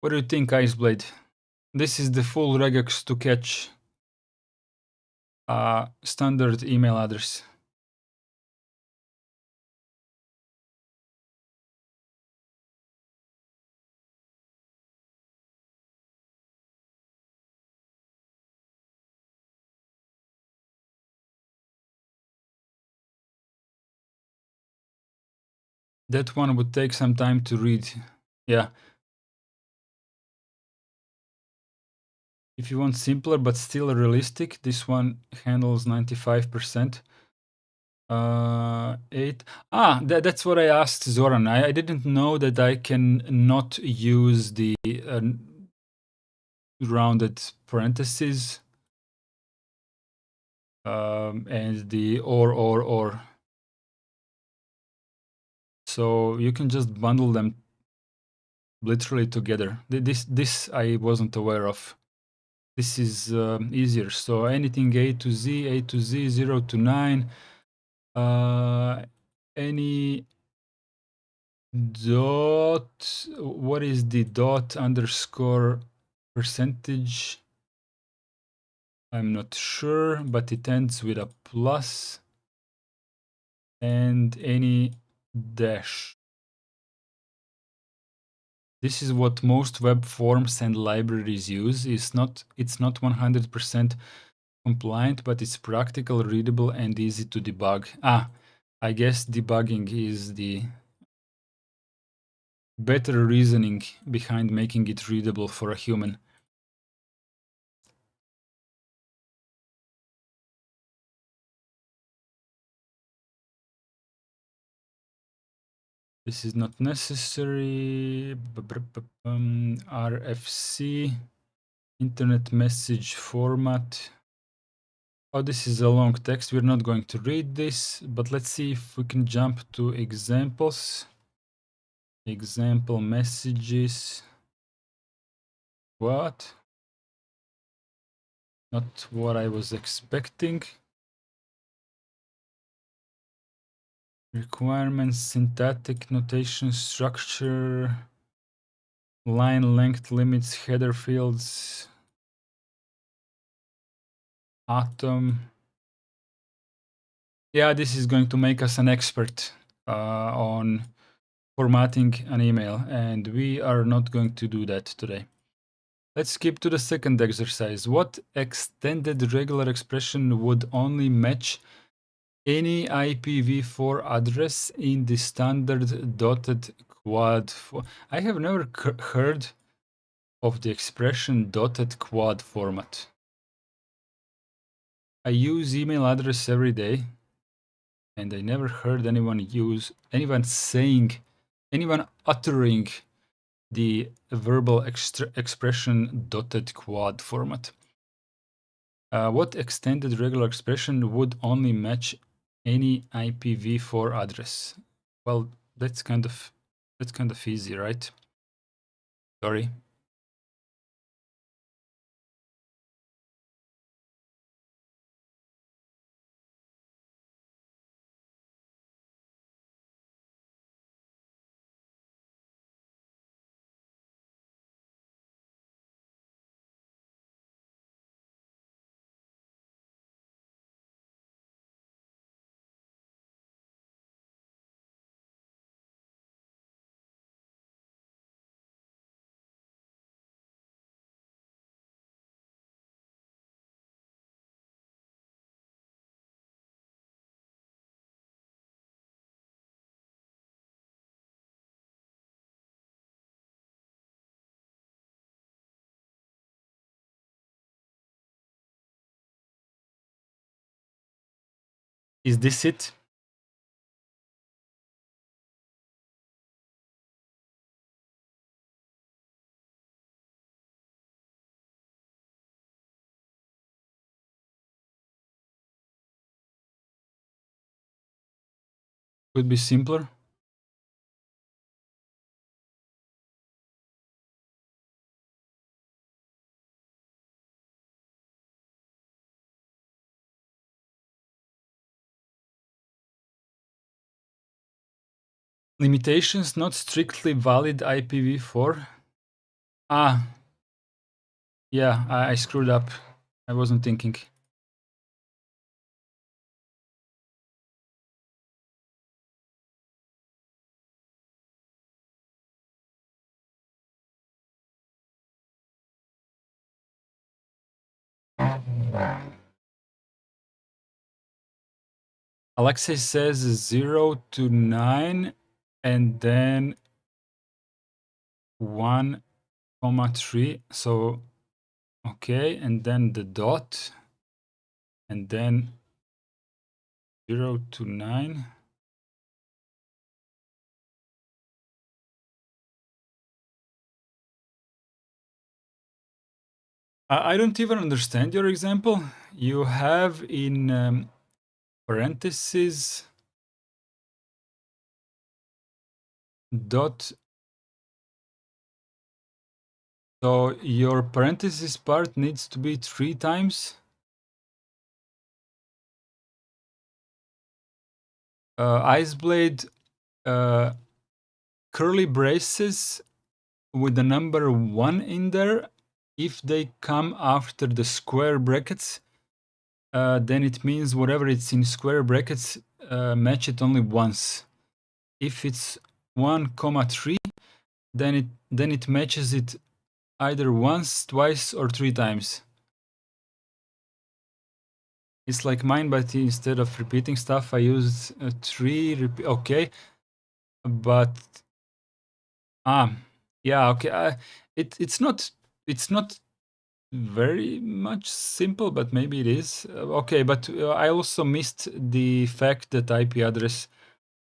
What do you think, Iceblade? This is the full regex to catch a standard email address. That one would take some time to read. Yeah. If you want simpler but still realistic, this one handles 95%. 8. That's what I asked Zoran. I didn't know that I can not use the rounded parentheses and the or. So you can just bundle them literally together. This I wasn't aware of. This is easier. So anything A to Z, 0 to 9, any dot, what is the dot underscore percentage? I'm not sure, but it ends with a plus, and any dash. This is what most web forms and libraries use. It's not 100% compliant, but it's practical, readable, and easy to debug. I guess debugging is the better reasoning behind making it readable for a human. This is not necessary. RFC, internet message format. Oh, this is a long text. We're not going to read this, but let's see if we can jump to examples. Example messages. What? Not what I was expecting. Requirements, syntactic notation, structure, line length limits, header fields, atom. Yeah, this is going to make us an expert on formatting an email, and we are not going to do that today. Let's skip to the second exercise. What extended regular expression would only match any IPv4 address in the standard dotted quad? I have never heard of the expression dotted quad format. I use email address every day. and I never heard anyone uttering the verbal expression dotted quad format. What extended regular expression would only match any IPv4 address? Well, that's kind of easy, right? Sorry. Is this it? Could be simpler. Limitations not strictly valid IPv4. Ah, yeah, I screwed up. I wasn't thinking. Alexei says 0 to 9 and then 1 comma 3. So, okay, and then the dot and then 0 to 9. I don't even understand your example. You have in parentheses dot. So your parentheses part needs to be 3 times. Iceblade curly braces with the number 1 in there. If they come after the square brackets, then it means whatever it's in square brackets, match it only once. If it's 1 comma 3, then it matches it either once, twice, or 3 times. It's like mine, but instead of repeating stuff, I used 3. Okay, but yeah, okay. It's not very much simple, but maybe it is. Okay, but I also missed the fact that IP address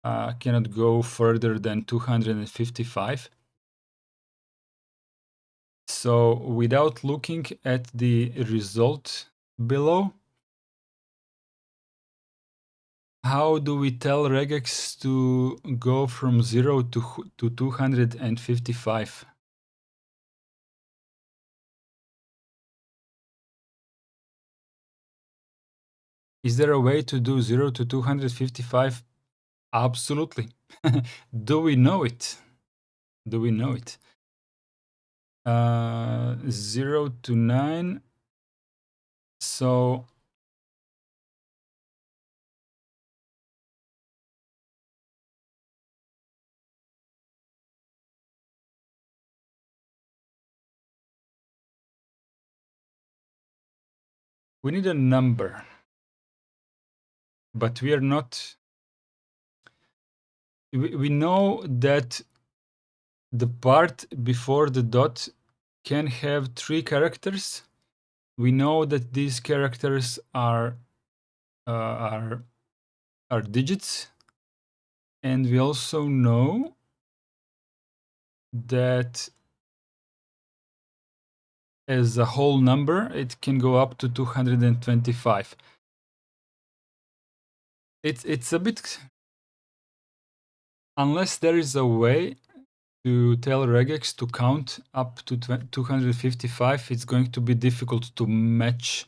cannot go further than 255. So without looking at the result below, how do we tell regex to go from 0 to 255? Is there a way to do 0 to 255? Absolutely. Do we know it? Do we know it? 0 to 9. So we need a number, but we are not. We know that the part before the dot can have 3 characters. We know that these characters are are digits, and we also know that as a whole number, it can go up to 225. It's a bit, unless there is a way to tell regex to count up to 255, it's going to be difficult to match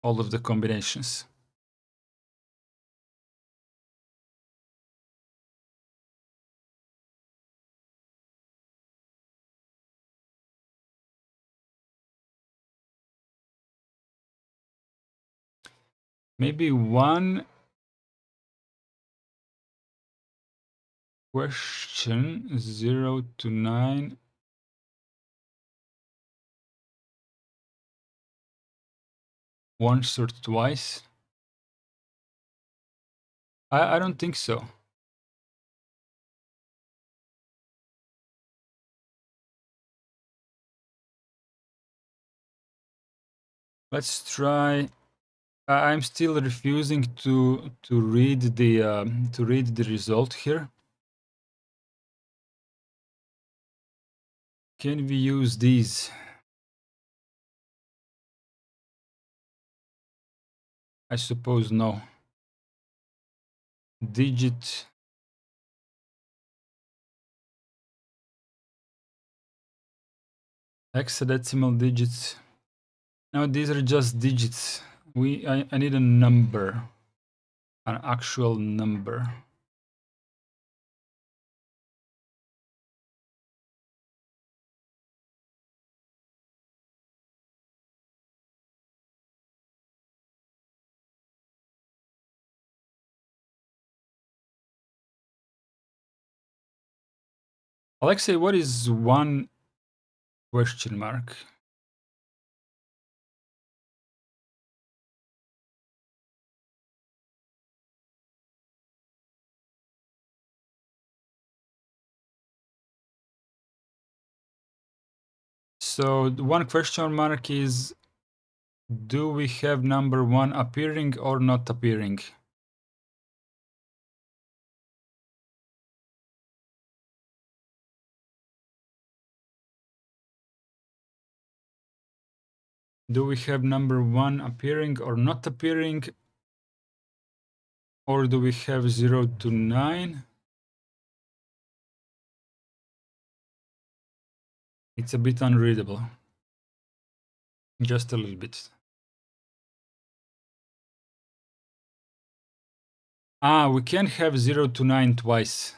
all of the combinations. Maybe one question 0 to 9 once or twice. I don't think so. Let's try. I'm still refusing to read the result here. Can we use these? I suppose no. Digit. Hexadecimal digits. No, these are just digits. I need a number, an actual number. Alexei, what is one question mark? So the one question mark is, do we have number 1 appearing or not appearing? Do we have number 1 appearing or not appearing? Or do we have 0 to 9? It's a bit unreadable. Just a little bit. We can have 0 to 9 twice.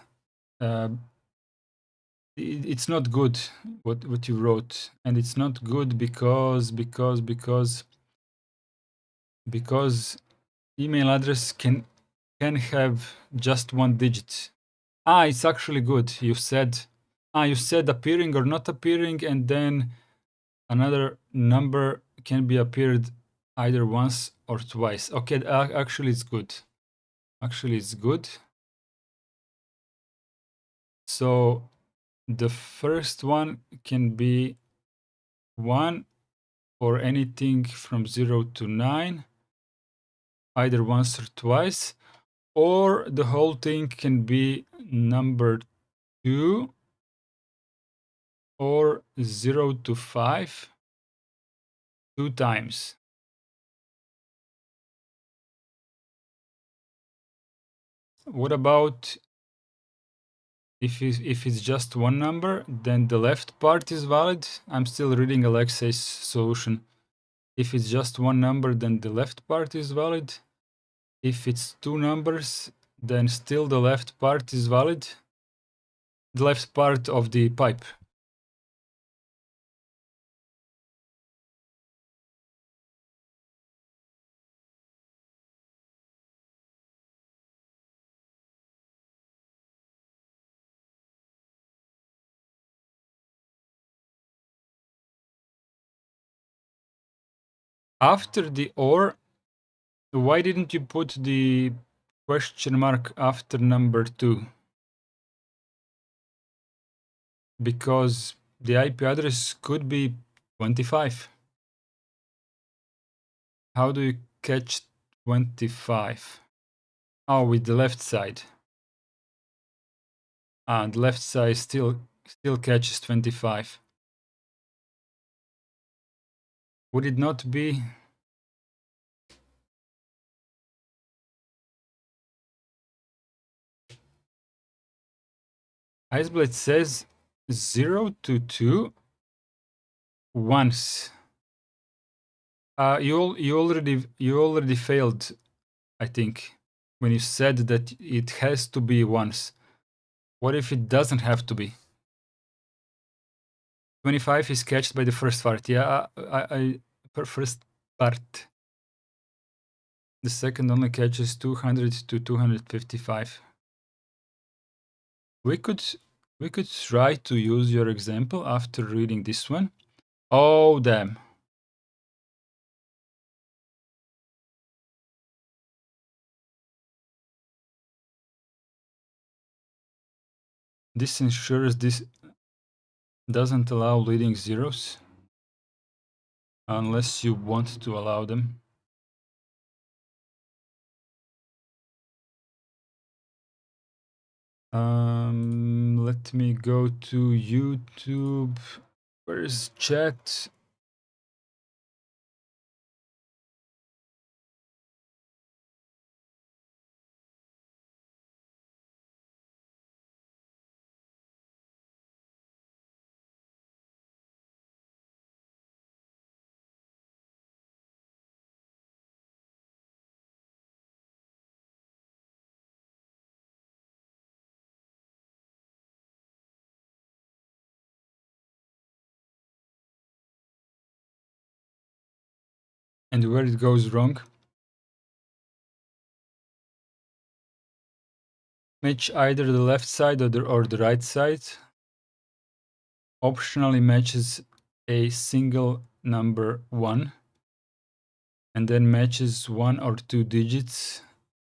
It's not good what you wrote, and it's not good because email address can have just one digit. It's actually good. You said appearing or not appearing, and then another number can be appeared either once or twice. Okay, actually it's good. Actually it's good. So the first one can be 1 or anything from 0 to 9, either once or twice, or the whole thing can be number 2 or 0 to 5 2 times. What about if it's just one number, then the left part is valid? I'm still reading Alexei's solution. If it's just one number, then the left part is valid. If it's two numbers, then still the left part is valid. The left part of the pipe. After the or, why didn't you put the question mark after number 2? Because the IP address could be 25. How do you catch 25? Oh, with the left side. And left side still catches 25. Would it not be? Iceblade says 0 to 2 once. You already failed, I think, when you said that it has to be once. What if it doesn't have to be? 25 is catched by the first part. Yeah, first part. The second only catches 200 to 255. We could try to use your example after reading this one. Oh, damn. This ensures this doesn't allow leading zeros unless you want to allow them. Let me go to YouTube. Where is chat? And where it goes wrong? Match either the left side or the right side. Optionally matches a single number 1 and then matches 1 or 2 digits,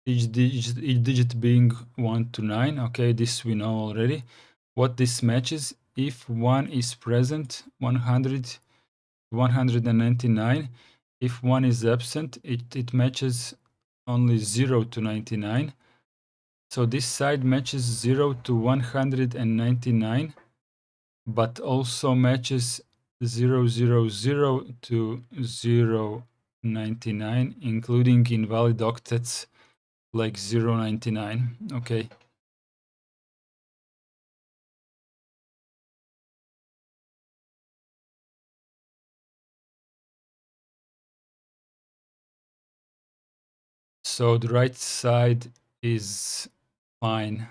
each digit being 1 to 9. Okay, this we know already. What this matches, if 1 is present, 100, 199. If 1 is absent, it matches only 0 to 99. So this side matches 0 to 199, but also matches 000 to 099, including invalid octets like 099. Okay. So the right side is fine.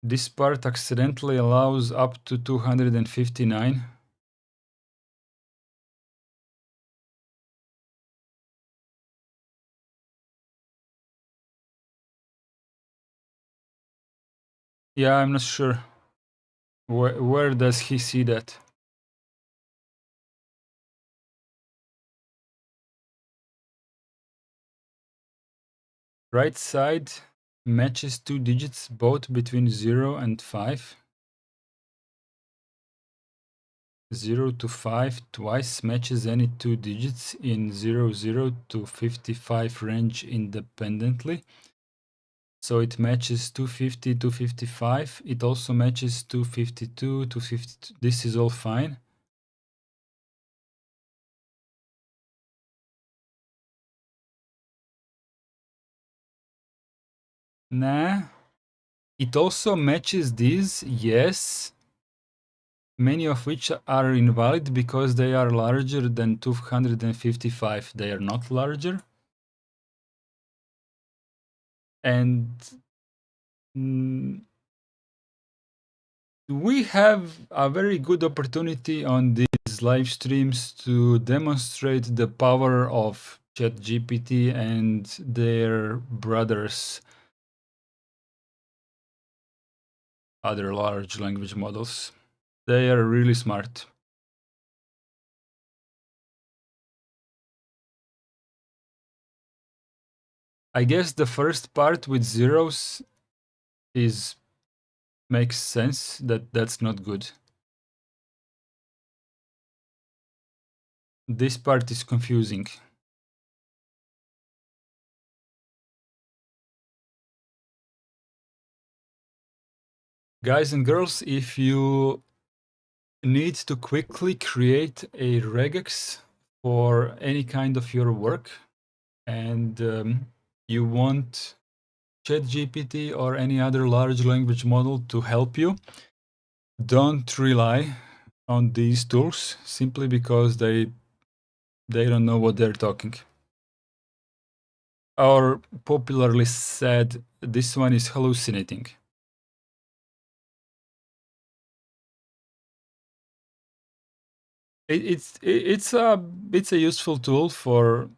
This part accidentally allows up to 259. Yeah, I'm not sure. Where does he see that? Right side matches 2 digits both between 0 and 5. 0 to 5 twice matches any 2 digits in 00 to 55 range independently. So it matches 250, 255. It also matches 252, 252. This is all fine. Nah. It also matches these, yes. Many of which are invalid because they are larger than 255. They are not larger. And we have a very good opportunity on these live streams to demonstrate the power of ChatGPT and their brothers, other large language models. They are really smart. I guess the first part with zeros makes sense. That's not good. This part is confusing. Guys and girls, if you need to quickly create a regex for any kind of your work, and you want ChatGPT or any other large language model to help you, don't rely on these tools simply because they don't know what they're talking. Or popularly said, this one is hallucinating. It's a useful tool for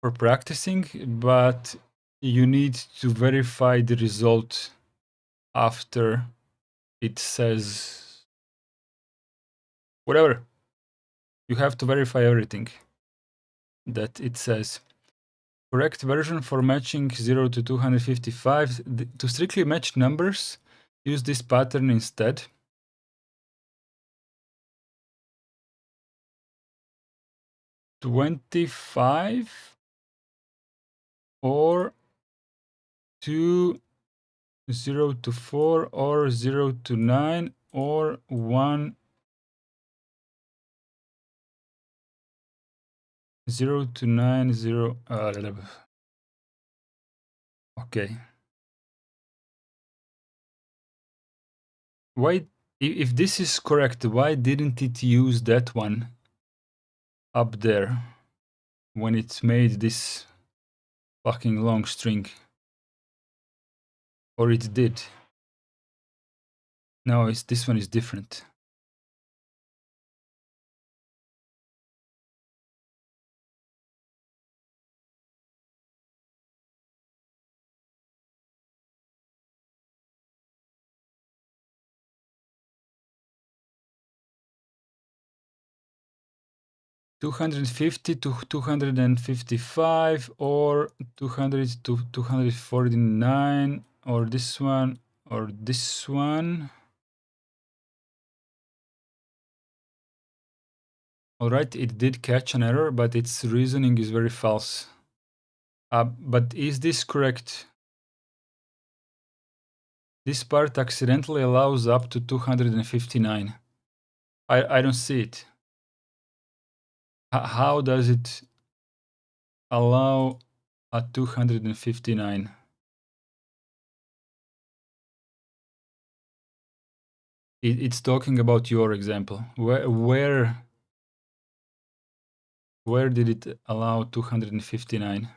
practicing, but you need to verify the result after it says whatever. You have to verify everything that it says. Correct version for matching 0 to 255. To strictly match numbers, use this pattern instead. "25" or 2 0 to 4 or 0 to 9 or 1 0 to 9 0. Okay. Why, if this is correct, why didn't it use that one up there when it made this fucking long string? Or it did? No, this one is different. "250 to 255 or 200 to 249 or this one or this one." All right, it did catch an error, but its reasoning is very false. But is this correct? This part accidentally allows up to 259. I don't see it. How does it allow a 259? It's talking about your example. Where did it allow 259?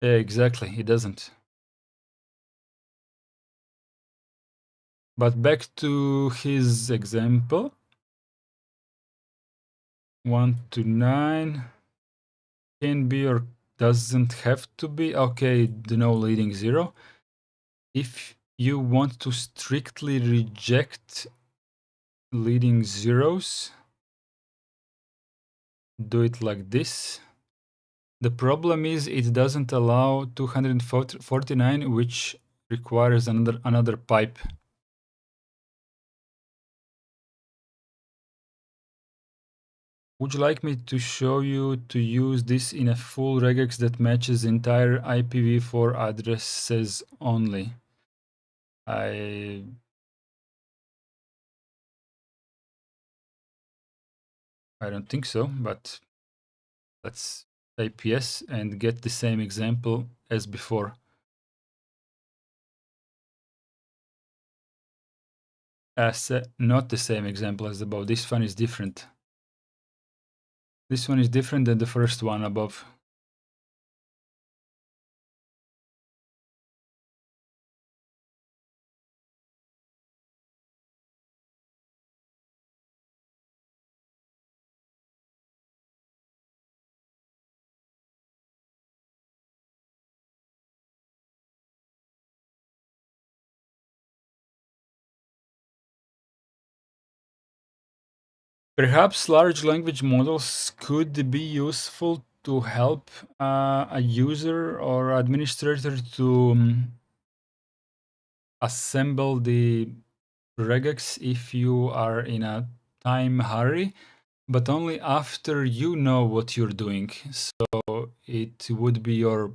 Yeah, exactly, it doesn't. But back to his example. 1 to 9 can be or doesn't have to be. Okay, the no leading 0. If you want to strictly reject leading zeros, do it like this. The problem is it doesn't allow 249, which requires another pipe. Would you like me to show you to use this in a full regex that matches entire IPv4 addresses only? I don't think so, but let's type yes and get the same example as before. Not the same example as above. This one is different. This one is different than the first one above. Perhaps large language models could be useful to help a user or administrator to assemble the regex if you are in a time hurry, but only after you know what you're doing. So it would be your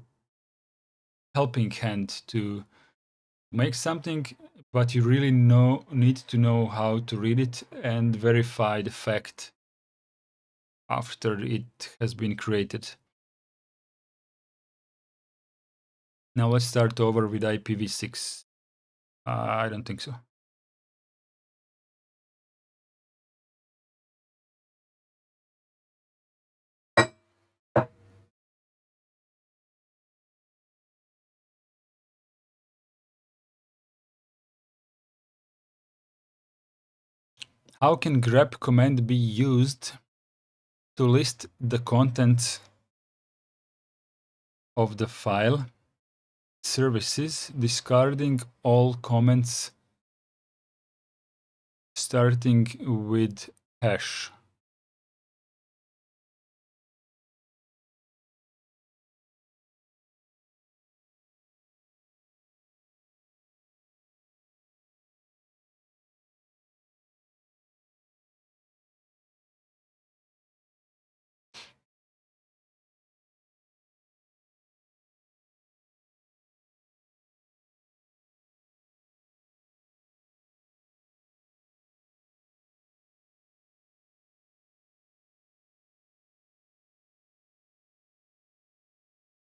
helping hand to make something, but you really need to know how to read it and verify the fact after it has been created. Now let's start over with IPv6. I don't think so. How can grep command be used to list the contents of the file services, discarding all comments starting with hash?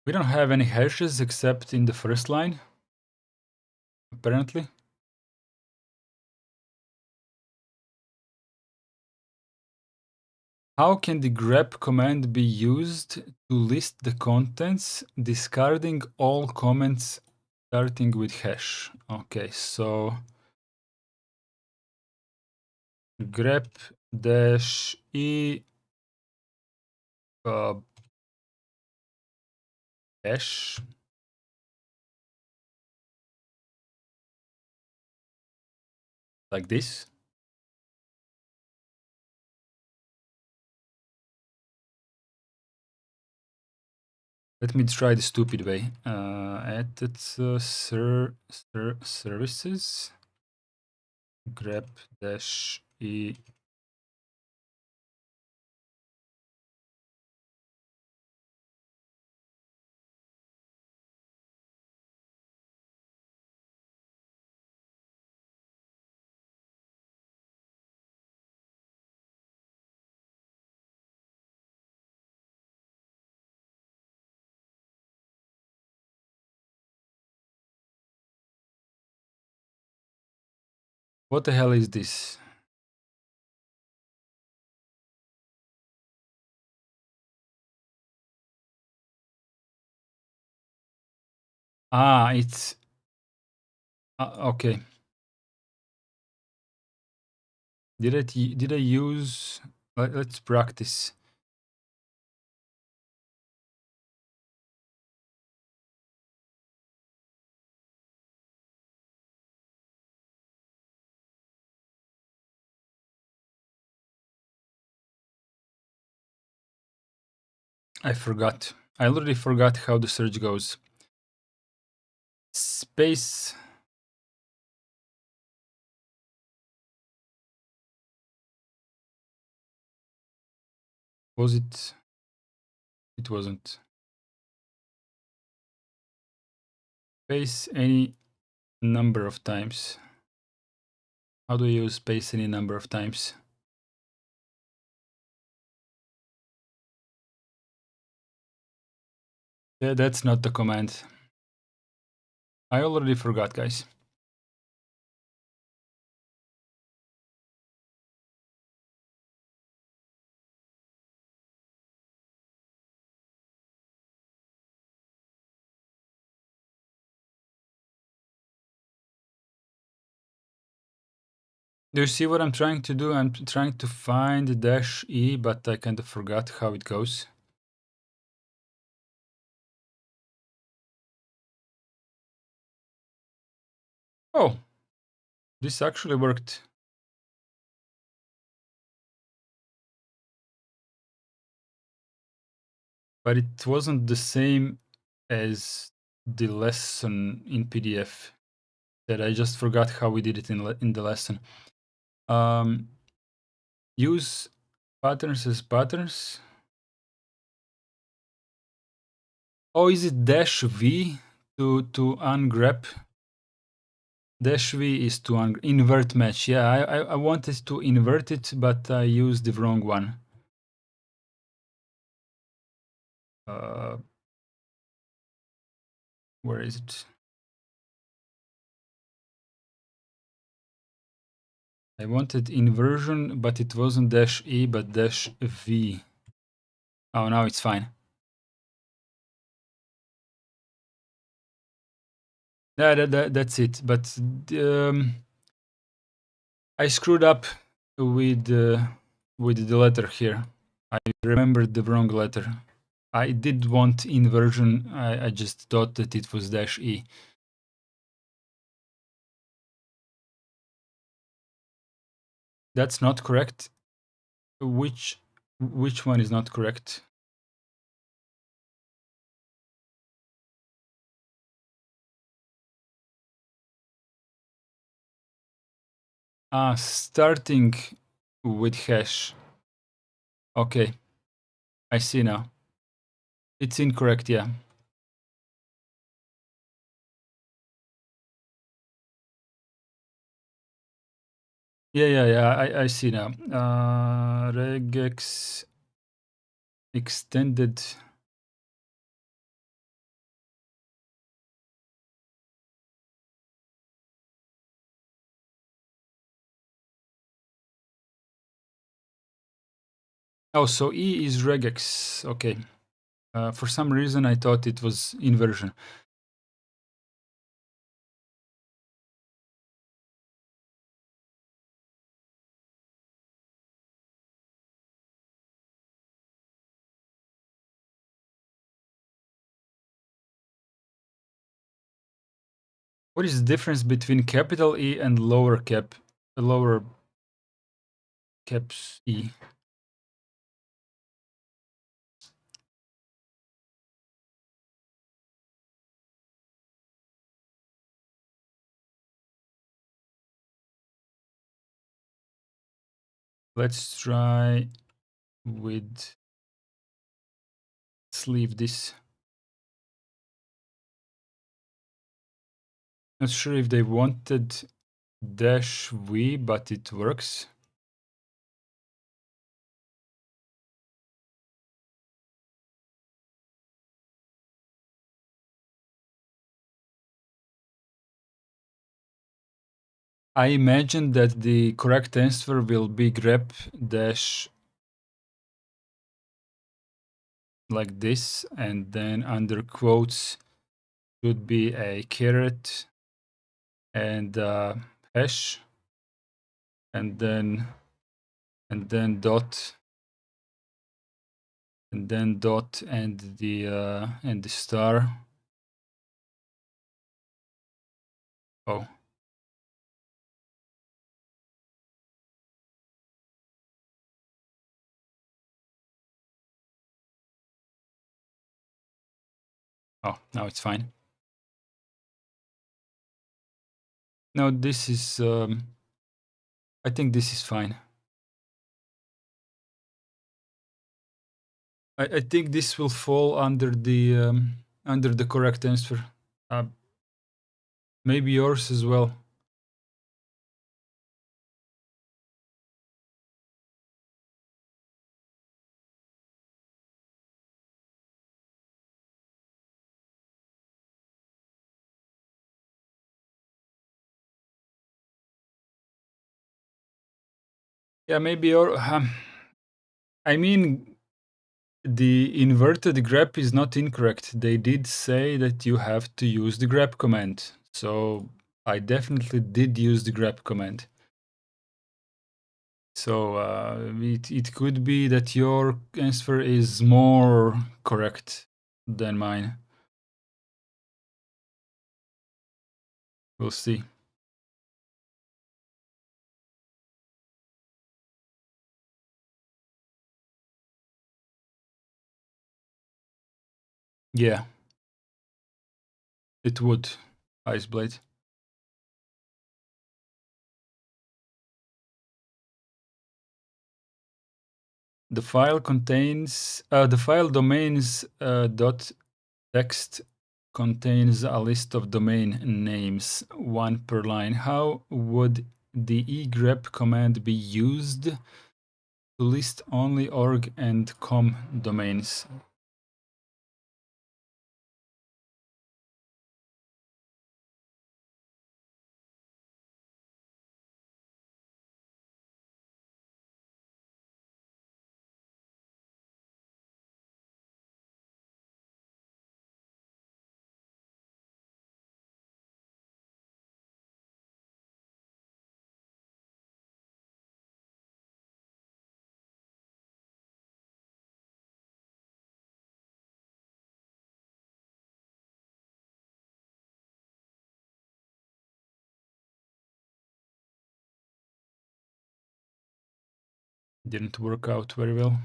We don't have any hashes except in the first line, apparently. How can the grep command be used to list the contents, discarding all comments starting with hash? Okay, so grep dash e hash like this. Let me try the stupid way. Added services grep dash e. What the hell is this? Ah, it's okay. Did I use? Let's practice. I forgot. I already forgot how the search goes. Space. Was it? It wasn't. Space any number of times. How do you use space any number of times? Yeah, that's not the command. I already forgot, guys. Do you see what I'm trying to do? I'm trying to find dash e, but I kind of forgot how it goes. Oh, this actually worked. but it wasn't the same as the lesson in PDF. That I just forgot how we did it in the lesson. Use patterns as patterns. Oh, is it dash V to ungrep? Dash V is to invert match. Yeah, I wanted to invert it, but I used the wrong one. Where is it? I wanted inversion, but it wasn't dash E, but dash V. Oh, now it's fine. Yeah, that's it. But I screwed up with the letter here. I remembered the wrong letter. I did want inversion. I just thought that it was dash E. That's not correct. Which one is not correct? Starting with hash. Okay, I see now. It's incorrect, yeah. Yeah, I see now. Regex extended. Oh, so E is regex. Okay. For some reason, I thought it was inversion. What is the difference between capital E and lower caps E? Let's try with, let's leave this. Not sure if they wanted dash V, but it works. I imagine that the correct answer will be grep dash like this, and then under quotes should be a caret and hash, and then dot, and then dot and the star. Oh. Oh, now it's fine. No, this is, I think this is fine. I think this will fall under the correct answer. Maybe yours as well. Yeah, maybe your. I mean, the inverted grep is not incorrect. They did say that you have to use the grep command. So I definitely did use the grep command. So it could be that your answer is more correct than mine. We'll see. Yeah, it would. Iceblade. The file contains the file domains dot text contains a list of domain names, one per line. How would the egrep command be used to list only org and com domains? Didn't work out very well.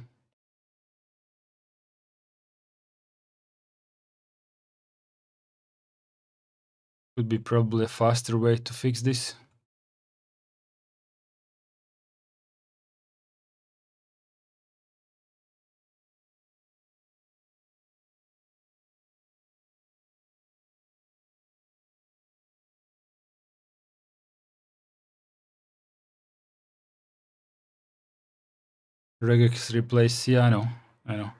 Would be probably a faster way to fix this. Regex replace Ciano. I know.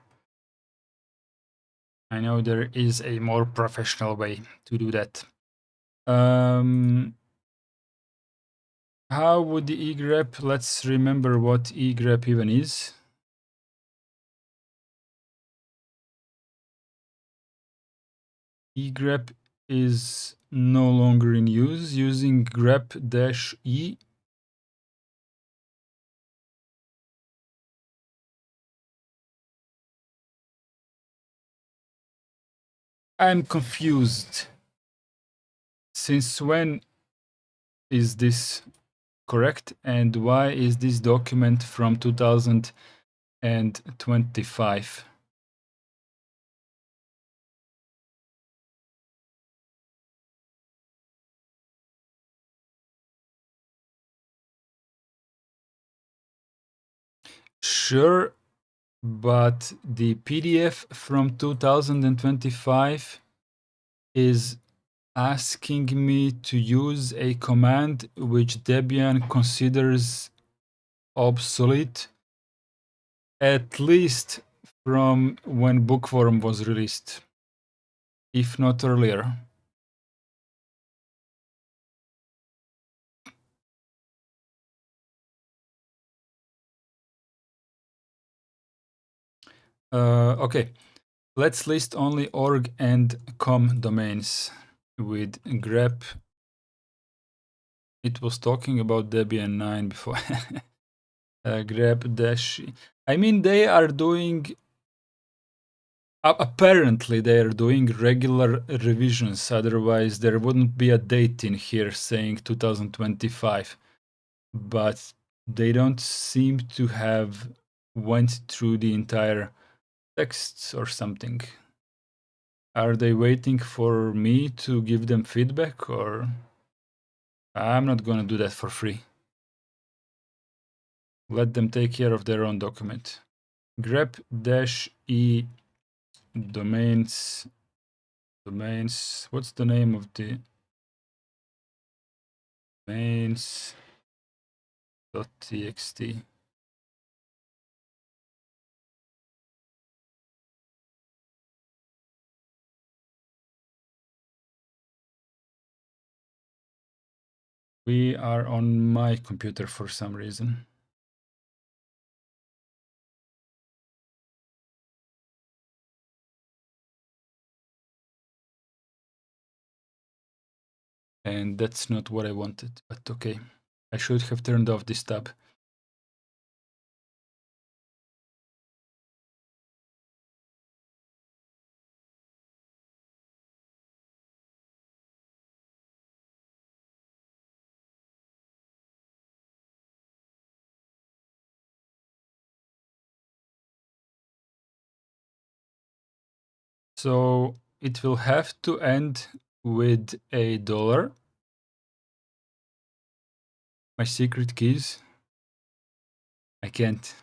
I know there is a more professional way to do that. How would the egrep? Let's remember what egrep even is. Egrep is no longer in use. Using grep-e. I'm confused. Since when is this correct, and why is this document from 2025? Sure, but the PDF from 2025 is asking me to use a command which Debian considers obsolete, at least from when Bookworm was released, if not earlier. Okay, let's list only org and com domains with grep. It was talking about Debian 9 before. Grep dash. I mean, they are doing. Apparently, they are doing regular revisions. Otherwise, there wouldn't be a date in here saying 2025. But they don't seem to have went through the entire texts or something. Are they waiting for me to give them feedback, or I'm not gonna do that for free. Let them take care of their own document. grep-e domains. What's the name of the domains.txt? We are on my computer for some reason. And that's not what I wanted, but okay. I should have turned off this tab. So it will have to end with a dollar. My secret keys. I can't.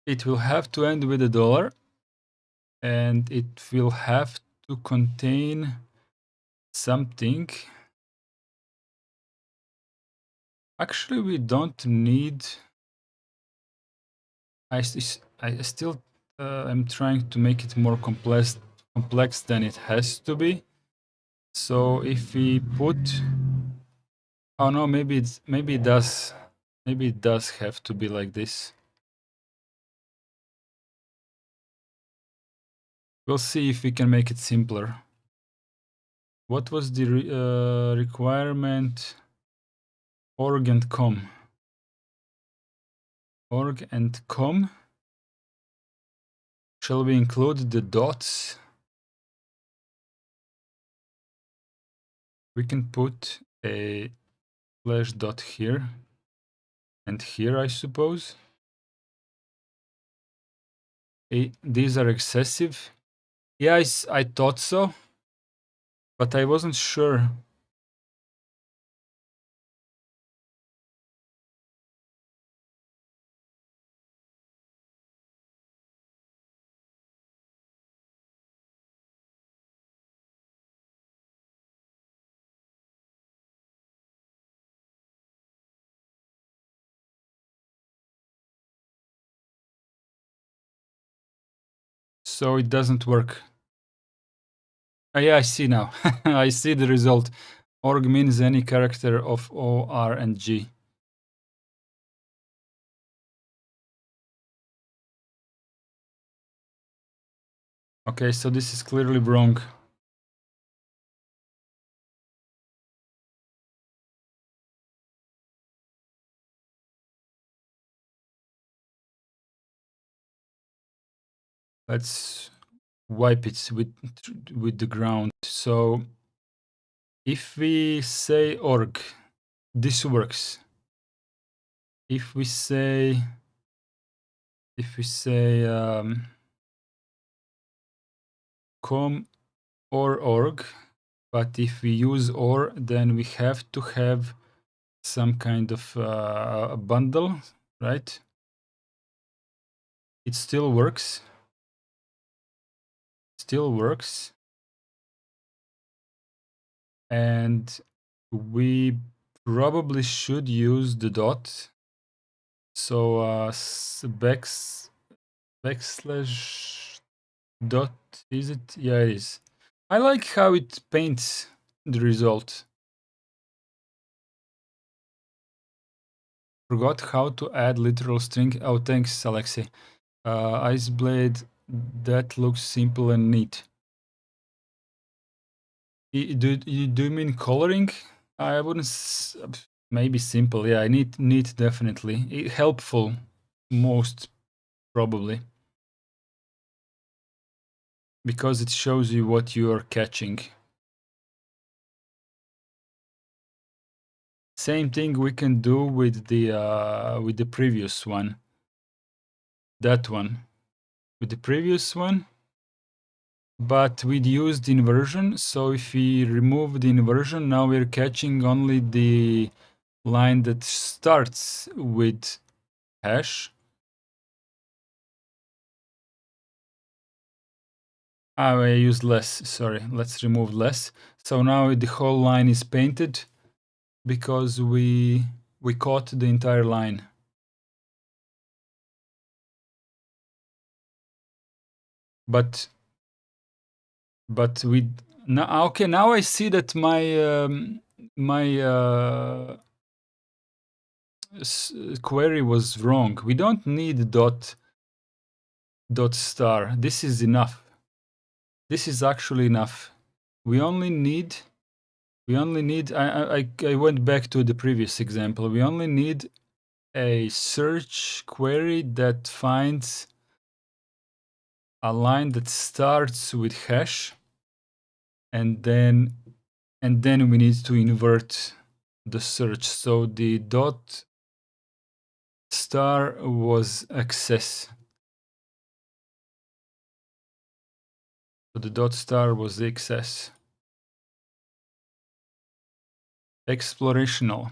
It will have to end with a dollar, and it will have to contain something. Actually, we don't need. I still am trying to make it more complex than it has to be. So if we put, oh no, maybe it does have to be like this. We'll see if we can make it simpler. What was the requirement? Org and com. Org and com. Shall we include the dots? We can put a slash dot here and here, I suppose. These are excessive. Yeah, I thought so, but I wasn't sure. So it doesn't work. Oh, yeah, I see now. I see the result. Org means any character of O, R, and G. Okay, so this is clearly wrong. Let's wipe it with the ground. So if we say org, this works. If we say com or org, but if we use or, then we have to have some kind of a bundle, right? It still works. Still works. And we probably should use the dot. So backslash dot, is it? Yeah, it is. I like how it paints the result. Forgot how to add literal string. Oh, thanks, Alexei. Iceblade, that looks simple and neat. Do you mean coloring? I wouldn't. Maybe simple. Yeah, I neat definitely. Helpful, most probably, because it shows you what you are catching. Same thing we can do with the previous one. That one, with the previous one, but we'd used inversion. So if we remove the inversion, now we're catching only the line that starts with hash. I used less, sorry, let's remove less. So now the whole line is painted because we caught the entire line. But we now, okay, now I see that my query was wrong. We don't need dot star. This is enough. This is actually enough. We only need I went back to the previous example. We only need a search query that finds a line that starts with hash, and then we need to invert the search. So the dot star was access. So the dot star was the access. Explorational.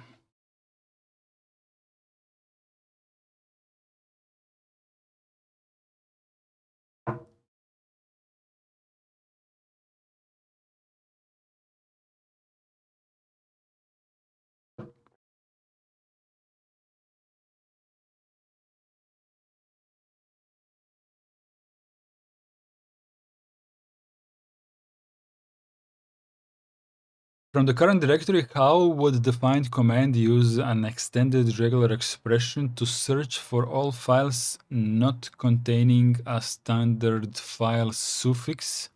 From the current directory, how would the find command use an extended regular expression to search for all files not containing a standard file suffix?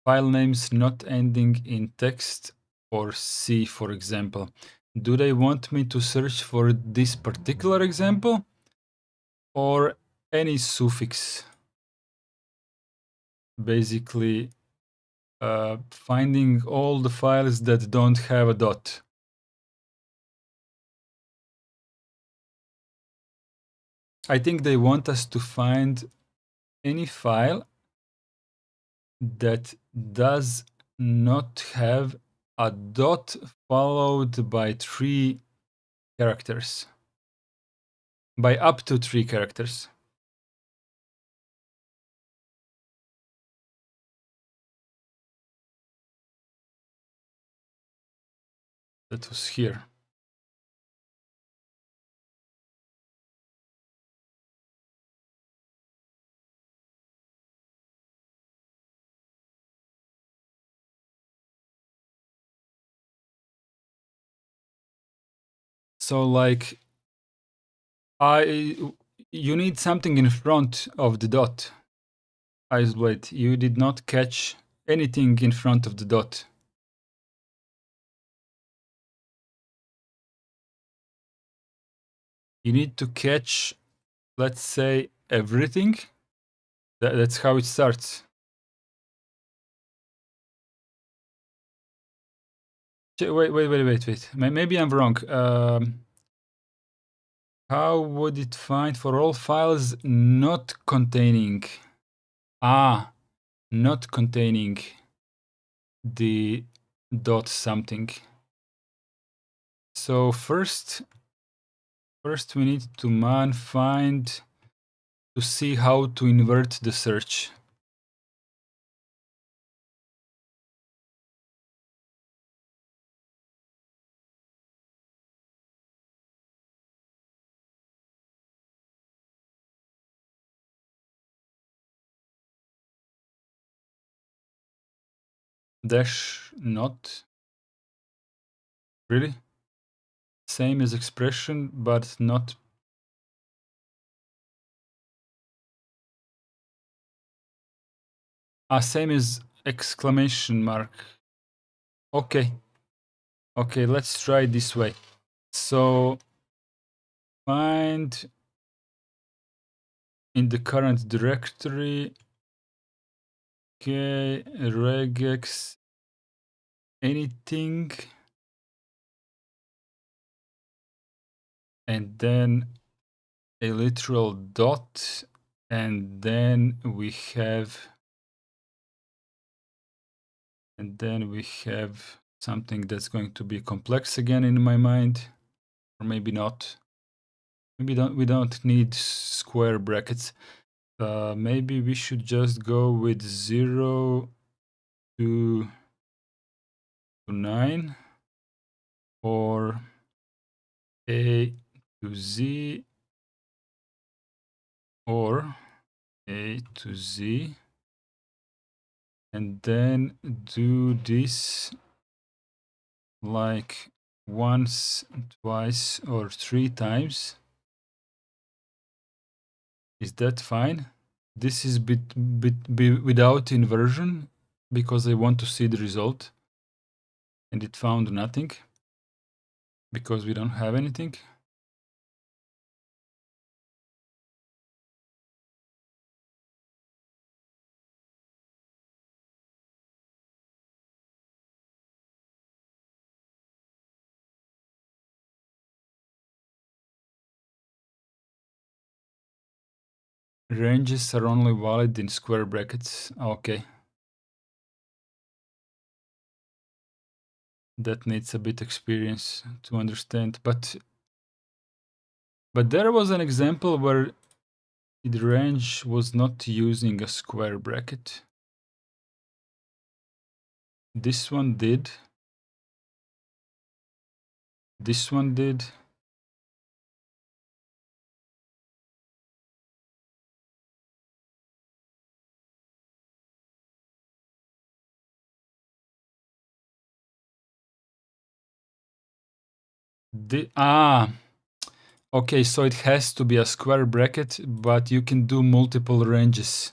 File names not ending in text or C, for example. Do they want me to search for this particular example or any suffix? Basically, finding all the files that don't have a dot. I think they want us to find any file that does not have a dot followed by 3 characters. By up to 3 characters. That was here. So like you need something in front of the dot. Isolate. You did not catch anything in front of the dot. You need to catch, let's say, everything. That's how it starts. Wait. Maybe I'm wrong. How would it find for all files not containing? Not containing the dot something. So first we need to man find to see how to invert the search. Dash not. Really? Same as expression, but not. Same as exclamation mark. Okay, let's try it this way. So find in the current directory, okay, regex anything, and then a literal dot, and then we have something that's going to be complex again in my mind, or maybe not. Maybe we don't need square brackets. Maybe we should just go with 0 to 9, or A to Z, or A to Z, and then do this like once, twice, or 3 times. Is that fine? This is without inversion because I want to see the result, and it found nothing because we don't have anything. Ranges are only valid in square brackets. Okay. That needs a bit experience to understand, but there was an example where the range was not using a square bracket. This one did. This one did. Okay, so it has to be a square bracket, but you can do multiple ranges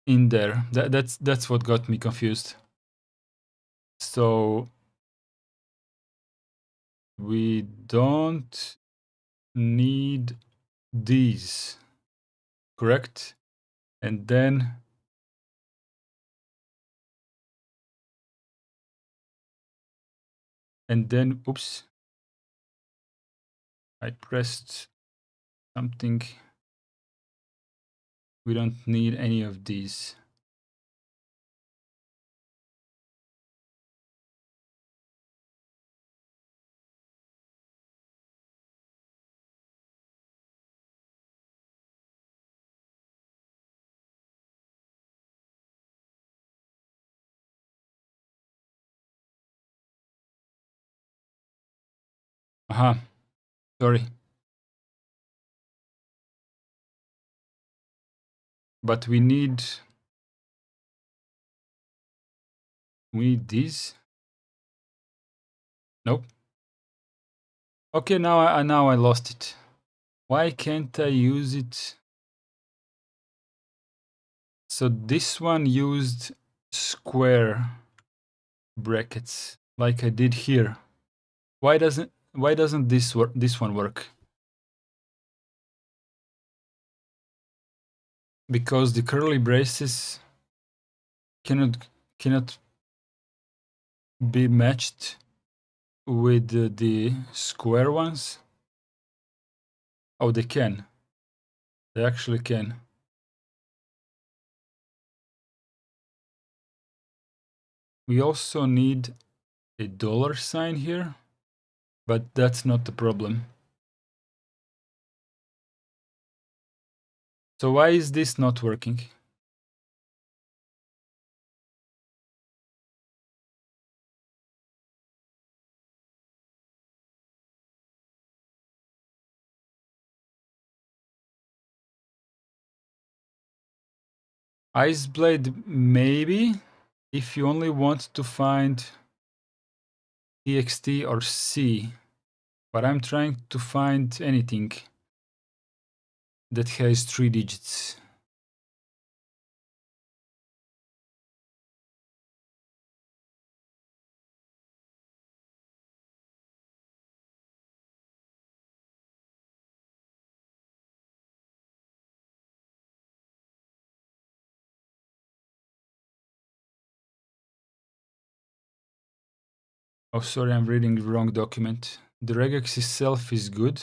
in there. That's what got me confused. So we don't need these, correct? And then oops, I pressed something. We don't need any of these. Aha, sorry. But we need these. Nope. Okay, now I lost it. Why can't I use it? So this one used square brackets like I did here. Why doesn't this one work? Because the curly braces cannot be matched with the square ones. Oh, they can. They actually can. We also need a dollar sign here, but that's not the problem. So why is this not working? Ice blade, maybe, if you only want to find TXT or C, but I'm trying to find anything that has 3 digits. Oh, sorry, I'm reading the wrong document. The regex itself is good.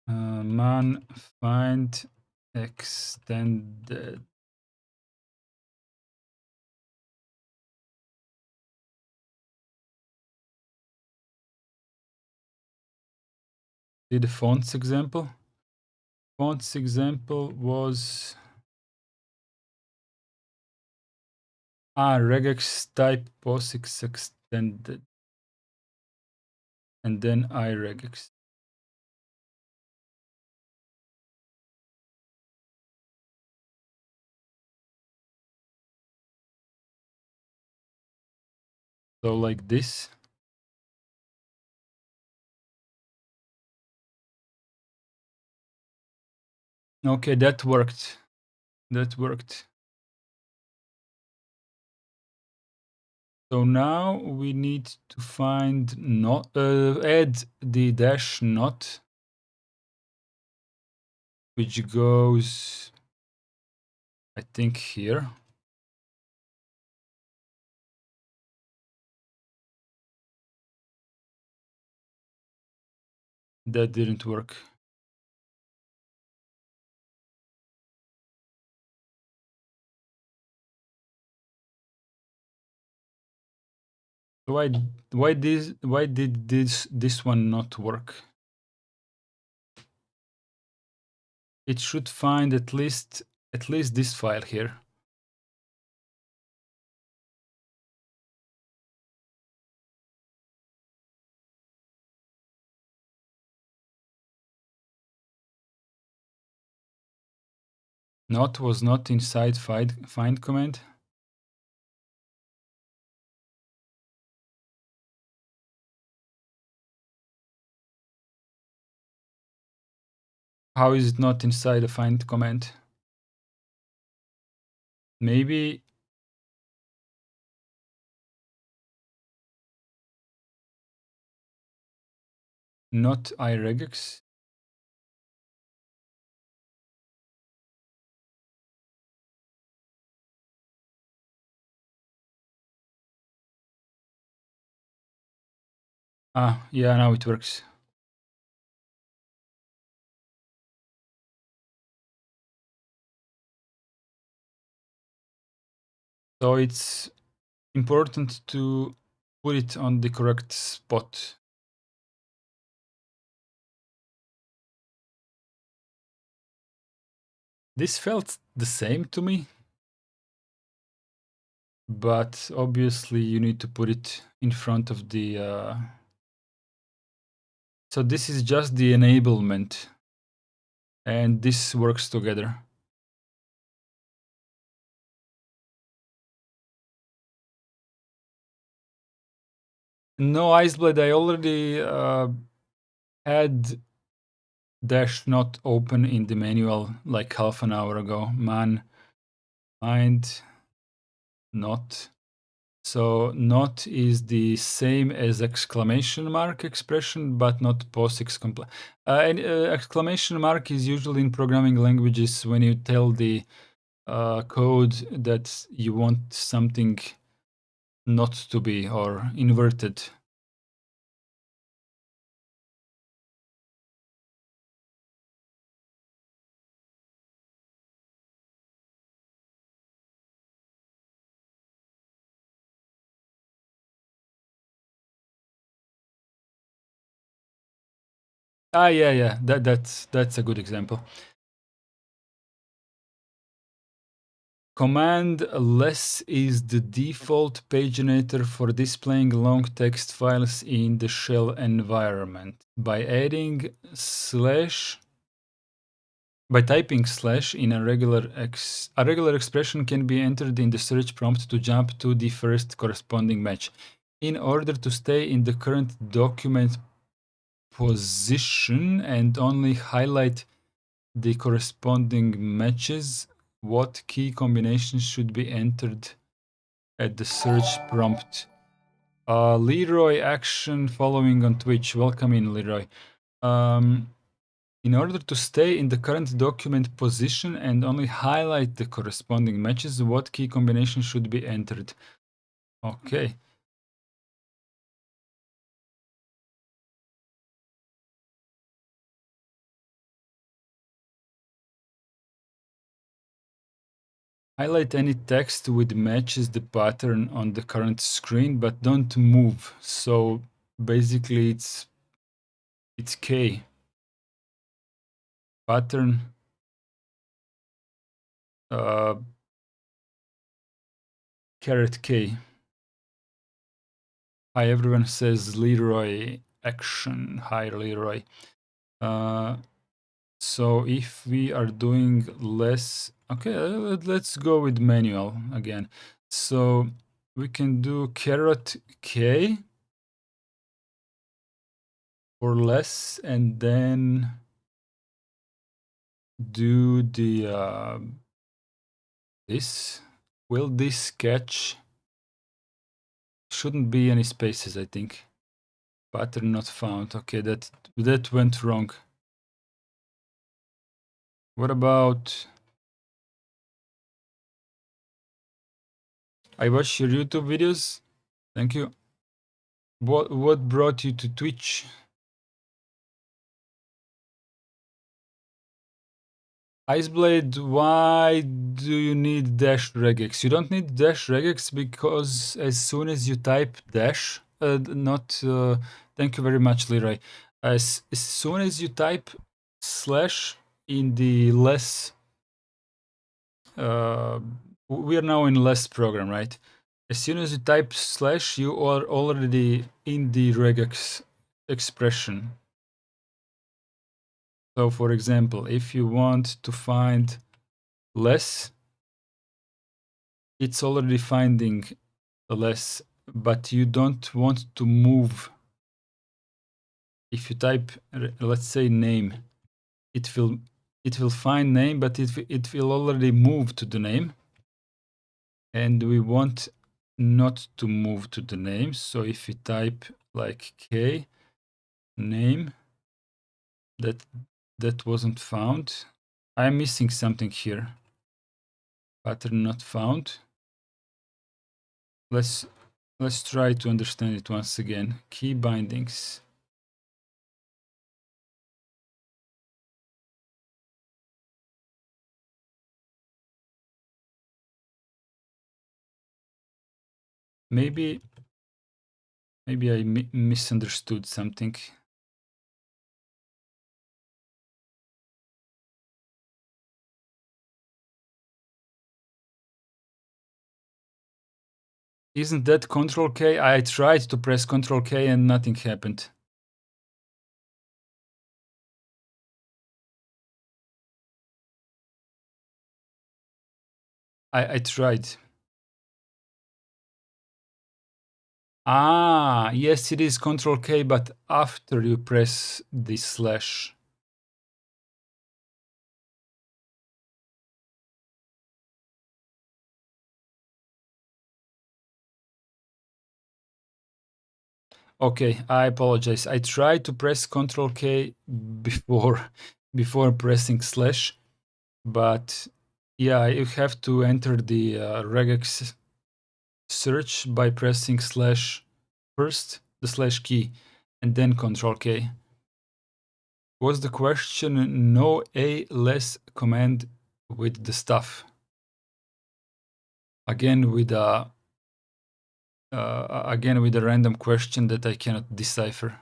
Man find extended. See the fonts example? Fonts example was regex type POSIX extended, and then iregex. So like this. Okay, that worked. That worked. So now we need to find not add the dash not which goes, I think, here. That didn't work. Why did this one not work? It should find at least this file here. Not was not inside find command. How is it not inside the find command? Maybe not iregex. Ah, yeah, now it works. So it's important to put it on the correct spot. This felt the same to me, but obviously you need to put it in front of the... So this is just the enablement, and this works together. No, Iceblade, I already had dash not open in the manual like half an hour ago. Man, mind, not. So not is the same as exclamation mark expression, but not post exclamation. Exclamation mark is usually in programming languages when you tell the code that you want something not to be or inverted. Ah, yeah. That's a good example. Command less is the default paginator for displaying long text files in the shell environment. By typing slash in a regular expression can be entered in the search prompt to jump to the first corresponding match. In order to stay in the current document position and only highlight the corresponding matches, what key combinations should be entered at the search prompt? Leroy action following on Twitch. Welcome in, Leroy. In order to stay in the current document position and only highlight the corresponding matches, what key combination should be entered? Okay. Highlight any text which matches the pattern on the current screen, but don't move. So basically it's K. Pattern. Caret K. Hi, everyone says Leroy action. Hi, Leroy. So if we are doing less, okay, let's go with manual again. So we can do caret K or less, and then do the this. Will this catch? Shouldn't be any spaces, I think. Pattern not found. Okay, that went wrong. What about... I watch your YouTube videos. Thank you. What brought you to Twitch? Iceblade, why do you need dash regex? You don't need dash regex because as soon as you type dash, not, thank you very much, Leroy. As soon as you type slash in the less, we are now in less program, right? As soon as you type slash, you are already in the regex expression. So for example, if you want to find less, it's already finding less, but you don't want to move. If you type, let's say name, it will find name, but it will already move to the name, and we want not to move to the name. So if you type like k name, that wasn't found. I'm missing something here. Pattern not found. Let's try to understand it once again. Key bindings. Maybe I misunderstood something. Isn't that Control K? I tried to press Control K and nothing happened. I tried. Ah, yes, it is Control K, but after you press the slash. Okay, I apologize. I tried to press Control K before pressing slash, but yeah, you have to enter the regex search by pressing slash first, the slash key, and then Control K. Was the question no a less command with the stuff? Again with a random question that I cannot decipher.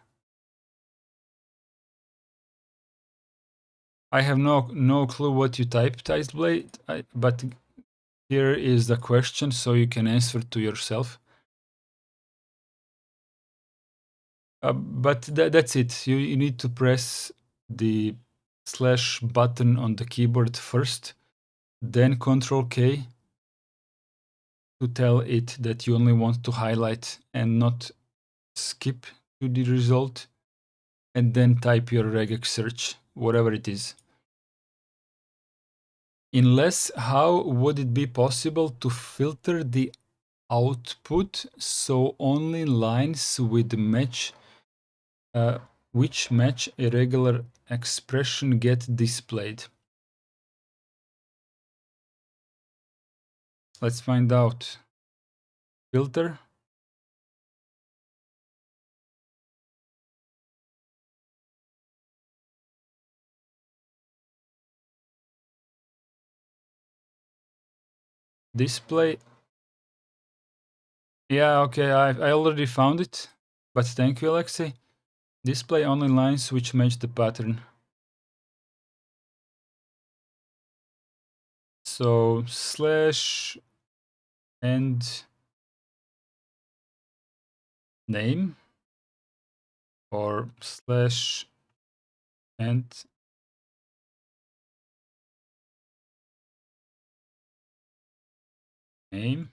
I have no clue what you typed, Iceblade, but here is the question, so you can answer to yourself. But that's it. You need to press the slash button on the keyboard first, then Control K to tell it that you only want to highlight and not skip to the result, and then type your regex search, whatever it is. Unless, how would it be possible to filter the output so only lines with match which match a regular expression get displayed? Let's find out. Filter. Display. Yeah, okay, I already found it, but thank you, Alexei. Display only lines which match the pattern. So slash and name, or slash and name.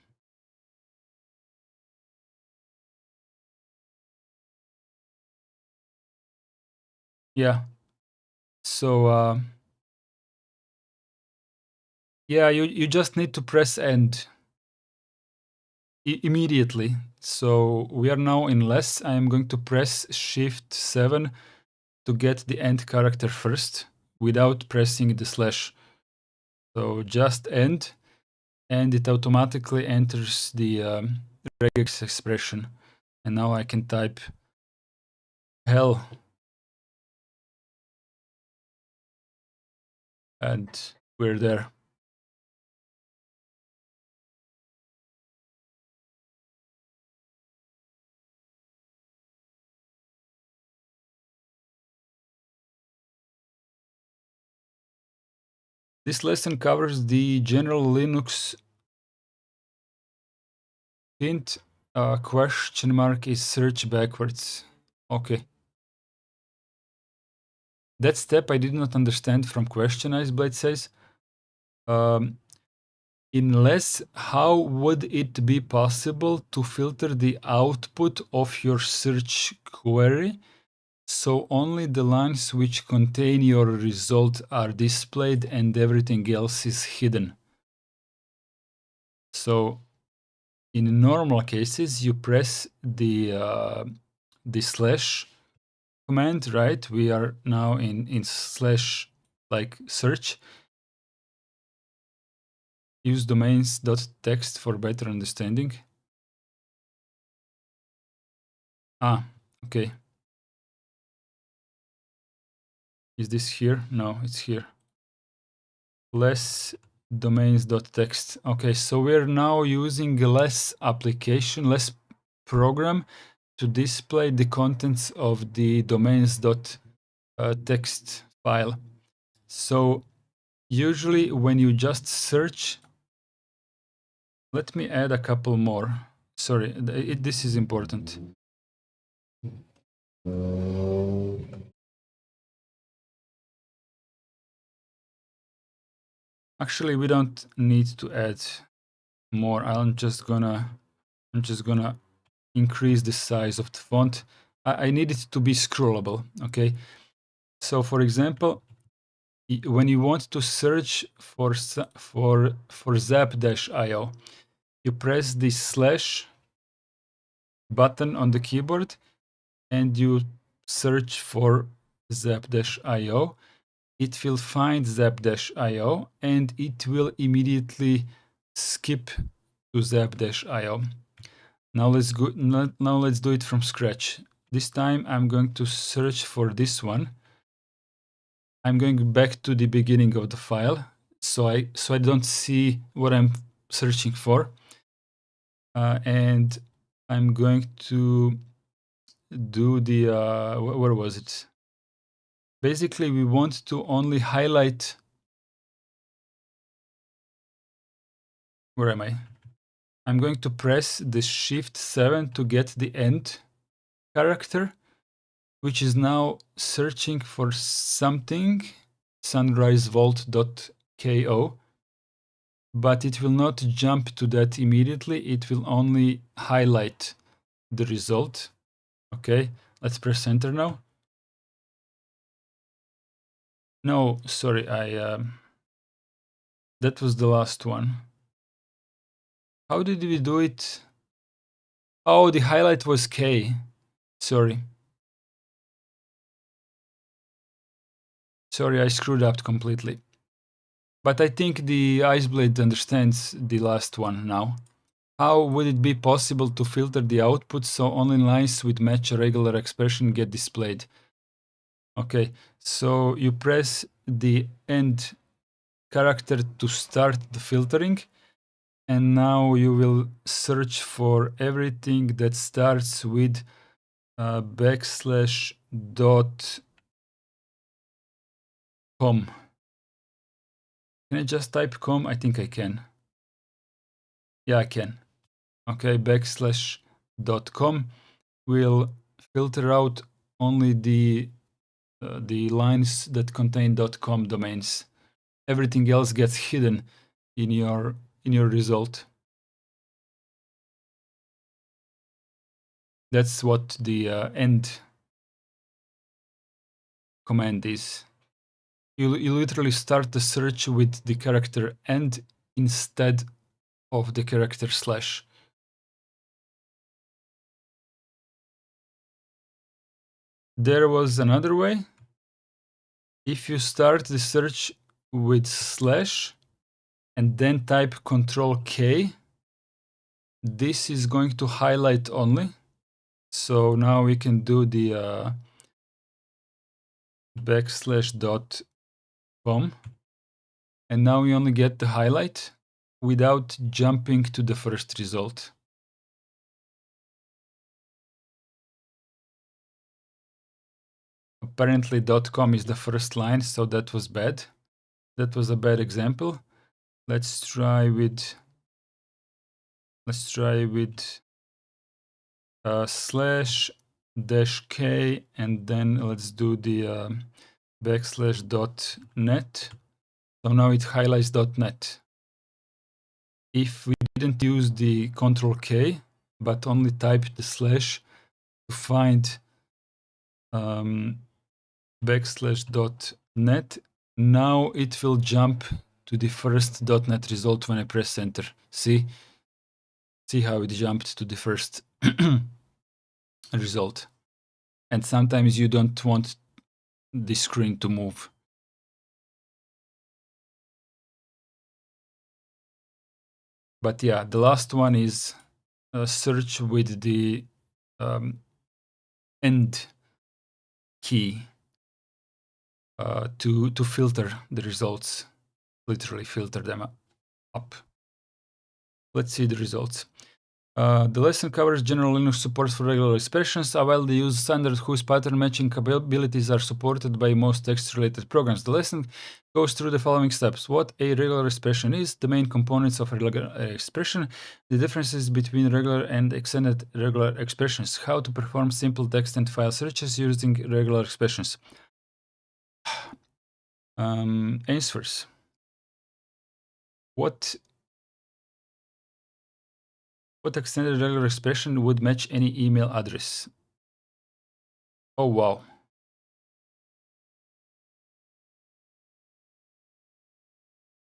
Yeah. So yeah, you just need to press end immediately. So we are now in less. I am going to press Shift 7 to get the end character first, without pressing the slash. So just end, and it automatically enters the regex expression. And now I can type hell, and we're there. This lesson covers the general Linux hint. Question mark is search backwards. Okay. That step I did not understand from question, Iceblade says. Unless, how would it be possible to filter the output of your search query so only the lines which contain your result are displayed and everything else is hidden? So in normal cases, you press the slash command, right? We are now in slash like search. Use domains.txt for better understanding. Okay. Is this here? No, it's here. Less domains.txt. Okay, so we're now using less application, less program to display the contents of the domains.txt file. So usually when you just search, let me add a couple more. Sorry, this is important. Actually, we don't need to add more. I'm just gonna increase the size of the font. I need it to be scrollable. Okay. So for example, when you want to search for zap-io, you press the slash button on the keyboard and you search for zap-io. It will find zap-io and it will immediately skip to zap-io. Now let's go. Now let's do it from scratch. This time I'm going to search for this one. I'm going back to the beginning of the file, so I don't see what I'm searching for, and I'm going to do the where was it? Basically, we want to only highlight. Where am I? I'm going to press the Shift 7 to get the end character, which is now searching for something, sunrisevault.ko, but it will not jump to that immediately. It will only highlight the result. Okay, let's press enter now. No, sorry, that was the last one. How did we do it? Oh, the highlight was K. Sorry. Sorry, I screwed up completely. But I think the Iceblade understands the last one now. How would it be possible to filter the output so only lines with match a regular expression get displayed? Okay, so you press the end character to start the filtering, and now you will search for everything that starts with /.com. Can I just type com? I think I can. Yeah, I can. Okay, /.com will filter out only the lines that contain .com domains. Everything else gets hidden in your result. That's what the end command is. You literally start the search with the character end instead of the character slash. There was another way. if you start the search with slash and then type Control K, this is going to highlight only. So now we can do the \.com, and now we only get the highlight without jumping to the first result. Apparently .com is the first line, so that was bad. That was a bad example. Let's try with slash -k, and then let's do the \.net. So now it highlights .net. If we didn't use the Control K, but only typed the slash to find \.net, now it will jump to the first .net result when I press enter. See how it jumped to the first result. And sometimes you don't want the screen to move. But yeah, the last one is search with the end key to filter the results, literally filter them up. Let's see the results. The lesson covers general Linux support for regular expressions, while they use standard whose pattern matching capabilities are supported by most text-related programs. The lesson goes through the following steps: what a regular expression is, the main components of a regular expression, the differences between regular and extended regular expressions, how to perform simple text and file searches using regular expressions. Answers. What extended regular expression would match any email address? Oh, wow.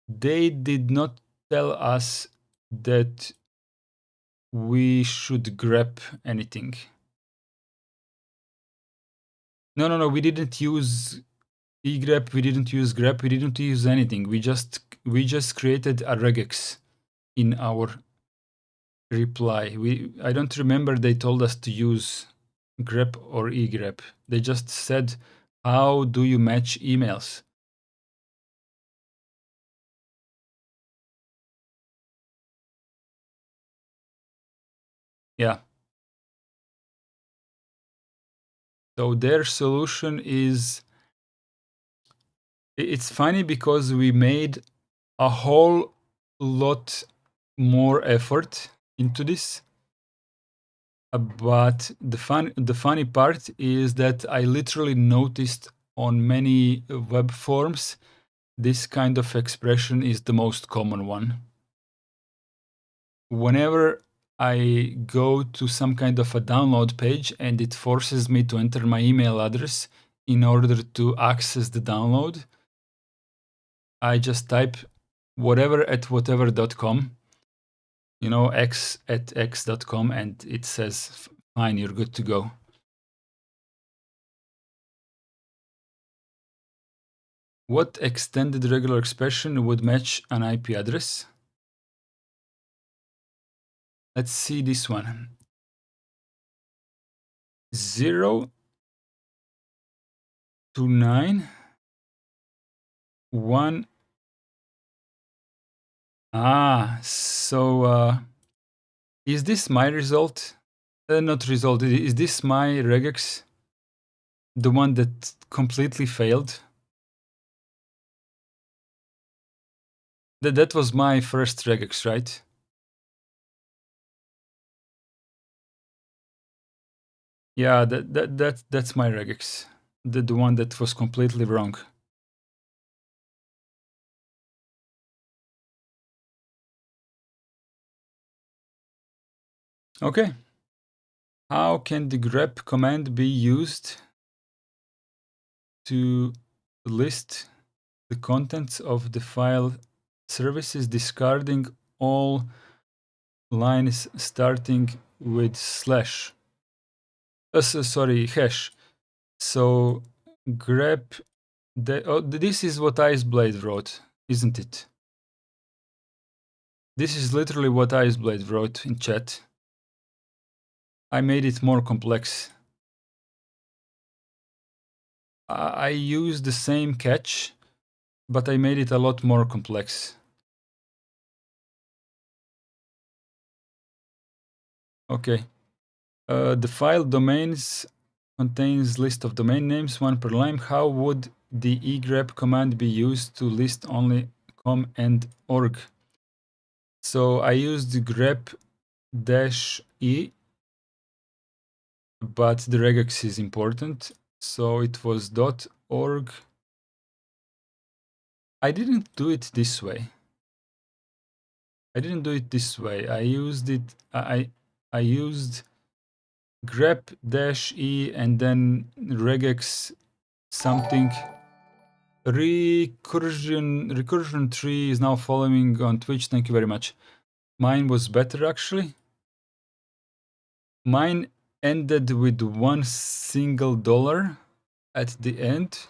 They did not tell us that we should grep anything. No, we didn't use egrep, we didn't use grep, we didn't use anything. We just created a regex in our reply. I don't remember they told us to use grep or egrep. They just said, how do you match emails? Yeah. So their solution is, it's funny because we made a whole lot more effort into this. But the funny part is that I literally noticed on many web forms, this kind of expression is the most common one. Whenever I go to some kind of a download page and it forces me to enter my email address in order to access the download, I just type whatever at whatever.com, x at x.com, and it says, fine, you're good to go. What extended regular expression would match an IP address? Let's see this one. 0 to 9 1. So is this my result? Not result. Is this my regex? The one that completely failed? That was my first regex, right? Yeah, that's my regex. The one that was completely wrong. Okay. How can the grep command be used to list the contents of the file services, discarding all lines starting with slash? Sorry, hash. So grep This is what Iceblade wrote, isn't it? This is literally what Iceblade wrote in chat. I made it more complex. I used the same catch, but I made it a lot more complex. Okay. The file domains contains list of domain names, one per line. How would the egrep command be used to list only com and org? So I used grep -e, but the regex is important. So it was .org. I didn't do it this way. I didn't do it this way. I used it. I used grep-e and then regex something. Recursion tree is now following on Twitch. Thank you very much. Mine was better actually. Mine ended with $1 single at the end.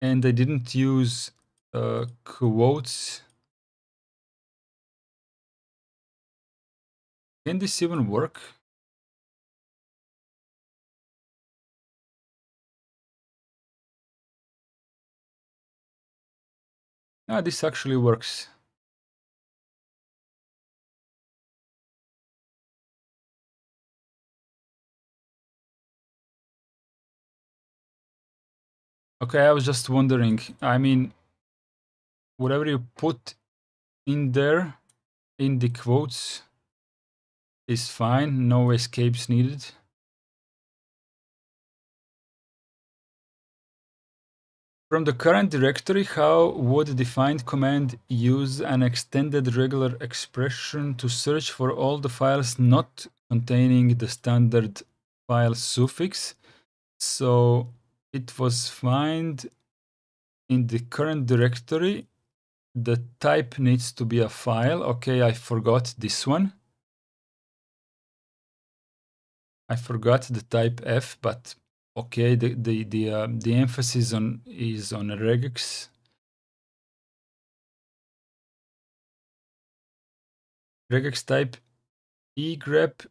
And I didn't use quotes. Can this even work? Ah, this actually works. Okay, I was just wondering. I mean, whatever you put in there, in the quotes, is fine. No escapes needed. From the current directory, how would the find command use an extended regular expression to search for all the files not containing the standard file suffix? So it was find in the current directory. The type needs to be a file. Okay, I forgot this one. I forgot the type F, but okay, the emphasis is on regex. Regex type egrep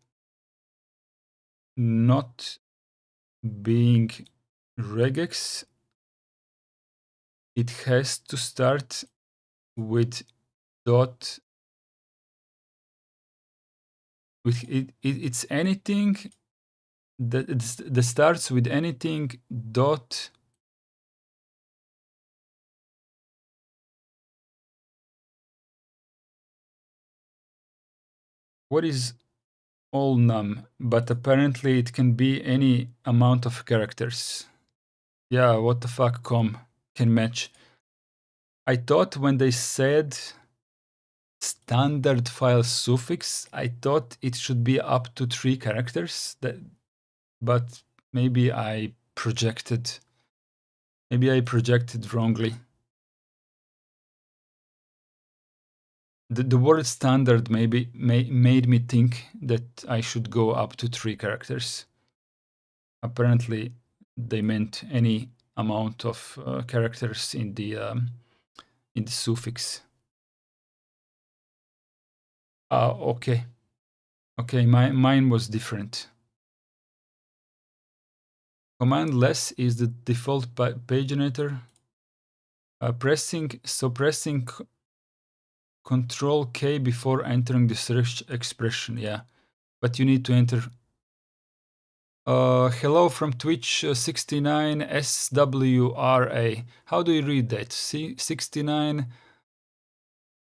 not being regex. It has to start with dot. With it's anything that starts with anything dot. What is all num? But apparently it can be any amount of characters. Yeah, what the fuck com can match. I thought when they said standard file suffix, I thought it should be up to 3 characters. But maybe I projected. Maybe I projected wrongly. The word standard maybe made me think that I should go up to 3 characters. Apparently, they meant any amount of characters in the suffix. Okay. Okay, mine was different. Command less is the default paginator. Pressing Control K before entering the search expression. Yeah, but you need to enter. Hello from Twitch 69 SWRA. How do you read that? 69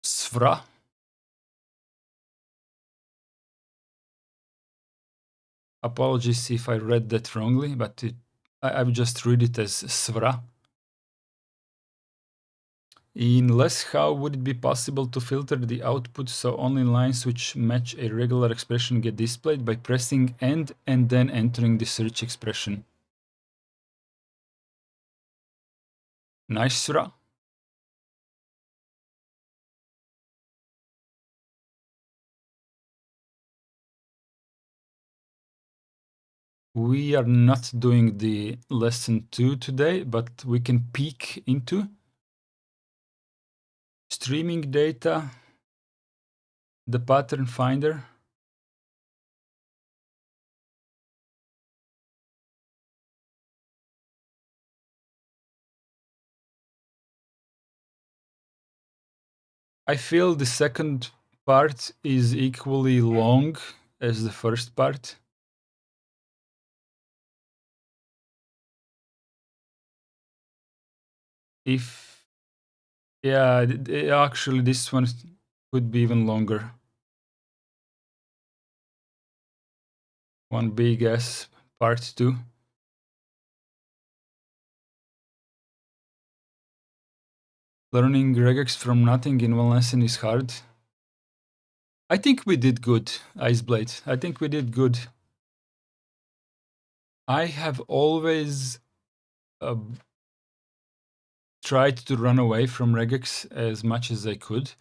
Svra? Apologies if I read that wrongly, but I would just read it as Svra. In less, how would it be possible to filter the output so only lines which match a regular expression get displayed by pressing end and then entering the search expression? Nice, Svra. We are not doing the lesson 2 today, but we can peek into streaming data, the pattern finder. I feel the second part is equally long as the first part. If, yeah, actually this one could be even longer. One big ass part 2. Learning regex from nothing in one lesson is hard. I think we did good, Iceblade. I think we did good. I have always tried to run away from regex as much as I could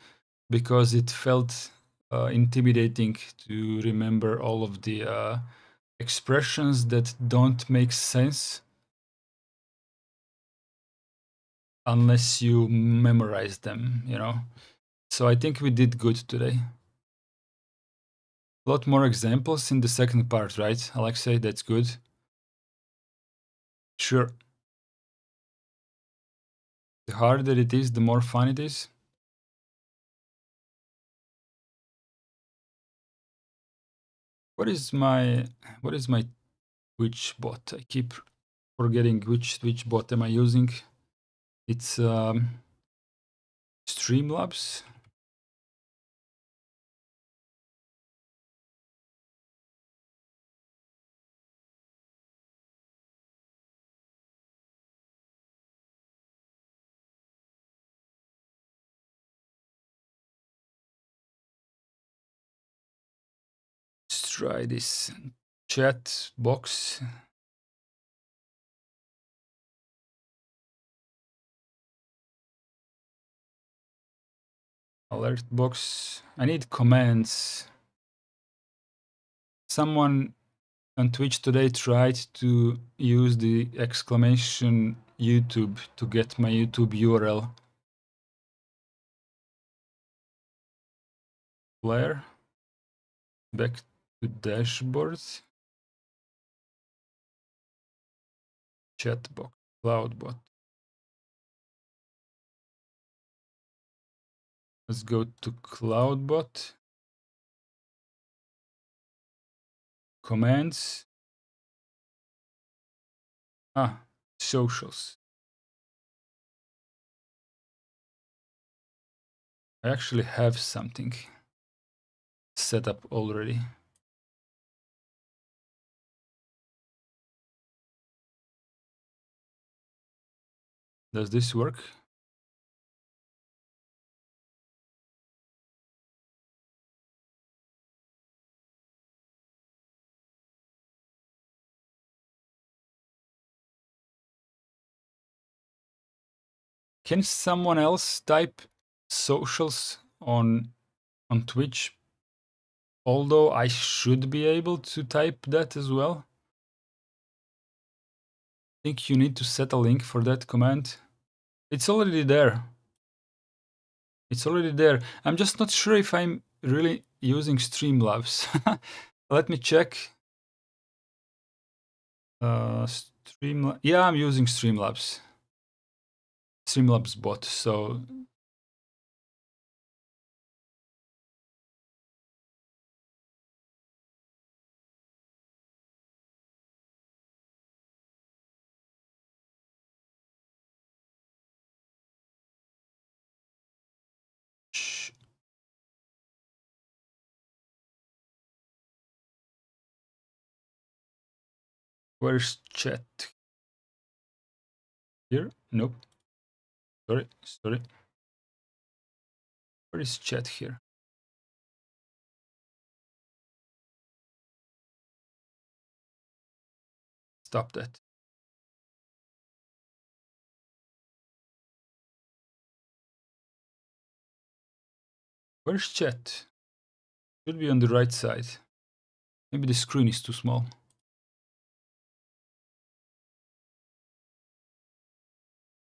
because it felt intimidating to remember all of the expressions that don't make sense unless you memorize them, you know. So I think we did good today. A lot more examples in the second part, right, Alexei? That's good. Sure. The harder it is, the more fun it is. What is my Twitch bot? I keep forgetting which bot am I using. It's Streamlabs. Let's try this chat box. Alert box. I need commands. Someone on Twitch today tried to use the exclamation YouTube to get my YouTube URL. Player. Back to dashboard. Chat box. Cloudbot. Let's go to Cloudbot. Commands. Socials. I actually have something set up already. Does this work? Can someone else type socials on Twitch? Although I should be able to type that as well. I think you need to set a link for that command. It's already there. It's already there. I'm just not sure if I'm really using Streamlabs. Let me check. Yeah, I'm using Streamlabs. Streamlabs bot. So where's chat? Here? Nope. Sorry. Where is chat here? Stop that. Where's chat? Should be on the right side. Maybe the screen is too small.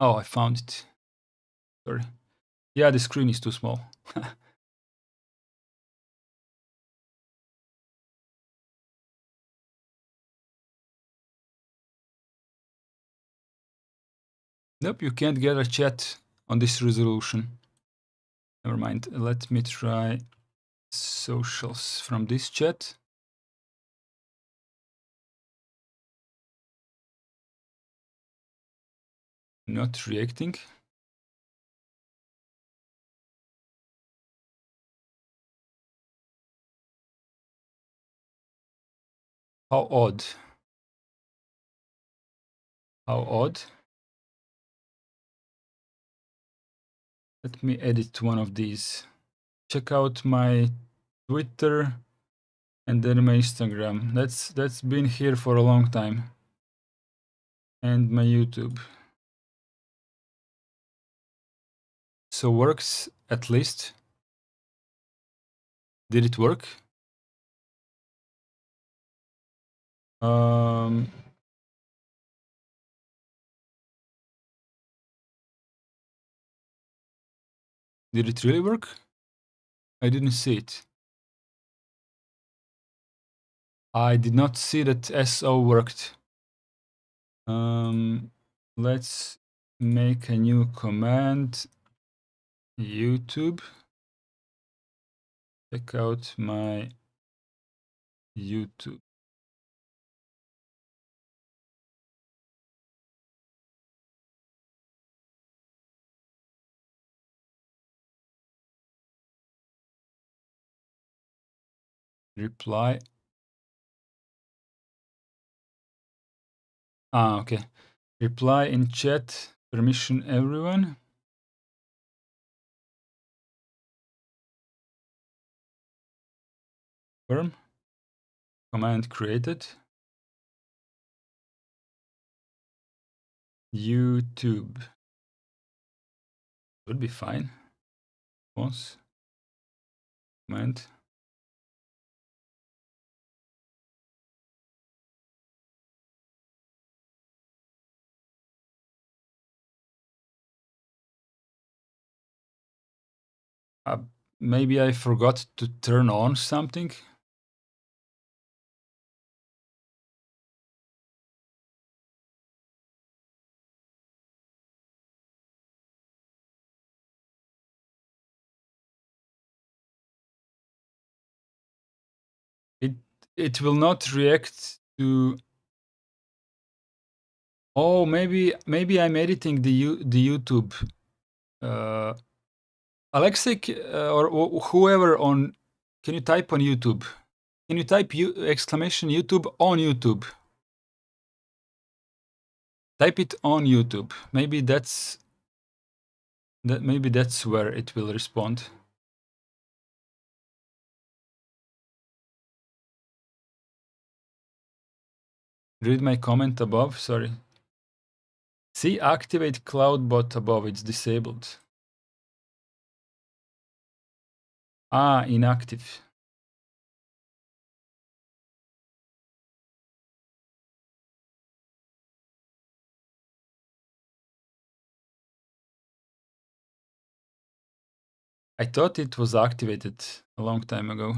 Oh, I found it. Sorry. Yeah, the screen is too small. Nope, you can't get a chat on this resolution. Never mind. Let me try socials from this chat. Not reacting. How odd. How odd. Let me edit one of these. Check out my Twitter and then my Instagram. That's been here for a long time. And my YouTube. So works at least. Did it work? Did it really work? I didn't see it. I did not see that SO worked. Let's make a new command. YouTube. Check out my YouTube. Reply. Okay. Reply in chat. Permission everyone. Confirm. Command created. YouTube. Would be fine. Once. Command. Maybe I forgot to turn on something. It will not react to. Oh, maybe I'm editing the YouTube. Alexei, or whoever on, can you type on YouTube? Can you type exclamation YouTube on YouTube? Type it on YouTube. Maybe that's where it will respond. Read my comment above. Sorry. See, activate CloudBot above. It's disabled. Inactive. I thought it was activated a long time ago.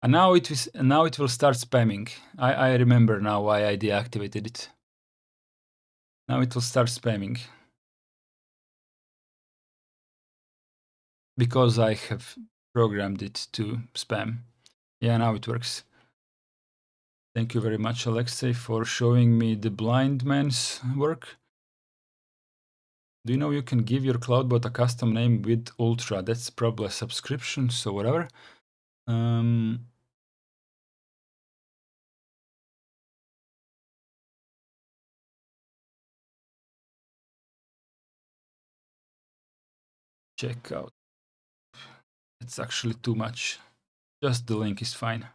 And now it will start spamming. I remember now why I deactivated it. Now it will start spamming. Because I have programmed it to spam. Yeah, now it works. Thank you very much, Alexei, for showing me the blind man's work. Do you know you can give your CloudBot a custom name with Ultra? That's probably a subscription, so whatever. Check out. It's actually too much. Just the link is fine.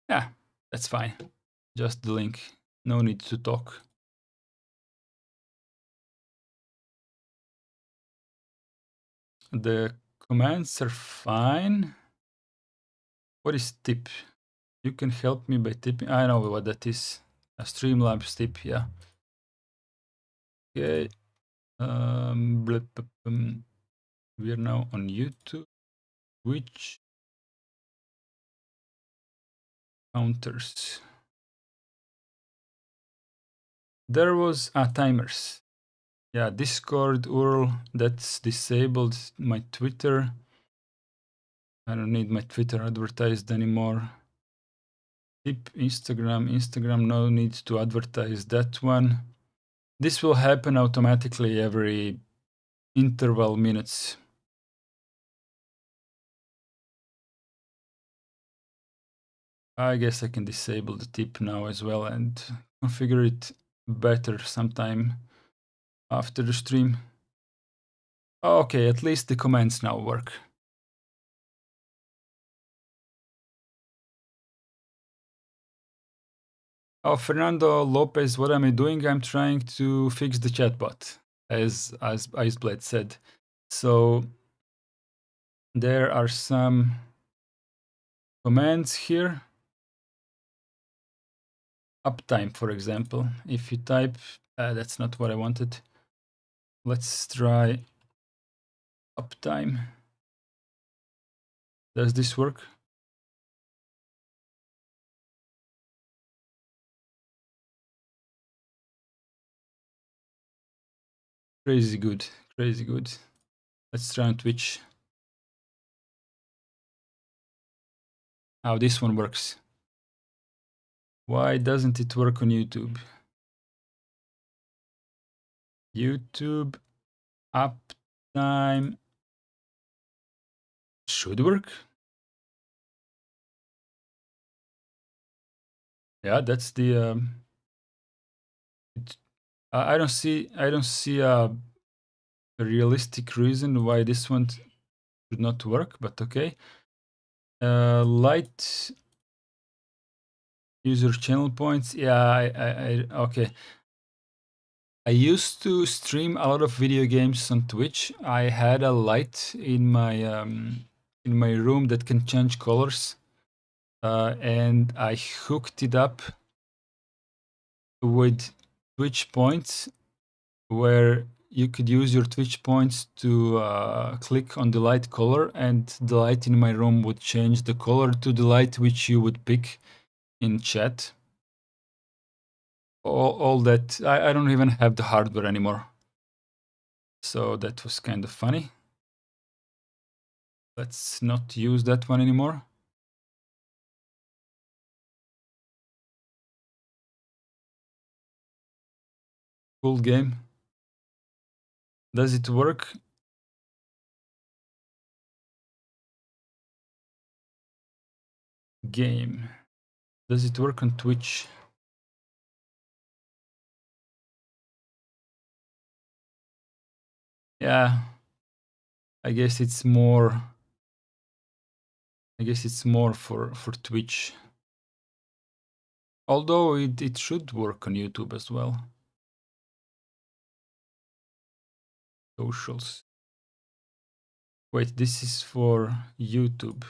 Yeah, that's fine. Just the link. No need to talk. The commands are fine. What is tip? You can help me by tipping. I know what that is. A Streamlabs tip, yeah. Okay. We are now on YouTube. Which counters? There was timers. Yeah, Discord URL that's disabled. My Twitter. I don't need my Twitter advertised anymore. Tip Instagram, no need to advertise that one. This will happen automatically every interval minutes. I guess I can disable the tip now as well and configure it better sometime after the stream. Okay, at least the commands now work. Oh, Fernando Lopez, what am I doing? I'm trying to fix the chatbot, as Iceblade said. So there are some commands here. Uptime, for example. If you type, that's not what I wanted. Let's try uptime. Does this work? Crazy good, crazy good. Let's try on Twitch. How this one works. Why doesn't it work on YouTube? YouTube uptime should work. Yeah, that's the. I don't see a realistic reason why this one should not work, but okay. Light user channel points. Yeah, I okay. I used to stream a lot of video games on Twitch. I had a light in my room that can change colors, and I hooked it up with Twitch points, where you could use your Twitch points to click on the light color, and the light in my room would change the color to the light which you would pick in chat. All that. I don't even have the hardware anymore. So that was kind of funny. Let's not use that one anymore. Cool game. Does it work? Game. Does it work on Twitch? Yeah. I guess it's more for Twitch. Although it should work on YouTube as well. Socials. Wait, this is for YouTube.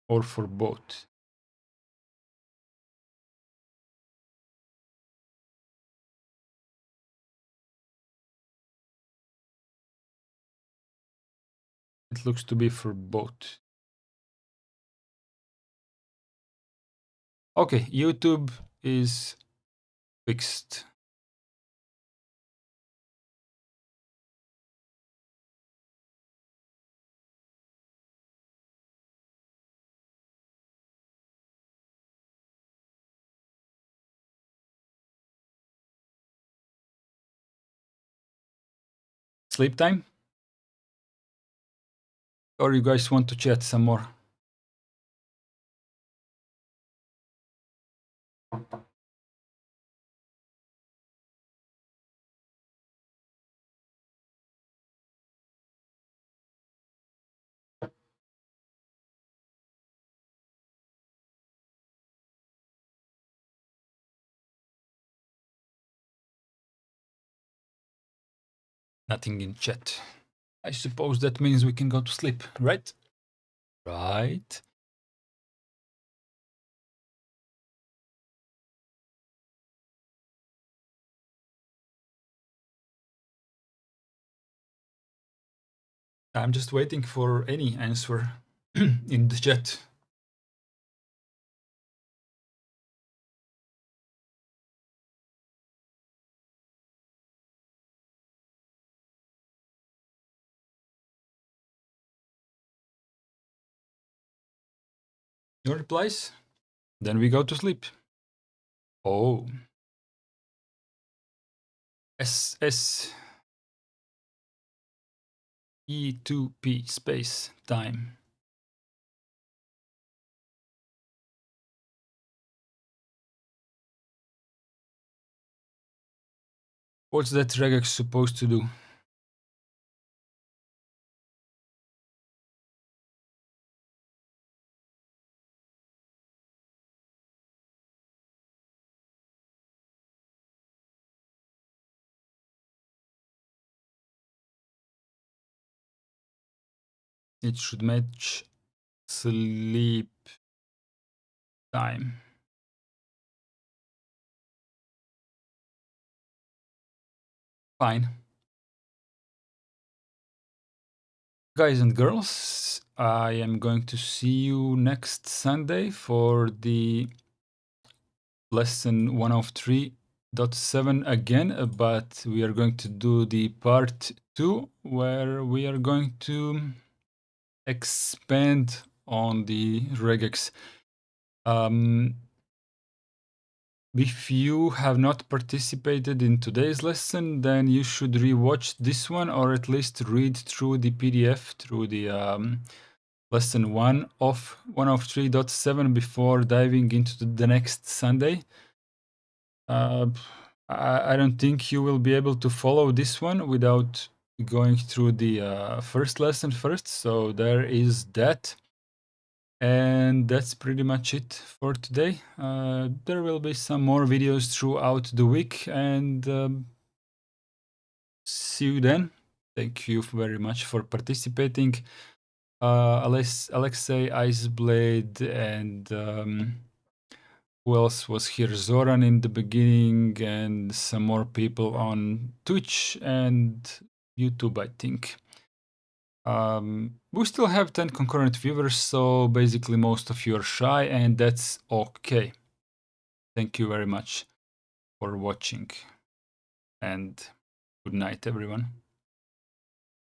Or for both. It looks to be for both. Okay, YouTube is fixed. Sleep time? Or you guys want to chat some more? Nothing in chat. I suppose that means we can go to sleep, right? Right. I'm just waiting for any answer in the chat. No replies? Then we go to sleep. Oh. S E2P space time. What's that regex supposed to do? It should match sleep time. Fine. Guys and girls, I am going to see you next Sunday for the lesson 103.7 again, but we are going to do the part 2 where we are going to expand on the regex. If you have not participated in today's lesson, then you should rewatch this one or at least read through the PDF through the lesson 1 of 103.7 before diving into the next Sunday. I don't think you will be able to follow this one without going through the first lesson first. So there is that. And that's pretty much it for today. There will be some more videos throughout the week, and see you then. Thank you very much for participating. Alexei, Iceblade, and who else was here? Zoran in the beginning, and some more people on Twitch and YouTube, I think. We still have 10 concurrent viewers, so basically most of you are shy, and that's okay. Thank you very much for watching, and good night, everyone.